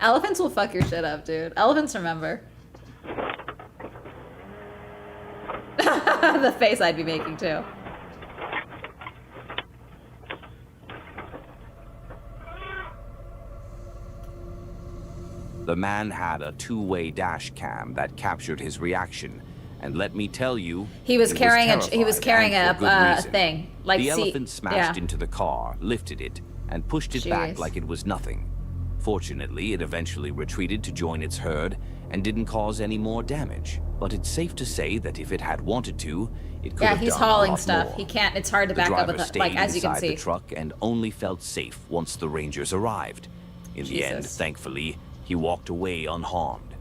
[SPEAKER 1] Elephants will fuck your shit up, dude. Elephants remember. The face I'd be making, too.
[SPEAKER 13] The man had a two-way dash cam that captured his reaction, and let me tell you,
[SPEAKER 1] He was
[SPEAKER 13] it
[SPEAKER 1] carrying
[SPEAKER 13] terrifying, and for good reason.
[SPEAKER 1] thing. Like,
[SPEAKER 13] the
[SPEAKER 1] see,
[SPEAKER 13] elephant smashed into the car, lifted it, and pushed it back
[SPEAKER 1] Jeez.
[SPEAKER 13] like it was nothing. Fortunately, it eventually retreated to join its herd and didn't cause any more damage. But it's safe to say that if it had wanted to, it could
[SPEAKER 1] Yeah,
[SPEAKER 13] have
[SPEAKER 1] he's
[SPEAKER 13] done a
[SPEAKER 1] hauling
[SPEAKER 13] lot
[SPEAKER 1] stuff.
[SPEAKER 13] more.
[SPEAKER 1] He can't. It's hard to
[SPEAKER 13] The
[SPEAKER 1] back up
[SPEAKER 13] driver
[SPEAKER 1] with,
[SPEAKER 13] stayed
[SPEAKER 1] like, as you can
[SPEAKER 13] inside
[SPEAKER 1] see.
[SPEAKER 13] the truck and only felt safe once the Rangers arrived. In the end,
[SPEAKER 1] Jesus.
[SPEAKER 13] thankfully, he walked away unharmed.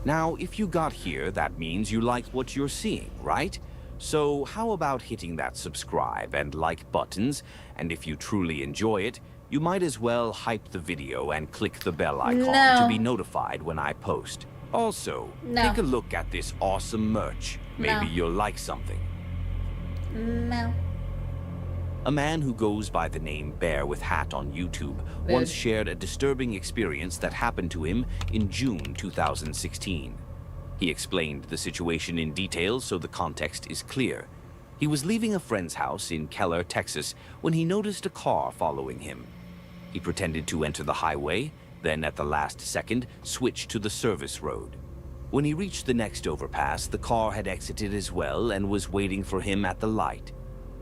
[SPEAKER 13] Now, if you got here, that means you like what you're seeing, right? So how about hitting that subscribe and like buttons? And if you truly enjoy it, You might as well hype the video and click the bell icon
[SPEAKER 1] No.
[SPEAKER 13] to be notified when I post. Also,
[SPEAKER 1] No.
[SPEAKER 13] take a look at this awesome merch. Maybe
[SPEAKER 1] No.
[SPEAKER 13] you'll like something.
[SPEAKER 1] No.
[SPEAKER 13] A man who goes by the name Bear with Hat on YouTube once shared a disturbing experience that happened to him in June 2016. He explained the situation in detail so the context is clear. He was leaving a friend's house in Keller, Texas, when he noticed a car following him. He pretended to enter the highway, then at the last second, switched to the service road. When he reached the next overpass, the car had exited as well and was waiting for him at the light.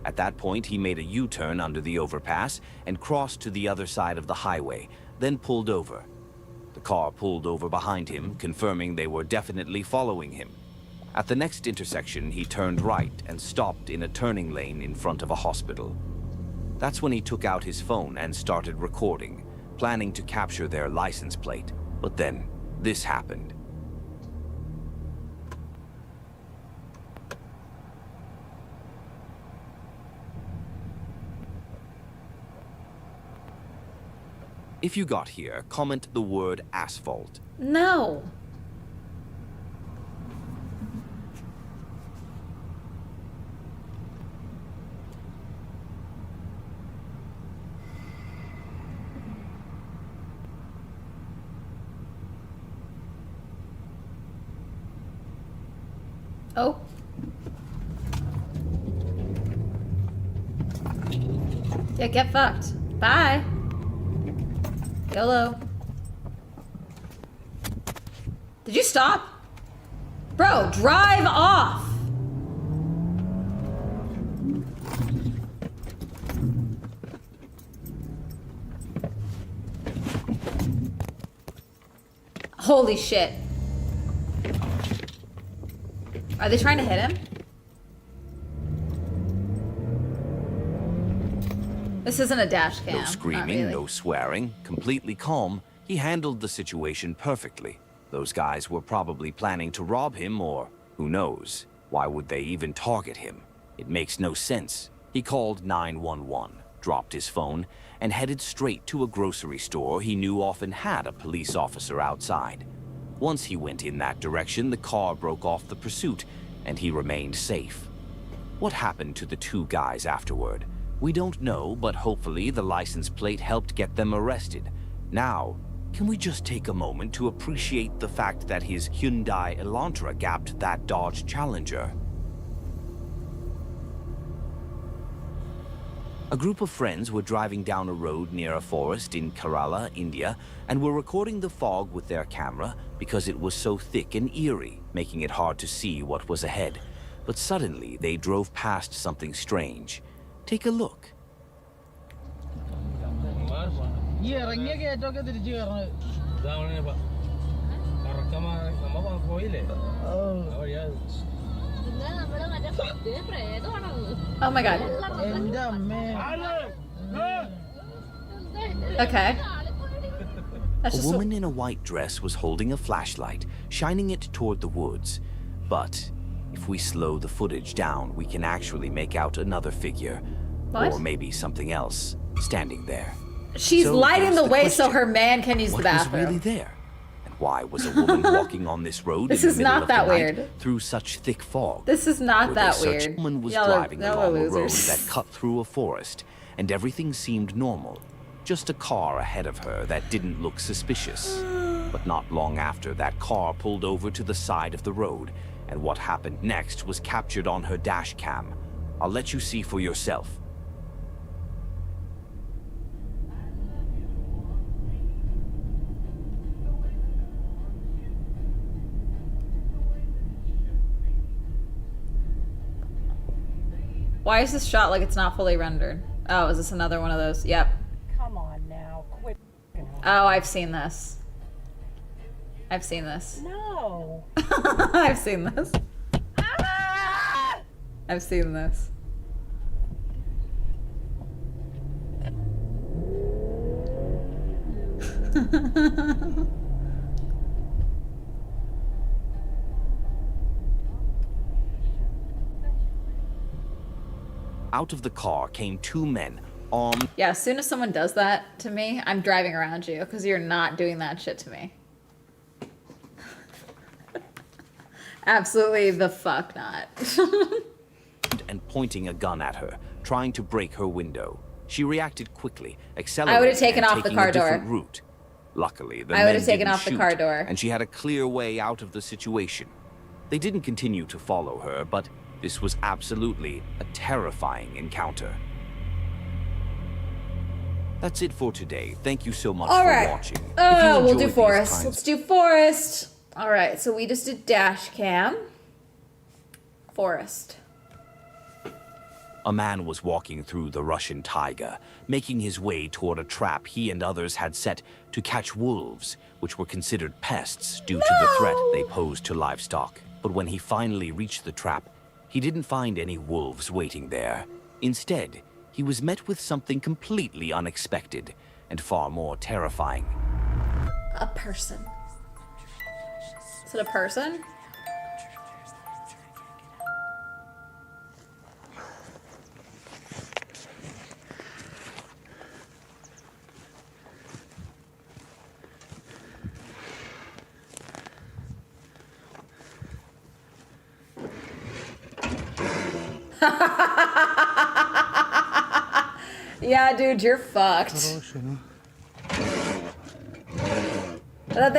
[SPEAKER 13] At that point, he made a U-turn under the overpass and crossed to the other side of the highway, then pulled over. The car pulled over behind him, confirming they were definitely following him. At the next intersection, he turned right and stopped in a turning lane in front of a hospital. That's when he took out his phone and started recording, planning to capture their license plate. But then, this happened. If you got here, comment the word asphalt.
[SPEAKER 1] No. Oh. Yeah, get fucked. Bye. YOLO. Did you stop? Bro, drive off. Holy shit. Are they trying to hit him? This isn't a dash cam.
[SPEAKER 13] No screaming, no swearing, completely calm. He handled the situation perfectly. Those guys were probably planning to rob him, or who knows? Why would they even target him? It makes no sense. He called 911, dropped his phone, and headed straight to a grocery store he knew often had a police officer outside. Once he went in that direction, the car broke off the pursuit, and he remained safe. What happened to the two guys afterward? We don't know, but hopefully the license plate helped get them arrested. Now, can we just take a moment to appreciate the fact that his Hyundai Elantra gapped that Dodge Challenger? A group of friends were driving down a road near a forest in Kerala, India, and were recording the fog with their camera because it was so thick and eerie, making it hard to see what was ahead. But suddenly, they drove past something strange. Take a look.
[SPEAKER 1] Oh my god. Okay. That's
[SPEAKER 13] A
[SPEAKER 1] just
[SPEAKER 13] woman in a white dress was holding a flashlight, shining it toward the woods. But if we slow the footage down, we can actually make out another figure.
[SPEAKER 1] What?
[SPEAKER 13] Or maybe something else, standing there.
[SPEAKER 1] She's
[SPEAKER 13] So
[SPEAKER 1] lighting
[SPEAKER 13] here's
[SPEAKER 1] the way
[SPEAKER 13] question.
[SPEAKER 1] so her man can use the
[SPEAKER 13] What was
[SPEAKER 1] bathroom.
[SPEAKER 13] really there? And why was a woman walking on this road
[SPEAKER 1] This
[SPEAKER 13] in
[SPEAKER 1] is
[SPEAKER 13] the middle
[SPEAKER 1] not
[SPEAKER 13] of
[SPEAKER 1] that
[SPEAKER 13] the night
[SPEAKER 1] weird.
[SPEAKER 13] through such thick fog?
[SPEAKER 1] This is not
[SPEAKER 13] Were
[SPEAKER 1] that
[SPEAKER 13] they such-
[SPEAKER 1] weird.
[SPEAKER 13] Woman was
[SPEAKER 1] Y'all
[SPEAKER 13] driving
[SPEAKER 1] are
[SPEAKER 13] along a road
[SPEAKER 1] losers.
[SPEAKER 13] that cut through a forest, and everything seemed normal. Just a car ahead of her that didn't look suspicious. But not long after, that car pulled over to the side of the road, and what happened next was captured on her dash cam. I'll let you see for yourself.
[SPEAKER 1] Why is this shot like it's not fully rendered? Oh, is this another one of those? Yep.
[SPEAKER 16] Come on now, quit.
[SPEAKER 1] Oh, I've seen this. I've seen this.
[SPEAKER 16] No.
[SPEAKER 1] I've seen this. I've seen this.
[SPEAKER 13] Out of the car came two men, armed
[SPEAKER 1] Yeah, as soon as someone does that to me, I'm driving around you because you're not doing that shit to me. Absolutely the fuck not.
[SPEAKER 13] and pointing a gun at her, trying to break her window. She reacted quickly,
[SPEAKER 1] I
[SPEAKER 13] accelerating
[SPEAKER 1] would have taken
[SPEAKER 13] and
[SPEAKER 1] off the
[SPEAKER 13] taking
[SPEAKER 1] car
[SPEAKER 13] a different
[SPEAKER 1] door.
[SPEAKER 13] route. Luckily, the
[SPEAKER 1] I would
[SPEAKER 13] men
[SPEAKER 1] have taken
[SPEAKER 13] didn't
[SPEAKER 1] off the
[SPEAKER 13] shoot,
[SPEAKER 1] car door.
[SPEAKER 13] and she had a clear way out of the situation. They didn't continue to follow her, but this was absolutely a terrifying encounter. That's it for today. Thank you so much
[SPEAKER 1] All
[SPEAKER 13] for
[SPEAKER 1] right.
[SPEAKER 13] watching. If you
[SPEAKER 1] We'll
[SPEAKER 13] enjoyed
[SPEAKER 1] do
[SPEAKER 13] these
[SPEAKER 1] forest.
[SPEAKER 13] kinds-
[SPEAKER 1] Let's do forest. All right, so we just did dash cam. Forest.
[SPEAKER 13] A man was walking through the Russian taiga, making his way toward a trap he and others had set to catch wolves, which were considered pests due to the threat they posed to livestock. But when he finally reached the trap, he didn't find any wolves waiting there. Instead, he was met with something completely unexpected and far more terrifying.
[SPEAKER 1] A person. Is it a person? Yeah, dude, you're fucked. That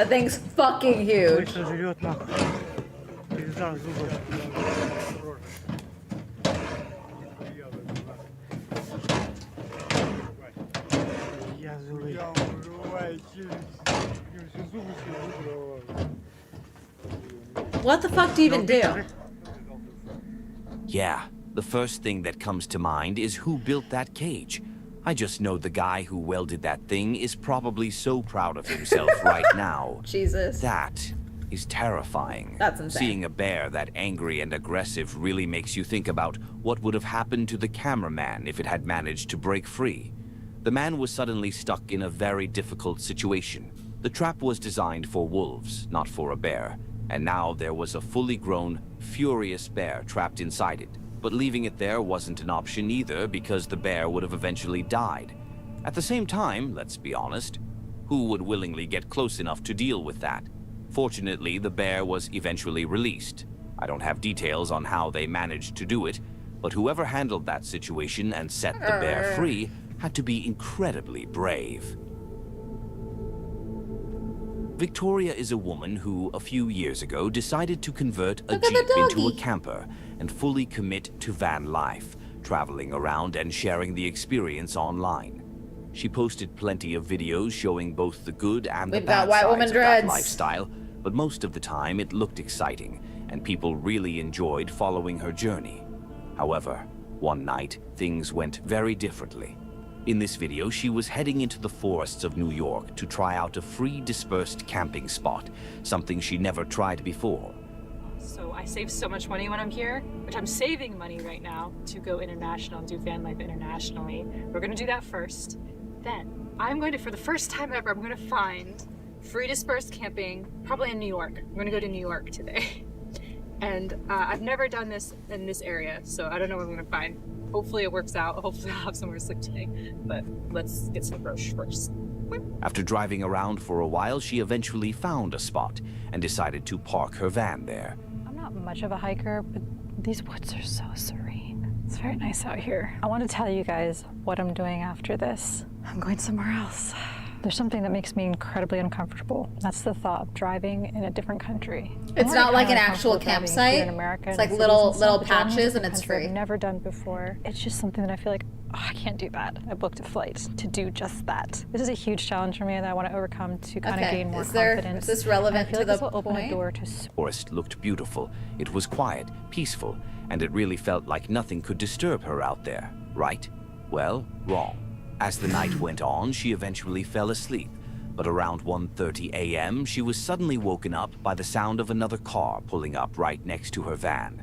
[SPEAKER 1] thing's fucking huge. What the fuck do you even do?
[SPEAKER 13] Yeah, the first thing that comes to mind is who built that cage. I just know the guy who welded that thing is probably so proud of himself right now.
[SPEAKER 1] Jesus.
[SPEAKER 13] That is terrifying.
[SPEAKER 1] That's insane.
[SPEAKER 13] Seeing a bear that angry and aggressive really makes you think about what would have happened to the cameraman if it had managed to break free. The man was suddenly stuck in a very difficult situation. The trap was designed for wolves, not for a bear, and now there was a fully grown, furious bear trapped inside it. But leaving it there wasn't an option either because the bear would have eventually died. At the same time, let's be honest, who would willingly get close enough to deal with that? Fortunately, the bear was eventually released. I don't have details on how they managed to do it, but whoever handled that situation and set the bear free had to be incredibly brave. Victoria is a woman who, a few years ago, decided to convert a Jeep into a camper and fully commit to van life, traveling around and sharing the experience online. She posted plenty of videos showing both the good and the bad sides of that lifestyle, but most of the time it looked exciting, and people really enjoyed following her journey. However, one night, things went very differently. In this video, she was heading into the forests of New York to try out a free dispersed camping spot, something she never tried before.
[SPEAKER 17] So I save so much money when I'm here, which I'm saving money right now to go international and do van life internationally. We're gonna do that first. Then I'm going to, for the first time ever, I'm gonna find free dispersed camping, probably in New York. I'm gonna go to New York today. And I've never done this in this area, so I don't know what I'm gonna find. Hopefully it works out. Hopefully I'll have somewhere to sleep today. But let's get some groceries first.
[SPEAKER 13] After driving around for a while, she eventually found a spot and decided to park her van there.
[SPEAKER 18] I'm not much of a hiker, but these woods are so serene. It's very nice out here. I want to tell you guys what I'm doing after this. I'm going somewhere else. There's something that makes me incredibly uncomfortable. That's the thought of driving in a different country.
[SPEAKER 1] It's not like an actual campsite.
[SPEAKER 18] In America,
[SPEAKER 1] it's like
[SPEAKER 18] in
[SPEAKER 1] little
[SPEAKER 18] cities and stuff,
[SPEAKER 1] patches and
[SPEAKER 18] a
[SPEAKER 1] it's
[SPEAKER 18] country
[SPEAKER 1] free.
[SPEAKER 18] I've never done before. It's just something that I feel like, oh, I can't do that. I booked a flight to do just that. This is a huge challenge for me that I want to overcome to kind of gain more confidence.
[SPEAKER 1] Is this relevant
[SPEAKER 18] I feel
[SPEAKER 1] to
[SPEAKER 18] like
[SPEAKER 1] the
[SPEAKER 18] this will open
[SPEAKER 1] point?
[SPEAKER 18] a door to
[SPEAKER 13] Forest looked beautiful. It was quiet, peaceful, and it really felt like nothing could disturb her out there, right? Well, wrong. As the night went on, she eventually fell asleep. But around 1:30 a.m., she was suddenly woken up by the sound of another car pulling up right next to her van.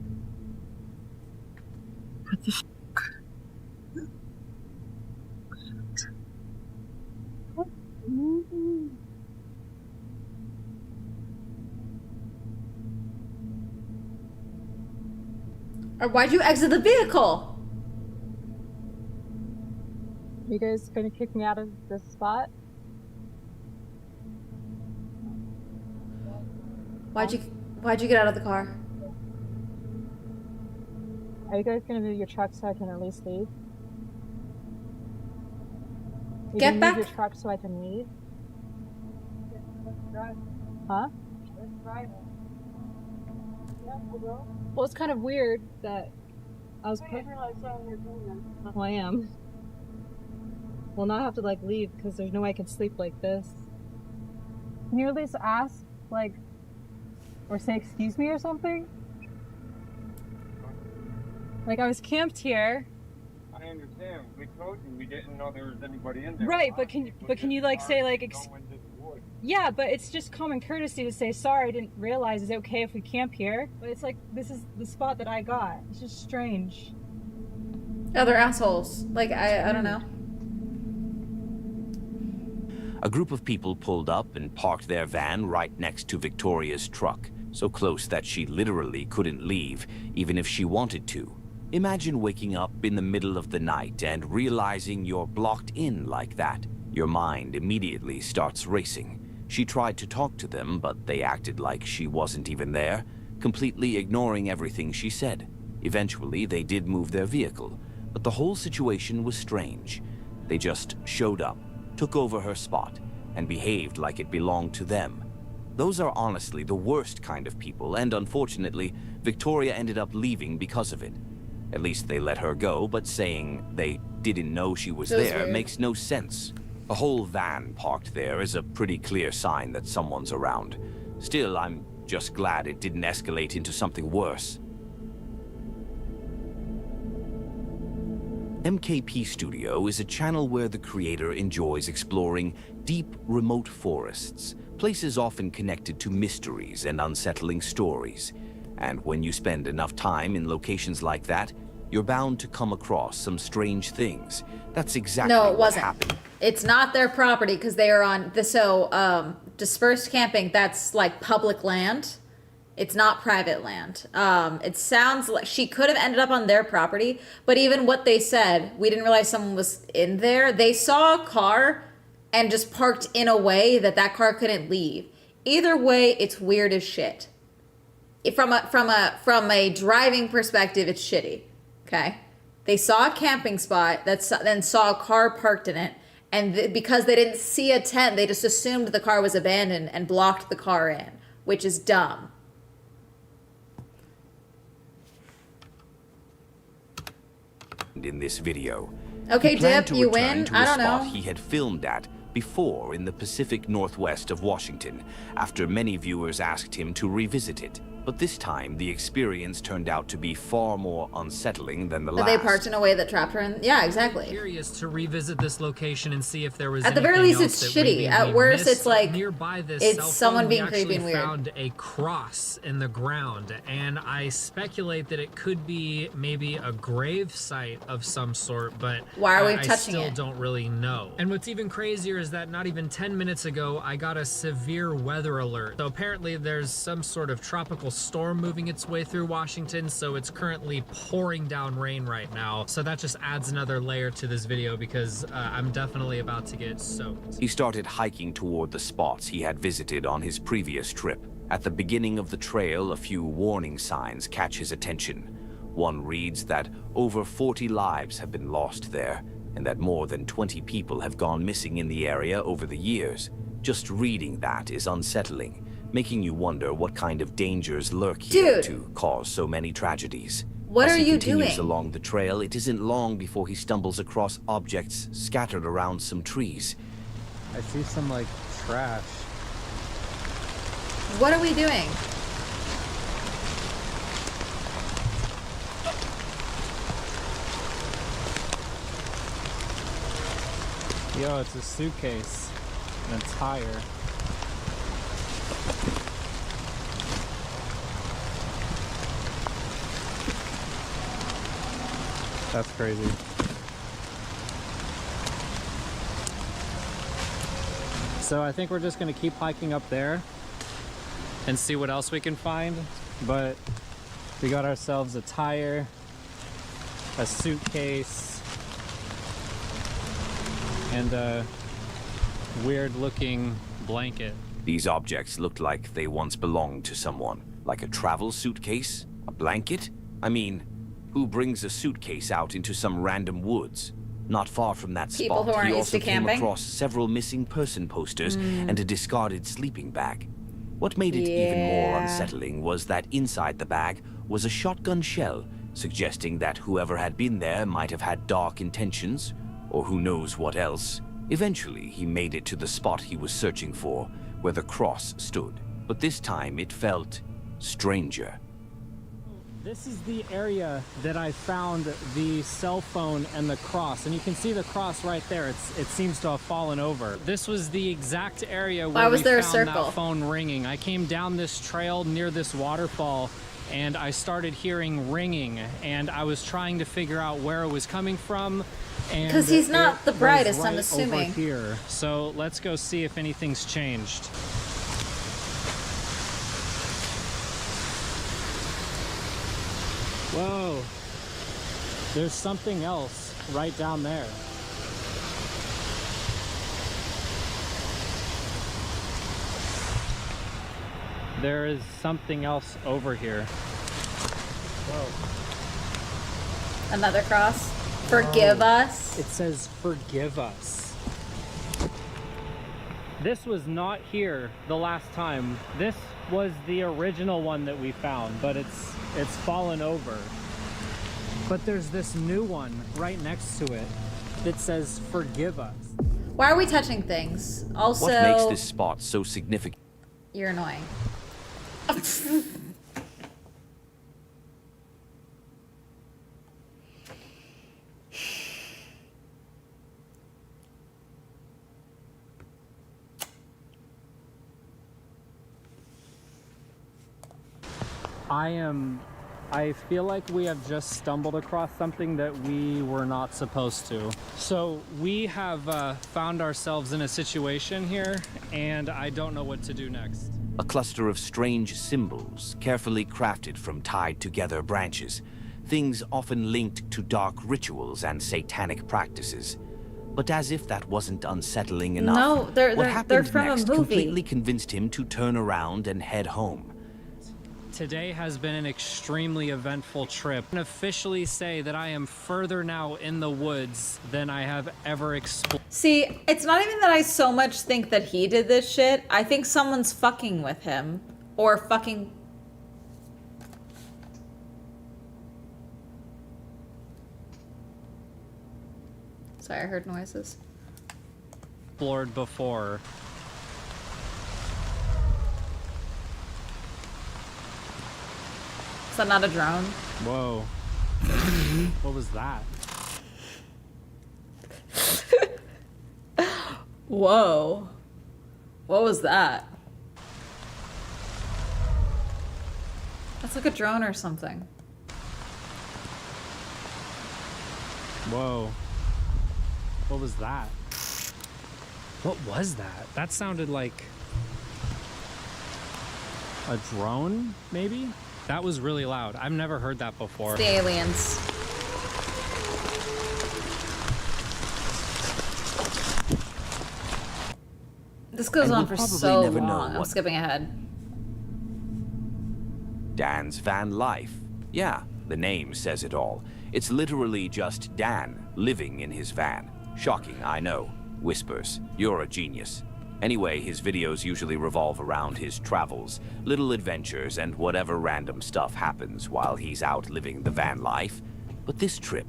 [SPEAKER 19] What the fuck?
[SPEAKER 1] Or why'd you exit the vehicle?
[SPEAKER 18] You guys gonna kick me out of this spot?
[SPEAKER 1] Why'd you get out of the car?
[SPEAKER 18] Are you guys gonna move your truck so I can at least leave? You
[SPEAKER 1] Get
[SPEAKER 18] gonna
[SPEAKER 1] back.
[SPEAKER 18] Move your truck so I can leave? Huh? Well, it's kind of weird that I was. Well, I am. Well, now I have to like leave because there's no way I can sleep like this. Can you at least ask, like, or say excuse me or something? Like, I was camped here.
[SPEAKER 19] I understand. We told you we didn't know there was anybody in there.
[SPEAKER 18] Right, but can you like say like yeah, but it's just common courtesy to say sorry. I didn't realize. Is it okay if we camp here? But it's like this is the spot that I got. It's just strange.
[SPEAKER 1] Oh, they're assholes. Like I don't know.
[SPEAKER 13] A group of people pulled up and parked their van right next to Victoria's truck, so close that she literally couldn't leave, even if she wanted to. Imagine waking up in the middle of the night and realizing you're blocked in like that. Your mind immediately starts racing. She tried to talk to them, but they acted like she wasn't even there, completely ignoring everything she said. Eventually, they did move their vehicle, but the whole situation was strange. They just showed up, took over her spot, and behaved like it belonged to them. Those are honestly the worst kind of people, and unfortunately, Victoria ended up leaving because of it. At least they let her go, but saying they didn't know she was there makes no sense. A whole van parked there is a pretty clear sign that someone's around. Still, I'm just glad it didn't escalate into something worse. MKP Studio is a channel where the creator enjoys exploring deep, remote forests, places often connected to mysteries and unsettling stories. And when you spend enough time in locations like that, you're bound to come across some strange things. That's exactly what happened.
[SPEAKER 1] It's not their property because they are on the dispersed camping. That's like public land. It's not private land. It sounds like she could have ended up on their property, but even what they said, we didn't realize someone was in there. They saw a car and just parked in a way that car couldn't leave. Either way, it's weird as shit. From a driving perspective, it's shitty. Okay, they saw a camping spot then saw a car parked in it, and because they didn't see a tent, they just assumed the car was abandoned and blocked the car in, which is dumb.
[SPEAKER 13] In this video,
[SPEAKER 1] okay,
[SPEAKER 13] he planned
[SPEAKER 1] Dip,
[SPEAKER 13] to
[SPEAKER 1] you
[SPEAKER 13] return
[SPEAKER 1] win.
[SPEAKER 13] to a
[SPEAKER 1] I don't
[SPEAKER 13] spot
[SPEAKER 1] know.
[SPEAKER 13] he had filmed at before in the Pacific Northwest of Washington, after many viewers asked him to revisit it. But this time, the experience turned out to be far more unsettling than the last.
[SPEAKER 1] They parked in a way that trapped her in. Yeah, exactly.
[SPEAKER 20] Curious to revisit this location and see if there was.
[SPEAKER 1] At the very least, it's shitty. At worst, it's like
[SPEAKER 20] nearby this
[SPEAKER 1] it's someone being creepy and weird.
[SPEAKER 20] We found a cross in the ground, and I speculate that it could be maybe a grave site of some sort. But
[SPEAKER 1] why are we
[SPEAKER 20] I
[SPEAKER 1] touching
[SPEAKER 20] still
[SPEAKER 1] it?
[SPEAKER 20] don't really know. And what's even crazier is that not even 10 minutes ago, I got a severe weather alert. So apparently, there's some sort of tropical storm moving its way through Washington, so it's currently pouring down rain right now. So that just adds another layer to this video because I'm definitely about to get soaked.
[SPEAKER 13] He started hiking toward the spots he had visited on his previous trip. At the beginning of the trail, a few warning signs catch his attention. One reads that over 40 lives have been lost there, and that more than 20 people have gone missing in the area over the years. Just reading that is unsettling, making you wonder what kind of dangers lurk here to cause so many tragedies.
[SPEAKER 1] What
[SPEAKER 13] As
[SPEAKER 1] are
[SPEAKER 13] he
[SPEAKER 1] you
[SPEAKER 13] continues
[SPEAKER 1] doing?
[SPEAKER 13] along the trail, it isn't long before he stumbles across objects scattered around some trees.
[SPEAKER 21] I see some, like, trash.
[SPEAKER 1] What are we doing?
[SPEAKER 21] Yo, it's a suitcase and a tire. That's crazy. So I think we're just gonna keep hiking up there and see what else we can find. But we got ourselves a tire, a suitcase, and a weird-looking blanket.
[SPEAKER 13] These objects looked like they once belonged to someone. Like a travel suitcase? A blanket? I mean, who brings a suitcase out into some random woods? Not far from that
[SPEAKER 1] People who
[SPEAKER 13] spot,
[SPEAKER 1] aren't
[SPEAKER 13] he
[SPEAKER 1] used
[SPEAKER 13] also
[SPEAKER 1] to
[SPEAKER 13] came
[SPEAKER 1] camping?
[SPEAKER 13] across several missing person posters and a discarded sleeping bag. What made it even more
[SPEAKER 1] Yeah.
[SPEAKER 13] unsettling was that inside the bag was a shotgun shell, suggesting that whoever had been there might have had dark intentions, or who knows what else. Eventually, he made it to the spot he was searching for, where the cross stood. But this time, it felt stranger.
[SPEAKER 21] This is the area that I found the cell phone and the cross, and you can see the cross right there. It seems to have fallen over. This was the exact area where
[SPEAKER 1] Why was
[SPEAKER 21] we
[SPEAKER 1] there a
[SPEAKER 21] found
[SPEAKER 1] circle?
[SPEAKER 21] that phone ringing. I came down this trail near this waterfall, and I started hearing ringing, and I was trying to figure out where it was coming from. And
[SPEAKER 1] 'Cause he's not
[SPEAKER 21] it
[SPEAKER 1] the
[SPEAKER 21] was
[SPEAKER 1] brightest, I'm
[SPEAKER 21] right over
[SPEAKER 1] assuming.
[SPEAKER 21] here. So let's go see if anything's changed. Whoa, there's something else right down there. There is something else over here. Whoa.
[SPEAKER 1] Another cross. Forgive us.
[SPEAKER 21] It says forgive us. This was not here the last time. This was the original one that we found, but it's fallen over. But there's this new one right next to it that says forgive us.
[SPEAKER 1] Why are we touching things? Also,
[SPEAKER 13] What makes this spot so significant?
[SPEAKER 1] you're annoying.
[SPEAKER 21] I feel like we have just stumbled across something that we were not supposed to. So we have found ourselves in a situation here, and I don't know what to do next.
[SPEAKER 13] A cluster of strange symbols, carefully crafted from tied together branches. Things often linked to dark rituals and satanic practices. But as if that wasn't unsettling enough,
[SPEAKER 1] No,
[SPEAKER 13] what
[SPEAKER 1] they're
[SPEAKER 13] happened
[SPEAKER 1] from a
[SPEAKER 13] next
[SPEAKER 1] movie.
[SPEAKER 13] completely convinced him to turn around and head home.
[SPEAKER 21] Today has been an extremely eventful trip. I can officially say that I am further now in the woods than I have ever explored.
[SPEAKER 1] See, it's not even that I so much think that he did this shit. I think someone's fucking with him. Or fucking... Sorry, I heard noises.
[SPEAKER 21] Before.
[SPEAKER 1] Is that not a drone?
[SPEAKER 21] Whoa. What was that?
[SPEAKER 1] Whoa. What was that? That's like a drone or something.
[SPEAKER 21] Whoa. What was that? What was that? That sounded like a drone, maybe? That was really loud. I've never heard that before.
[SPEAKER 1] The aliens. This goes
[SPEAKER 13] And
[SPEAKER 1] on
[SPEAKER 13] we'll
[SPEAKER 1] for
[SPEAKER 13] probably
[SPEAKER 1] so
[SPEAKER 13] never know
[SPEAKER 1] long. I'm
[SPEAKER 13] what-
[SPEAKER 1] skipping ahead.
[SPEAKER 13] Dan's van life. Yeah, the name says it all. It's literally just Dan living in his van. Shocking, I know. Whispers, you're a genius. Anyway, his videos usually revolve around his travels, little adventures, and whatever random stuff happens while he's out living the van life. But this trip,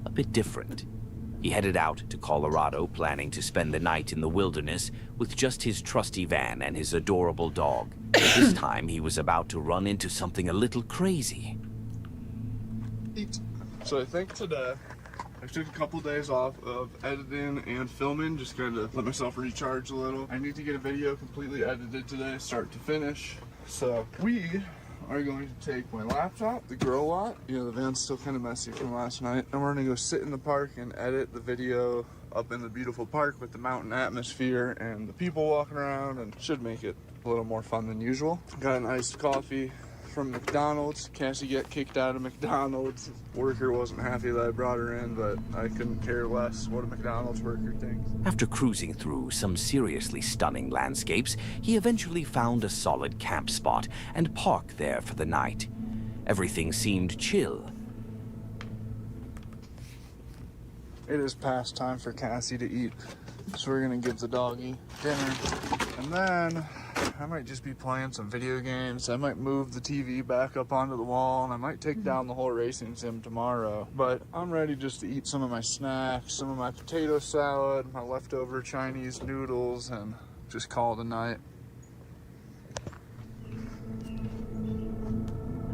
[SPEAKER 13] a bit different. He headed out to Colorado, planning to spend the night in the wilderness with just his trusty van and his adorable dog. This time, he was about to run into something a little crazy.
[SPEAKER 4] So I think today, I took a couple days off of editing and filming, just kind of let myself recharge a little. I need to get a video completely edited today, start to finish. So we are going to take my laptop, the grow lot, the van's still kind of messy from last night, and we're gonna go sit in the park and edit the video up in the beautiful park with the mountain atmosphere and the people walking around, and should make it a little more fun than usual. Got an iced coffee, from McDonald's. Cassie got kicked out of McDonald's. Worker wasn't happy that I brought her in, but I couldn't care less what a McDonald's worker thinks.
[SPEAKER 13] After cruising through some seriously stunning landscapes, he eventually found a solid camp spot and parked there for the night. Everything seemed chill.
[SPEAKER 4] It is past time for Cassie to eat, so we're gonna give the doggy dinner. And then I might just be playing some video games. I might move the TV back up onto the wall, and I might take down the whole racing sim tomorrow. But I'm ready just to eat some of my snacks, some of my potato salad, my leftover Chinese noodles, and just call it a night.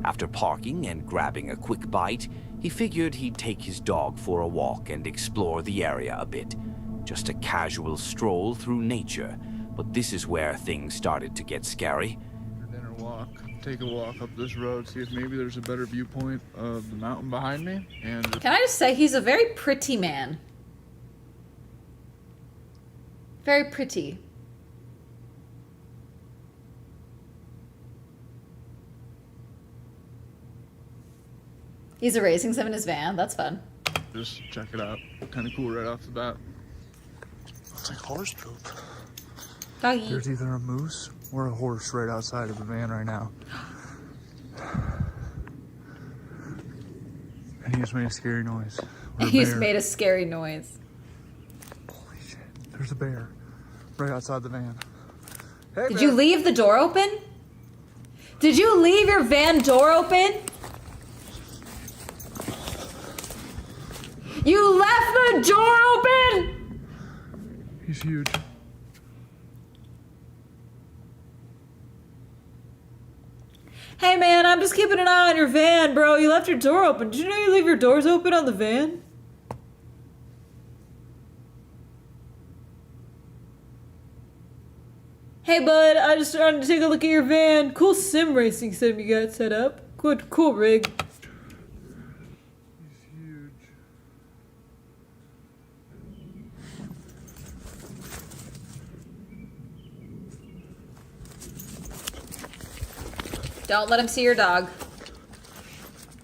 [SPEAKER 13] After parking and grabbing a quick bite, he figured he'd take his dog for a walk and explore the area a bit. Just a casual stroll through nature, but this is where things started to get scary.
[SPEAKER 4] Dinner walk, take a walk up this road, see if maybe there's a better viewpoint of the mountain behind me. And
[SPEAKER 1] Can I just say, he's a very pretty man. Very pretty. He's a racing sim in his van. That's fun.
[SPEAKER 4] just check it out. Kind of cool right off the bat. Looks like horse poop.
[SPEAKER 1] Doggy.
[SPEAKER 4] There's either a moose or a horse right outside of the van right now. And he just made a scary noise. Or a
[SPEAKER 1] He's
[SPEAKER 4] bear.
[SPEAKER 1] made a scary noise.
[SPEAKER 4] Holy shit. There's a bear right outside the van. Hey,
[SPEAKER 1] Did
[SPEAKER 4] bear.
[SPEAKER 1] you leave the door open? Did you leave your van door open? You left the door open!
[SPEAKER 4] He's huge.
[SPEAKER 1] Hey man, I'm just keeping an eye on your van, bro. You left your door open. Did you know you leave your doors open on the van? Hey bud, I just wanted to take a look at your van. Cool sim racing sim you got set up. Good, cool rig.
[SPEAKER 4] He's huge.
[SPEAKER 1] Don't let him see your dog.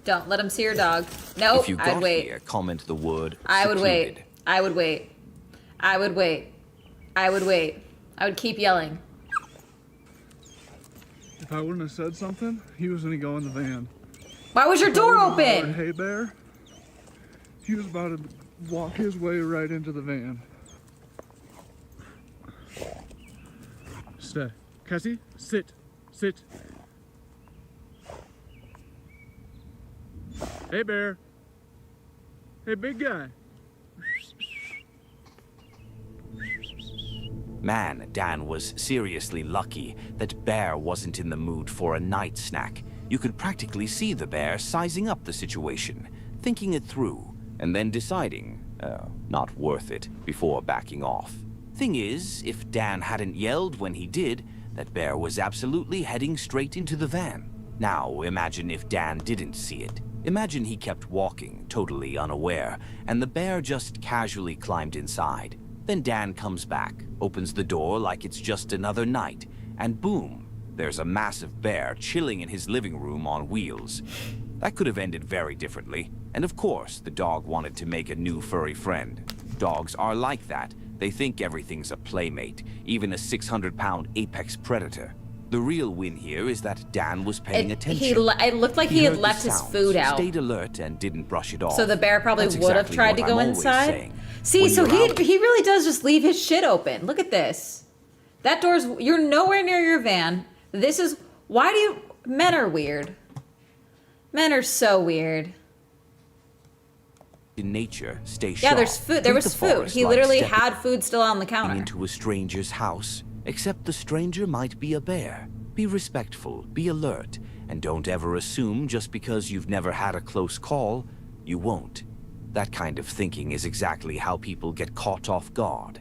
[SPEAKER 1] Don't let him see your dog. Nope,
[SPEAKER 13] If you
[SPEAKER 1] I'd
[SPEAKER 13] got
[SPEAKER 1] wait.
[SPEAKER 13] here, comment the word
[SPEAKER 1] I would
[SPEAKER 13] secluded.
[SPEAKER 1] wait. I would wait. I would wait. I would wait. I would keep yelling.
[SPEAKER 4] If I wouldn't have said something, he was gonna go in the van.
[SPEAKER 1] Why was your
[SPEAKER 4] If I
[SPEAKER 1] door
[SPEAKER 4] wouldn't have
[SPEAKER 1] open?
[SPEAKER 4] hollered, Hey bear. He was about to walk his way right into the van. Stay. Cassie, sit. Sit. Hey bear. Hey big guy.
[SPEAKER 13] Man, Dan was seriously lucky that Bear wasn't in the mood for a night snack. You could practically see the bear sizing up the situation, thinking it through, and then deciding, not worth it, before backing off. Thing is, if Dan hadn't yelled when he did, that bear was absolutely heading straight into the van. Now, imagine if Dan didn't see it. Imagine he kept walking, totally unaware, and the bear just casually climbed inside. Then Dan comes back, opens the door like it's just another night, and boom, there's a massive bear chilling in his living room on wheels. That could have ended very differently, and of course, the dog wanted to make a new furry friend. Dogs are like that. They think everything's a playmate, even a 600-pound apex predator. The real win here is that Dan was paying attention.
[SPEAKER 1] It looked like he had
[SPEAKER 13] heard the
[SPEAKER 1] left his
[SPEAKER 13] sounds,
[SPEAKER 1] food out.
[SPEAKER 13] stayed alert, and didn't brush it off.
[SPEAKER 1] So the bear probably
[SPEAKER 13] That's
[SPEAKER 1] would have
[SPEAKER 13] exactly
[SPEAKER 1] tried to
[SPEAKER 13] what
[SPEAKER 1] go
[SPEAKER 13] I'm always
[SPEAKER 1] inside.
[SPEAKER 13] saying.
[SPEAKER 1] See,
[SPEAKER 13] When
[SPEAKER 1] so
[SPEAKER 13] you're out-
[SPEAKER 1] he really does just leave his shit open. Look at this. That door's, you're nowhere near your van. This is, why do you, men are weird. Men are so weird.
[SPEAKER 13] In nature, stay sharp.
[SPEAKER 1] Yeah, there's food. There
[SPEAKER 13] Treat
[SPEAKER 1] was
[SPEAKER 13] the
[SPEAKER 1] food.
[SPEAKER 13] forest
[SPEAKER 1] He
[SPEAKER 13] like
[SPEAKER 1] literally
[SPEAKER 13] stepping
[SPEAKER 1] had food still on the counter.
[SPEAKER 13] into a stranger's house, except the stranger might be a bear. Be respectful, be alert, and don't ever assume just because you've never had a close call, you won't. That kind of thinking is exactly how people get caught off guard.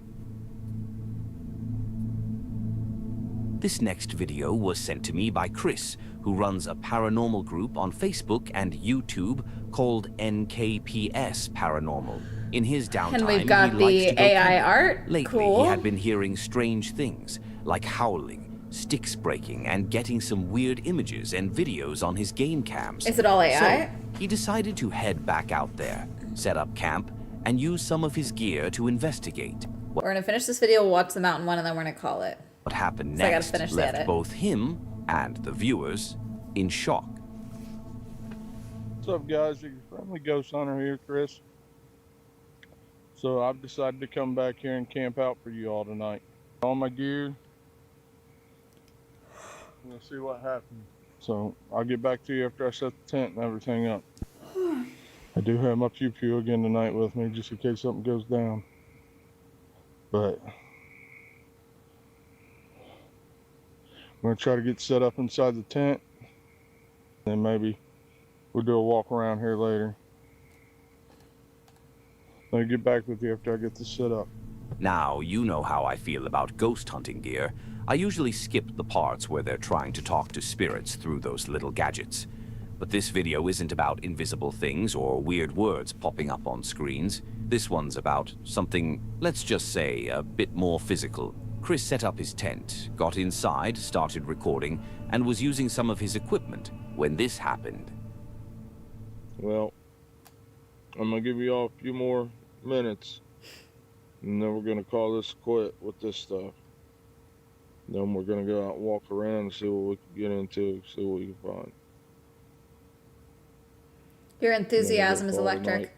[SPEAKER 13] This next video was sent to me by Chris, who runs a paranormal group on Facebook and YouTube called NKPS Paranormal. In his downtime,
[SPEAKER 1] And we've got
[SPEAKER 13] he likes
[SPEAKER 1] the
[SPEAKER 13] to go
[SPEAKER 1] AI
[SPEAKER 13] camping.
[SPEAKER 1] art.
[SPEAKER 13] Lately,
[SPEAKER 1] Cool.
[SPEAKER 13] he had been hearing strange things, like howling, sticks breaking, and getting some weird images and videos on his game cams.
[SPEAKER 1] Is it all AI?
[SPEAKER 13] So he decided to head back out there, set up camp, and use some of his gear to investigate.
[SPEAKER 1] We're gonna finish this video, watch the mountain one, and then we're gonna call it.
[SPEAKER 13] What happened
[SPEAKER 1] So I gotta
[SPEAKER 13] next
[SPEAKER 1] finish the
[SPEAKER 13] left
[SPEAKER 1] edit.
[SPEAKER 13] both him and the viewers in shock.
[SPEAKER 6] What's up, guys? Your friendly ghost hunter here, Chris. So I've decided to come back here and camp out for you all tonight. All my gear. We'll see what happens. So I'll get back to you after I set the tent and everything up. I do have my pew again tonight with me, just in case something goes down. But I'm gonna try to get set up inside the tent. Then maybe we'll do a walk around here later. I'll get back with you after I get this set up.
[SPEAKER 13] Now, you know how I feel about ghost hunting gear. I usually skip the parts where they're trying to talk to spirits through those little gadgets. But this video isn't about invisible things or weird words popping up on screens. This one's about something, let's just say, a bit more physical. Chris set up his tent, got inside, started recording, and was using some of his equipment when this happened.
[SPEAKER 6] Well, I'm gonna give you all a few more minutes, and then we're gonna call this quit with this stuff. Then we're gonna go out and walk around and see what we can get into, see what we can find.
[SPEAKER 1] Your enthusiasm is electric.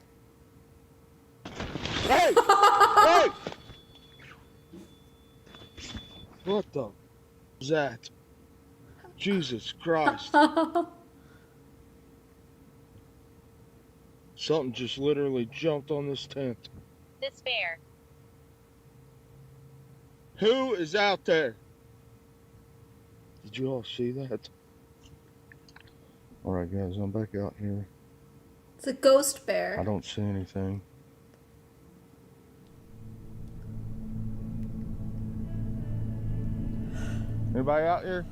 [SPEAKER 6] Hey! Hey! What the is that? Jesus Christ. Something just literally jumped on this tent.
[SPEAKER 22] This bear.
[SPEAKER 6] Who is out there? Did you all see that? Alright guys, I'm back out here.
[SPEAKER 1] It's a ghost bear.
[SPEAKER 6] I don't see anything. Anybody out here?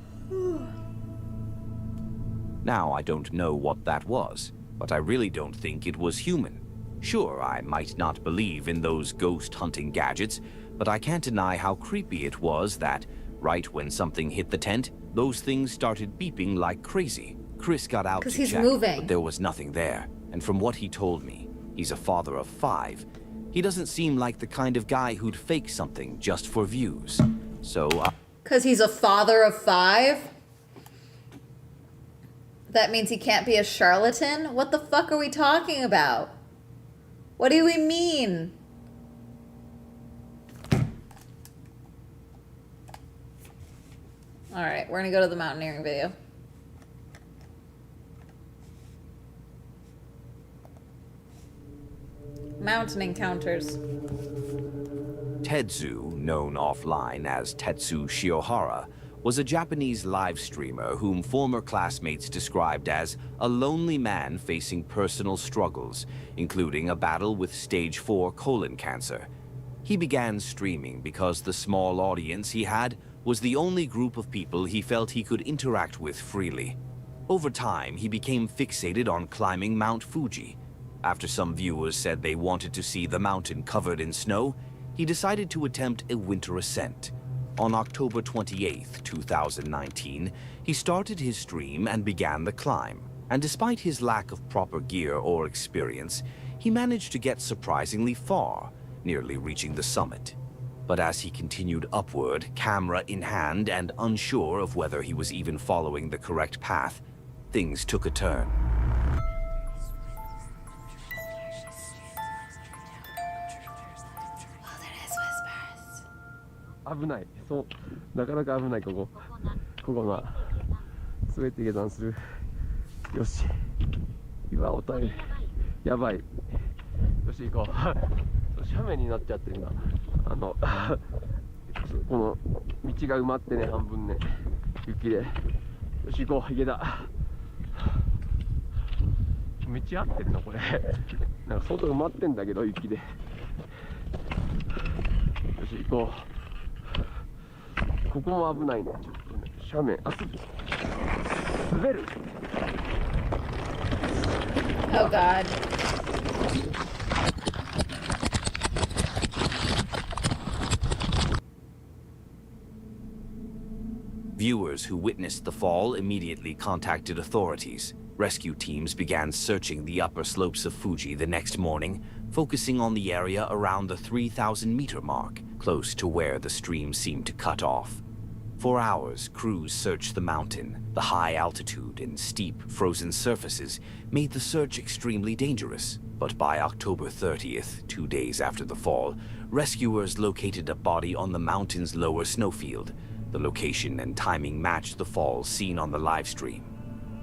[SPEAKER 13] Now, I don't know what that was, but I really don't think it was human. Sure, I might not believe in those ghost hunting gadgets, but I can't deny how creepy it was that, right when something hit the tent, those things started beeping like crazy. Chris got out to check, but there was nothing there. And from what he told me, he's a father of 5. He doesn't seem like the kind of guy who'd fake something just for views. So,
[SPEAKER 1] Because he's a father of 5? That means he can't be a charlatan? What the fuck are we talking about? What do we mean? Alright, we're gonna go to the mountaineering video. Mountain encounters.
[SPEAKER 13] Tetsu, known offline as Tetsu Shiohara, was a Japanese live streamer whom former classmates described as a lonely man facing personal struggles, including a battle with stage 4 colon cancer. He began streaming because the small audience he had was the only group of people he felt he could interact with freely. Over time, he became fixated on climbing Mount Fuji. After some viewers said they wanted to see the mountain covered in snow, he decided to attempt a winter ascent. On October 28, 2019, he started his stream and began the climb. And despite his lack of proper gear or experience, he managed to get surprisingly far, nearly reaching the summit. But as he continued upward, camera in hand and unsure of whether he was even following the correct path, things took a turn.
[SPEAKER 23] 危ない。そう、なかなか危ない。ここが全て下山する。よし、岩を耐え、やばい。よし行こう。斜面になっちゃってるな。この道が埋まってね、半分ね、雪で。よし行こう、池だ。道合ってるなこれ。なんか外埋まってんだけど雪で。よし行こう。ここも危ないね。ちょっとね、斜面、滑る。
[SPEAKER 1] Oh God.
[SPEAKER 13] Viewers who witnessed the fall immediately contacted authorities. Rescue teams began searching the upper slopes of Fuji the next morning, focusing on the area around the 3,000-meter mark, close to where the stream seemed to cut off. For hours, crews searched the mountain. The high altitude and steep, frozen surfaces made the search extremely dangerous. But by October 30th, 2 days after the fall, rescuers located a body on the mountain's lower snowfield. The location and timing matched the fall seen on the live stream.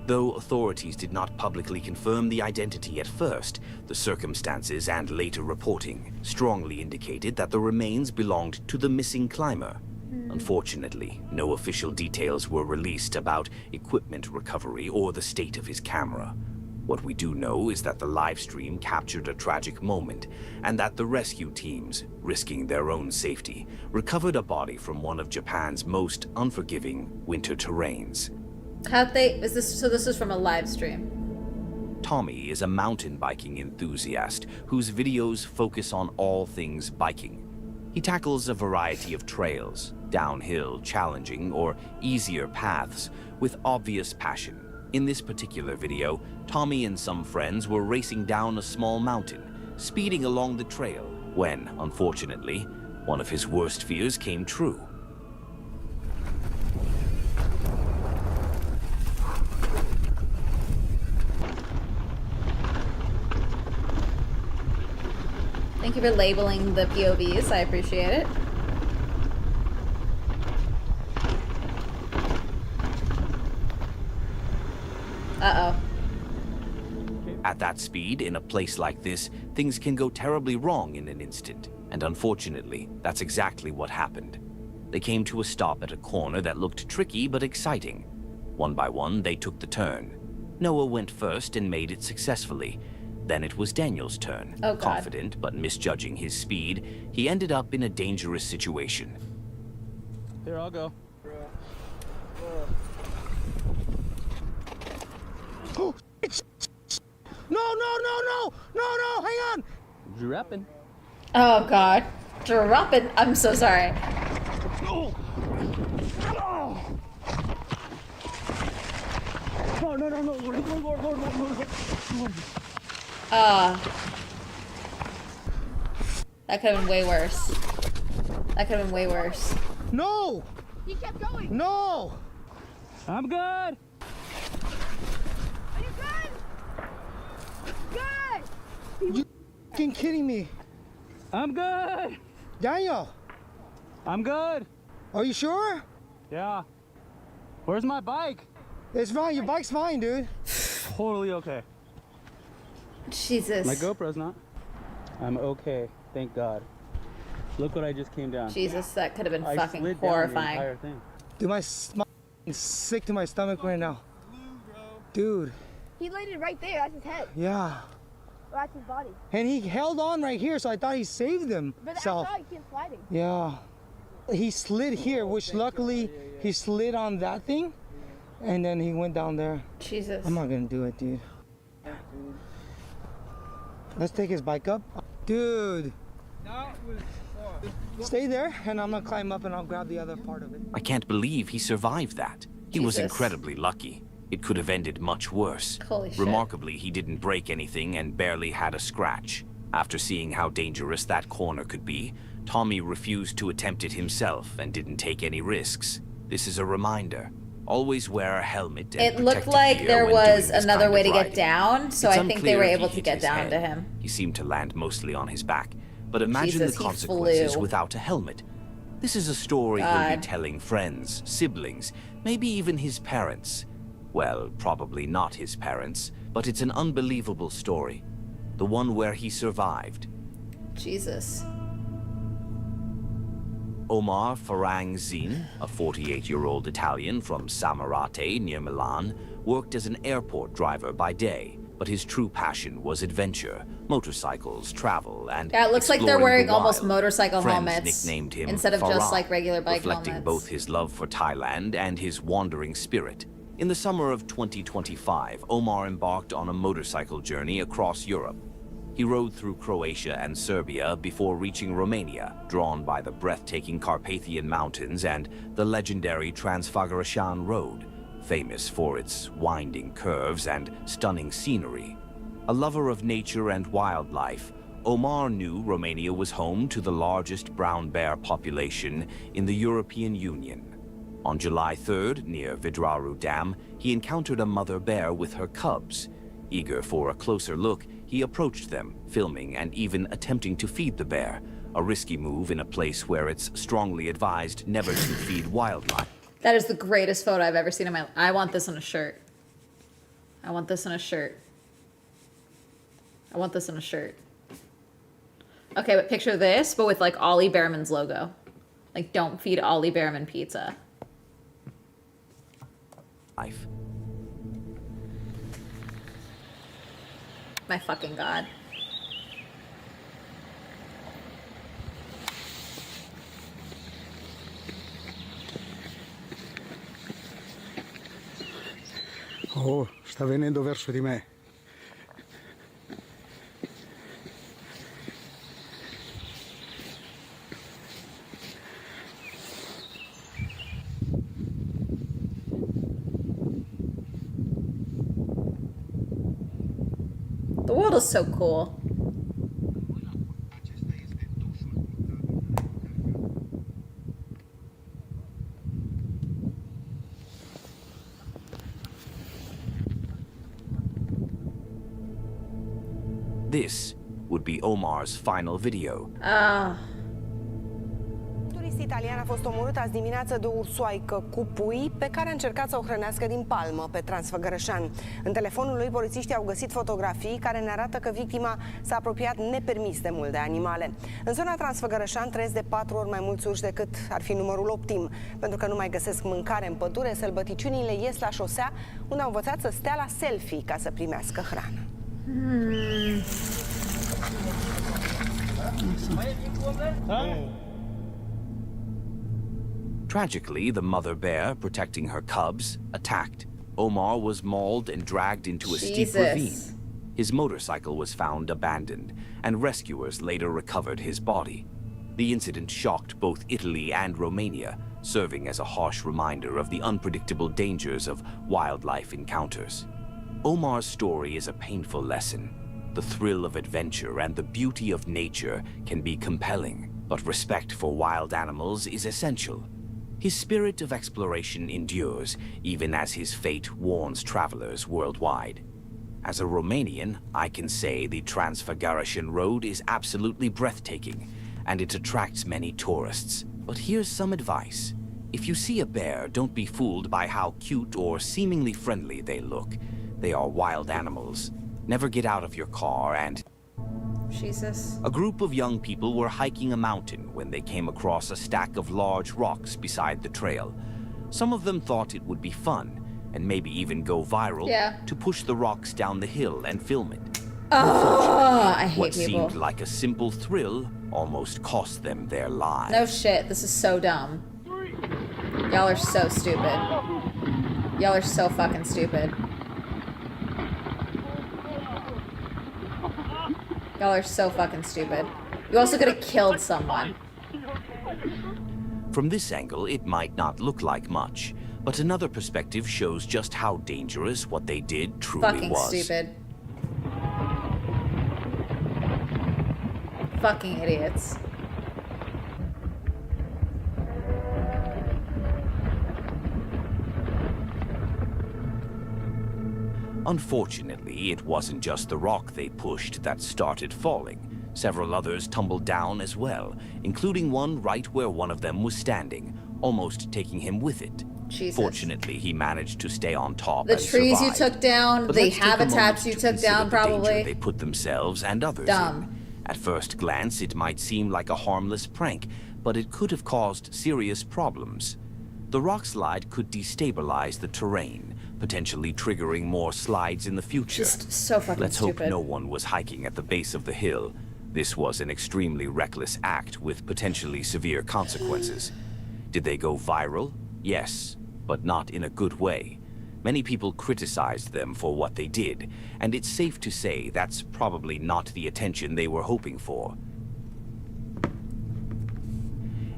[SPEAKER 13] Though authorities did not publicly confirm the identity at first, the circumstances and later reporting strongly indicated that the remains belonged to the missing climber. Unfortunately, no official details were released about equipment recovery or the state of his camera. What we do know is that the live stream captured a tragic moment, and that the rescue teams, risking their own safety, recovered a body from one of Japan's most unforgiving winter terrains.
[SPEAKER 1] This is from a live stream.
[SPEAKER 13] Tommy is a mountain biking enthusiast whose videos focus on all things biking. He tackles a variety of trails, downhill, challenging, or easier paths with obvious passion. In this particular video, Tommy and some friends were racing down a small mountain, speeding along the trail, when, unfortunately, one of his worst fears came true.
[SPEAKER 1] Thank you for labeling the POVs. I appreciate it. Uh-oh.
[SPEAKER 13] At that speed, in a place like this, things can go terribly wrong in an instant. And unfortunately, that's exactly what happened. They came to a stop at a corner that looked tricky but exciting. One by one, they took the turn. Noah went first and made it successfully. Then it was Daniel's turn.
[SPEAKER 1] Oh, God.
[SPEAKER 13] Confident but misjudging his speed, he ended up in a dangerous situation.
[SPEAKER 3] Here, I'll go.
[SPEAKER 5] Oh, no, hang on.
[SPEAKER 3] Dropping.
[SPEAKER 1] Oh, God. Dropping. I'm so sorry.
[SPEAKER 3] No.
[SPEAKER 1] That could have been way worse. That could have been way worse.
[SPEAKER 5] No!
[SPEAKER 2] He kept going.
[SPEAKER 5] No!
[SPEAKER 3] I'm good.
[SPEAKER 2] Are you good? Good.
[SPEAKER 5] You fucking kidding me?
[SPEAKER 3] I'm good.
[SPEAKER 5] Daniel.
[SPEAKER 3] I'm good.
[SPEAKER 5] Are you sure?
[SPEAKER 3] Yeah. Where's my bike?
[SPEAKER 5] It's fine. Your bike's fine, dude.
[SPEAKER 3] Totally okay.
[SPEAKER 1] Jesus.
[SPEAKER 3] My GoPro's not. I'm okay. Thank God. Look what I just came down.
[SPEAKER 1] Jesus, that could have been
[SPEAKER 3] I
[SPEAKER 1] fucking
[SPEAKER 3] slid down the
[SPEAKER 1] horrifying.
[SPEAKER 3] entire thing.
[SPEAKER 5] Dude, my sick to my stomach right now. Dude.
[SPEAKER 2] He landed right there. That's his head.
[SPEAKER 5] Yeah.
[SPEAKER 2] That's his body.
[SPEAKER 5] And he held on right here, so I thought he saved himself.
[SPEAKER 2] But I thought he kept sliding.
[SPEAKER 5] Yeah. He slid here, which luckily he slid on that thing, and then he went down there.
[SPEAKER 1] Jesus.
[SPEAKER 5] I'm not gonna do it, dude. Let's take his bike up. Dude. Stay there, and I'm gonna climb up and I'll grab the other part of it.
[SPEAKER 13] I can't believe he survived that. He was
[SPEAKER 1] Jesus.
[SPEAKER 13] incredibly lucky. It could have ended much worse.
[SPEAKER 1] Holy shit.
[SPEAKER 13] Remarkably, he didn't break anything and barely had a scratch. After seeing how dangerous that corner could be, Tommy refused to attempt it himself and didn't take any risks. This is a reminder. Always wear a helmet and
[SPEAKER 1] It looked
[SPEAKER 13] protective
[SPEAKER 1] like
[SPEAKER 13] gear
[SPEAKER 1] there
[SPEAKER 13] when
[SPEAKER 1] was
[SPEAKER 13] doing this
[SPEAKER 1] another
[SPEAKER 13] kind
[SPEAKER 1] way
[SPEAKER 13] of
[SPEAKER 1] to get
[SPEAKER 13] riding.
[SPEAKER 1] down, so
[SPEAKER 13] It's
[SPEAKER 1] I think they
[SPEAKER 13] unclear
[SPEAKER 1] were
[SPEAKER 13] if he
[SPEAKER 1] able to
[SPEAKER 13] hit
[SPEAKER 1] get
[SPEAKER 13] his
[SPEAKER 1] down
[SPEAKER 13] head.
[SPEAKER 1] to him.
[SPEAKER 13] He seemed to land mostly on his back. But imagine
[SPEAKER 1] Jesus,
[SPEAKER 13] the
[SPEAKER 1] he
[SPEAKER 13] consequences
[SPEAKER 1] flew.
[SPEAKER 13] without a helmet. This is a story he'll
[SPEAKER 1] God.
[SPEAKER 13] be telling friends, siblings, maybe even his parents. Well, probably not his parents, but it's an unbelievable story. The one where he survived.
[SPEAKER 1] Jesus.
[SPEAKER 13] Omar Farang Zin, a 48-year-old Italian from Samarate near Milan, worked as an airport driver by day, but his true passion was adventure, motorcycles, travel, and
[SPEAKER 1] Yeah, it looks like they're
[SPEAKER 13] exploring
[SPEAKER 1] wearing
[SPEAKER 13] the
[SPEAKER 1] almost
[SPEAKER 13] wild.
[SPEAKER 1] motorcycle
[SPEAKER 13] Friends
[SPEAKER 1] helmets
[SPEAKER 13] nicknamed him
[SPEAKER 1] instead of just
[SPEAKER 13] Farang,
[SPEAKER 1] like regular bike
[SPEAKER 13] reflecting
[SPEAKER 1] helmets.
[SPEAKER 13] both his love for Thailand and his wandering spirit. In the summer of 2025, Omar embarked on a motorcycle journey across Europe. He rode through Croatia and Serbia before reaching Romania, drawn by the breathtaking Carpathian Mountains and the legendary Transfăgărășan Road, famous for its winding curves and stunning scenery. A lover of nature and wildlife, Omar knew Romania was home to the largest brown bear population in the European Union. On July 3rd, near Vidraru Dam, he encountered a mother bear with her cubs. Eager for a closer look, he approached them, filming and even attempting to feed the bear, a risky move in a place where it's strongly advised never to feed wildlife.
[SPEAKER 1] That is the greatest photo I've ever seen in my life. I want this on a shirt. I want this on a shirt. I want this on a shirt. Okay, but picture this, but with like Ollie Behrman's logo. Like, don't feed Ollie Behrman pizza.
[SPEAKER 13] Life.
[SPEAKER 1] My fucking God.
[SPEAKER 7] Oh, sta venendo verso di me.
[SPEAKER 1] The world is so cool.
[SPEAKER 13] This would be Omar's final video.
[SPEAKER 10] Turist italian a fost omorât azi dimineață de o ursoaică cu pui pe care a încercat să o hrănească din palmă pe Transfăgărășan. În telefonul lui, polițiștii au găsit fotografii care ne arată că victima s-a apropiat nepermis de mult de animale. În zona Transfăgărășan trăiesc de 4 ori mai mulți urși decât ar fi numărul optim. Pentru că nu mai găsesc mâncare în pădure, sălbăticiunile ies la șosea, unde au învățat să stea la selfie ca să primească hrană.
[SPEAKER 13] Tragically, the mother bear, protecting her cubs, attacked. Omar was mauled and dragged into a steep ravine. His motorcycle was found abandoned, and rescuers later recovered his body. The incident shocked both Italy and Romania, serving as a harsh reminder of the unpredictable dangers of wildlife encounters. Omar's story is a painful lesson. The thrill of adventure and the beauty of nature can be compelling, but respect for wild animals is essential. His spirit of exploration endures, even as his fate warns travelers worldwide. As a Romanian, I can say the Transfăgărășan Road is absolutely breathtaking, and it attracts many tourists. But here's some advice. If you see a bear, don't be fooled by how cute or seemingly friendly they look. They are wild animals. Never get out of your car and...
[SPEAKER 1] Jesus.
[SPEAKER 13] A group of young people were hiking a mountain when they came across a stack of large rocks beside the trail. Some of them thought it would be fun, and maybe even go viral, to push the rocks down the hill and film it.
[SPEAKER 1] I hate
[SPEAKER 13] what
[SPEAKER 1] people.
[SPEAKER 13] seemed like a simple thrill almost cost them their lives.
[SPEAKER 1] No shit, this is so dumb. Y'all are so stupid. Y'all are so fucking stupid. Y'all are so fucking stupid. You also could have killed someone.
[SPEAKER 13] From this angle, it might not look like much, but another perspective shows just how dangerous what they did truly
[SPEAKER 1] Fucking
[SPEAKER 13] was.
[SPEAKER 1] stupid. Fucking idiots.
[SPEAKER 13] Unfortunately, it wasn't just the rock they pushed that started falling. Several others tumbled down as well, including one right where one of them was standing, almost taking him with it.
[SPEAKER 1] Jesus.
[SPEAKER 13] Fortunately, he managed to stay on top
[SPEAKER 1] The
[SPEAKER 13] and
[SPEAKER 1] trees you
[SPEAKER 13] survived.
[SPEAKER 1] took down,
[SPEAKER 13] But
[SPEAKER 1] the
[SPEAKER 13] let's take a moment
[SPEAKER 1] habitats you
[SPEAKER 13] to
[SPEAKER 1] took
[SPEAKER 13] consider
[SPEAKER 1] down,
[SPEAKER 13] the danger
[SPEAKER 1] probably.
[SPEAKER 13] they put themselves and others
[SPEAKER 1] Dumb.
[SPEAKER 13] in. At first glance, it might seem like a harmless prank, but it could have caused serious problems. The rock slide could destabilize the terrain, potentially triggering more slides in the future.
[SPEAKER 1] Just so fucking
[SPEAKER 13] Let's
[SPEAKER 1] stupid.
[SPEAKER 13] hope no one was hiking at the base of the hill. This was an extremely reckless act with potentially severe consequences. Did they go viral? Yes, but not in a good way. Many people criticized them for what they did, and it's safe to say that's probably not the attention they were hoping for.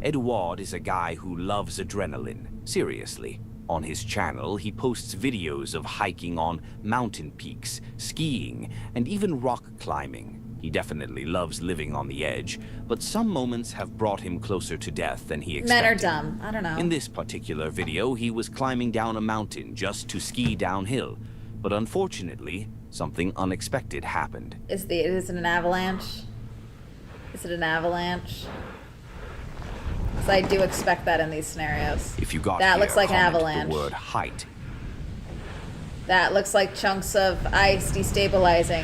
[SPEAKER 13] Edouard is a guy who loves adrenaline, seriously. On his channel, he posts videos of hiking on mountain peaks, skiing, and even rock climbing. He definitely loves living on the edge, but some moments have brought him closer to death than he expected.
[SPEAKER 1] Men are dumb. I don't know.
[SPEAKER 13] In this particular video, he was climbing down a mountain just to ski downhill, but unfortunately, something unexpected happened.
[SPEAKER 1] Is it an avalanche? Is it an avalanche? Because I do expect that in these scenarios.
[SPEAKER 13] If you got
[SPEAKER 1] that
[SPEAKER 13] here,
[SPEAKER 1] looks like an
[SPEAKER 13] comment
[SPEAKER 1] avalanche.
[SPEAKER 13] the word height.
[SPEAKER 1] That looks like chunks of ice destabilizing.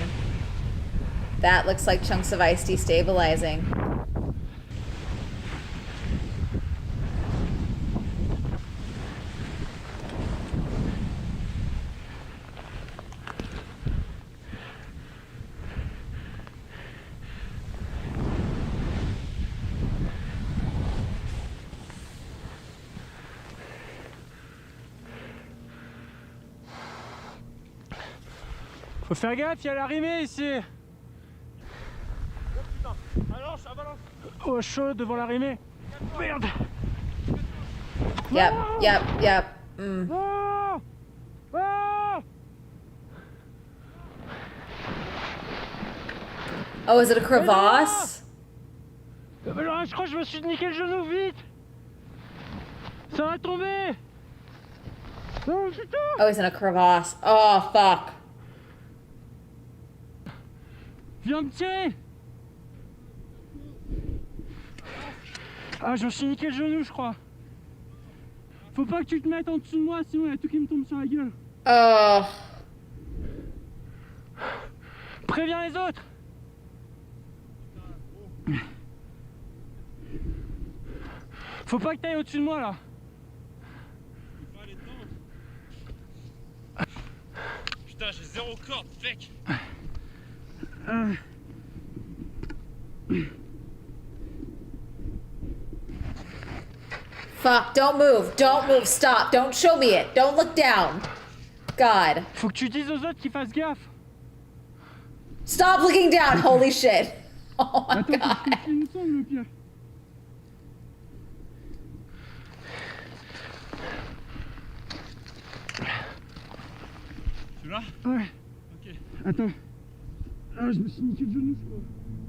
[SPEAKER 1] That looks like chunks of ice destabilizing.
[SPEAKER 8] Faut faire gaffe, il y a l'arrivée ici. Oh, chaud devant l'arrivée. Merde.
[SPEAKER 1] Yep. Mm.
[SPEAKER 8] Ah! Ah!
[SPEAKER 1] Oh, is it a crevasse?
[SPEAKER 8] Je crois que je me suis niqué le genou, vite. Ça va tomber. Oh, putain.
[SPEAKER 1] Oh, he's in a crevasse. Oh, fuck.
[SPEAKER 8] Viens me tirer. Ah, je me suis niqué le genou, je crois. Faut pas que tu te mettes en dessous de moi, sinon il y a tout qui me tombe sur la gueule.
[SPEAKER 1] Oh.
[SPEAKER 8] Préviens les autres. Faut pas que t'ailles au-dessus de moi, là. Putain, j'ai zéro corde, mec.
[SPEAKER 1] Fuck, don't move, stop, don't show me it, don't look down. God.
[SPEAKER 8] Faut que tu dises aux autres qu'ils fassent gaffe.
[SPEAKER 1] Stop looking down, holy shit. Oh my God.
[SPEAKER 8] Tu l'as? Ouais. Ok. Attends. Ah, je me suis niqué le genou, je crois.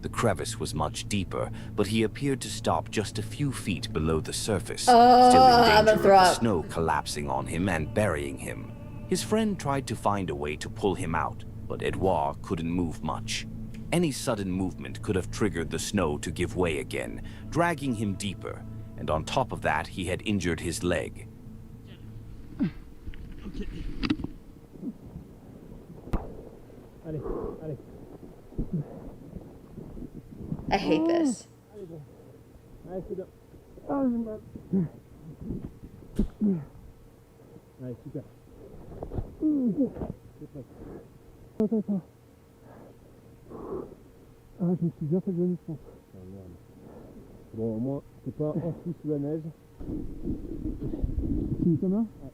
[SPEAKER 13] The crevice was much deeper, but he appeared to stop just a few feet below the surface, still in danger of the snow collapsing on him and burying him. His friend tried to find a way to pull him out, but Edouard couldn't move much. Any sudden movement could have triggered the snow to give way again, dragging him deeper, and on top of that, he had injured his leg.
[SPEAKER 8] Okay. Allez, allez.
[SPEAKER 1] I hate this.
[SPEAKER 8] Allez, bon. Allez, c'est bien. Ah, j'ai mal. Allez, super. Attends. Ah, je me suis bien fait le genou, je pense. Ah, merde. Bon, au moins, c'est pas enfoui sous la neige. Tu me sens ouais.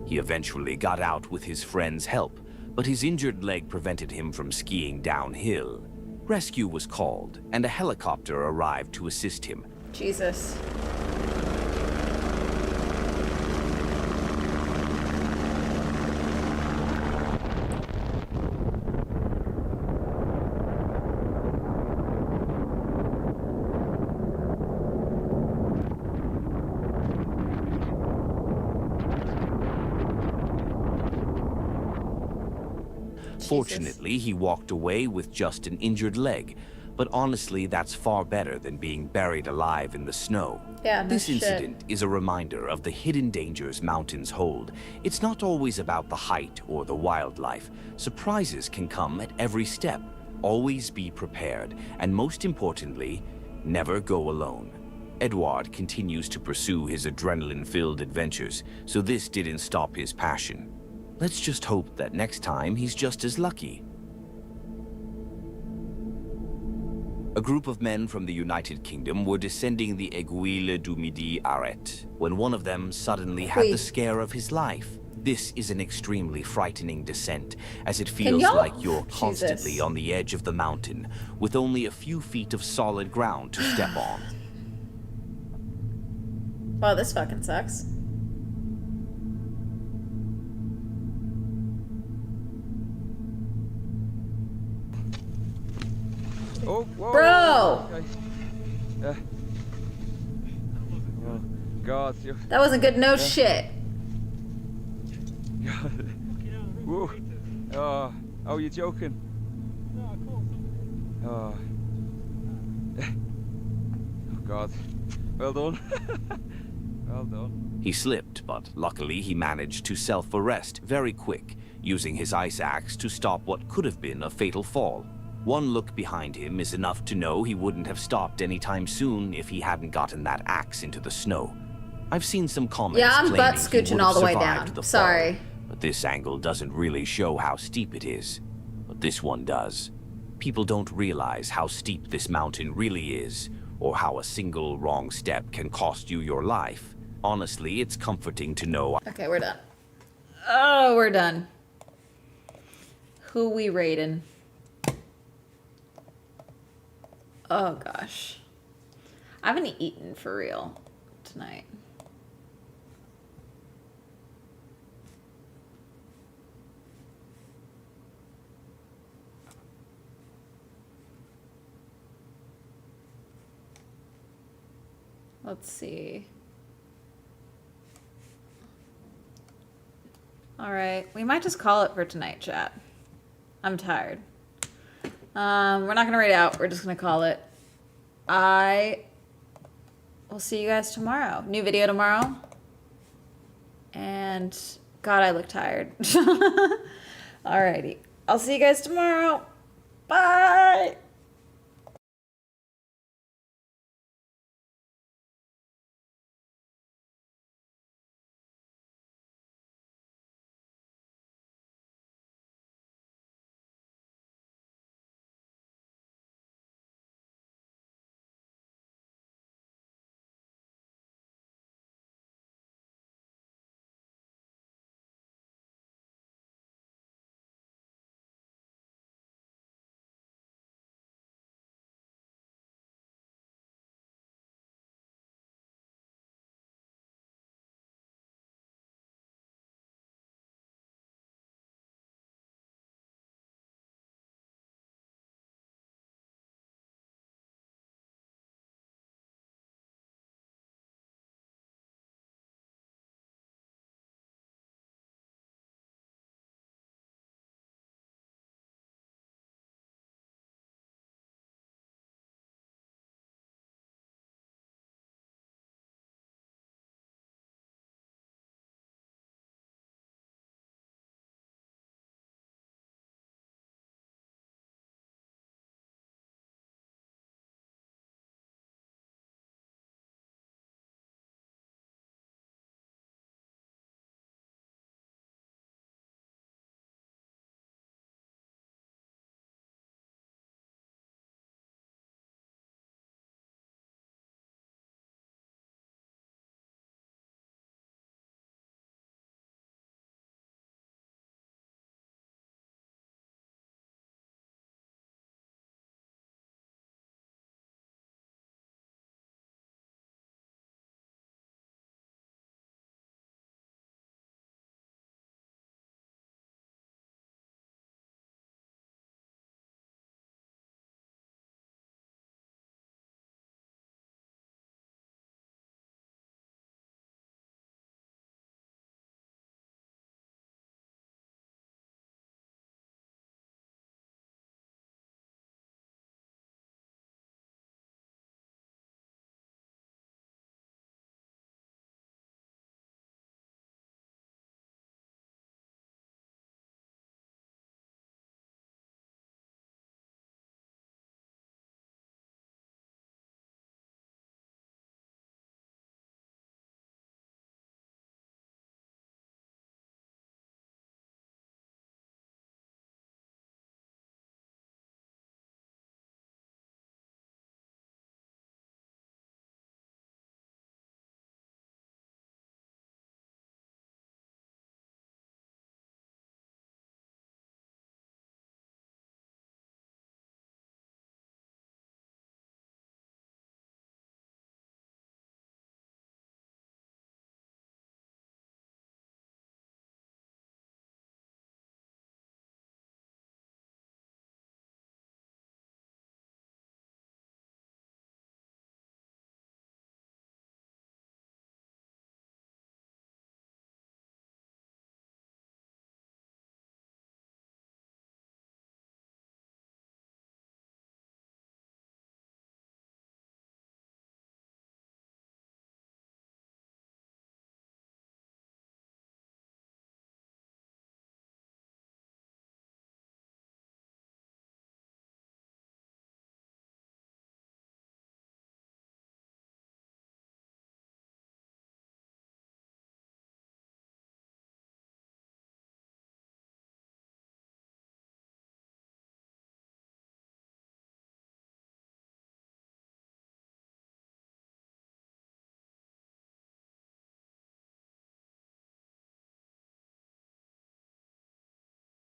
[SPEAKER 13] He eventually got out with his friend's help, but his injured leg prevented him from skiing downhill. Rescue was called, and a helicopter arrived to assist him.
[SPEAKER 1] Jesus.
[SPEAKER 13] Fortunately, he walked away with just an injured leg, but honestly, that's far better than being buried alive in the snow.
[SPEAKER 1] Yeah, no
[SPEAKER 13] This
[SPEAKER 1] shit.
[SPEAKER 13] incident is a reminder of the hidden dangers mountains hold. It's not always about the height or the wildlife. Surprises can come at every step. Always be prepared, and most importantly, never go alone. Edouard continues to pursue his adrenaline-filled adventures, so this didn't stop his passion. Let's just hope that next time he's just as lucky. A group of men from the United Kingdom were descending the Aiguille du Midi arête when one of them suddenly had the scare of his life. This is an extremely frightening descent, as it feels like you're constantly on the edge of the mountain, with only a few feet of solid ground to step on.
[SPEAKER 1] Wow, this fucking sucks.
[SPEAKER 23] Oh, whoa,
[SPEAKER 1] Bro!
[SPEAKER 23] Okay. Oh, God.
[SPEAKER 1] That wasn't good. No shit.
[SPEAKER 23] God. Whoa. Oh, you're joking. Oh. Oh, God. Well done. Well done.
[SPEAKER 13] He slipped, but luckily he managed to self-arrest very quick, using his ice axe to stop what could have been a fatal fall. One look behind him is enough to know he wouldn't have stopped anytime soon if he hadn't gotten that axe into the snow. I've seen some comments
[SPEAKER 1] Yeah, I'm butt
[SPEAKER 13] claiming he
[SPEAKER 1] scooching
[SPEAKER 13] would
[SPEAKER 1] all
[SPEAKER 13] have
[SPEAKER 1] the way
[SPEAKER 13] survived
[SPEAKER 1] down.
[SPEAKER 13] the
[SPEAKER 1] Sorry.
[SPEAKER 13] fall, but this angle doesn't really show how steep it is. But this one does. People don't realize how steep this mountain really is, or how a single wrong step can cost you your life. Honestly, it's comforting to know.
[SPEAKER 1] Okay, we're done. Oh, we're done. Who we rating? Oh gosh. I haven't eaten for real tonight. Let's see. All right, we might just call it for tonight, chat. I'm tired. We're not gonna rate out. We're just gonna call it. I will see you guys tomorrow. New video tomorrow. And God, I look tired. Alrighty, I'll see you guys tomorrow. Bye.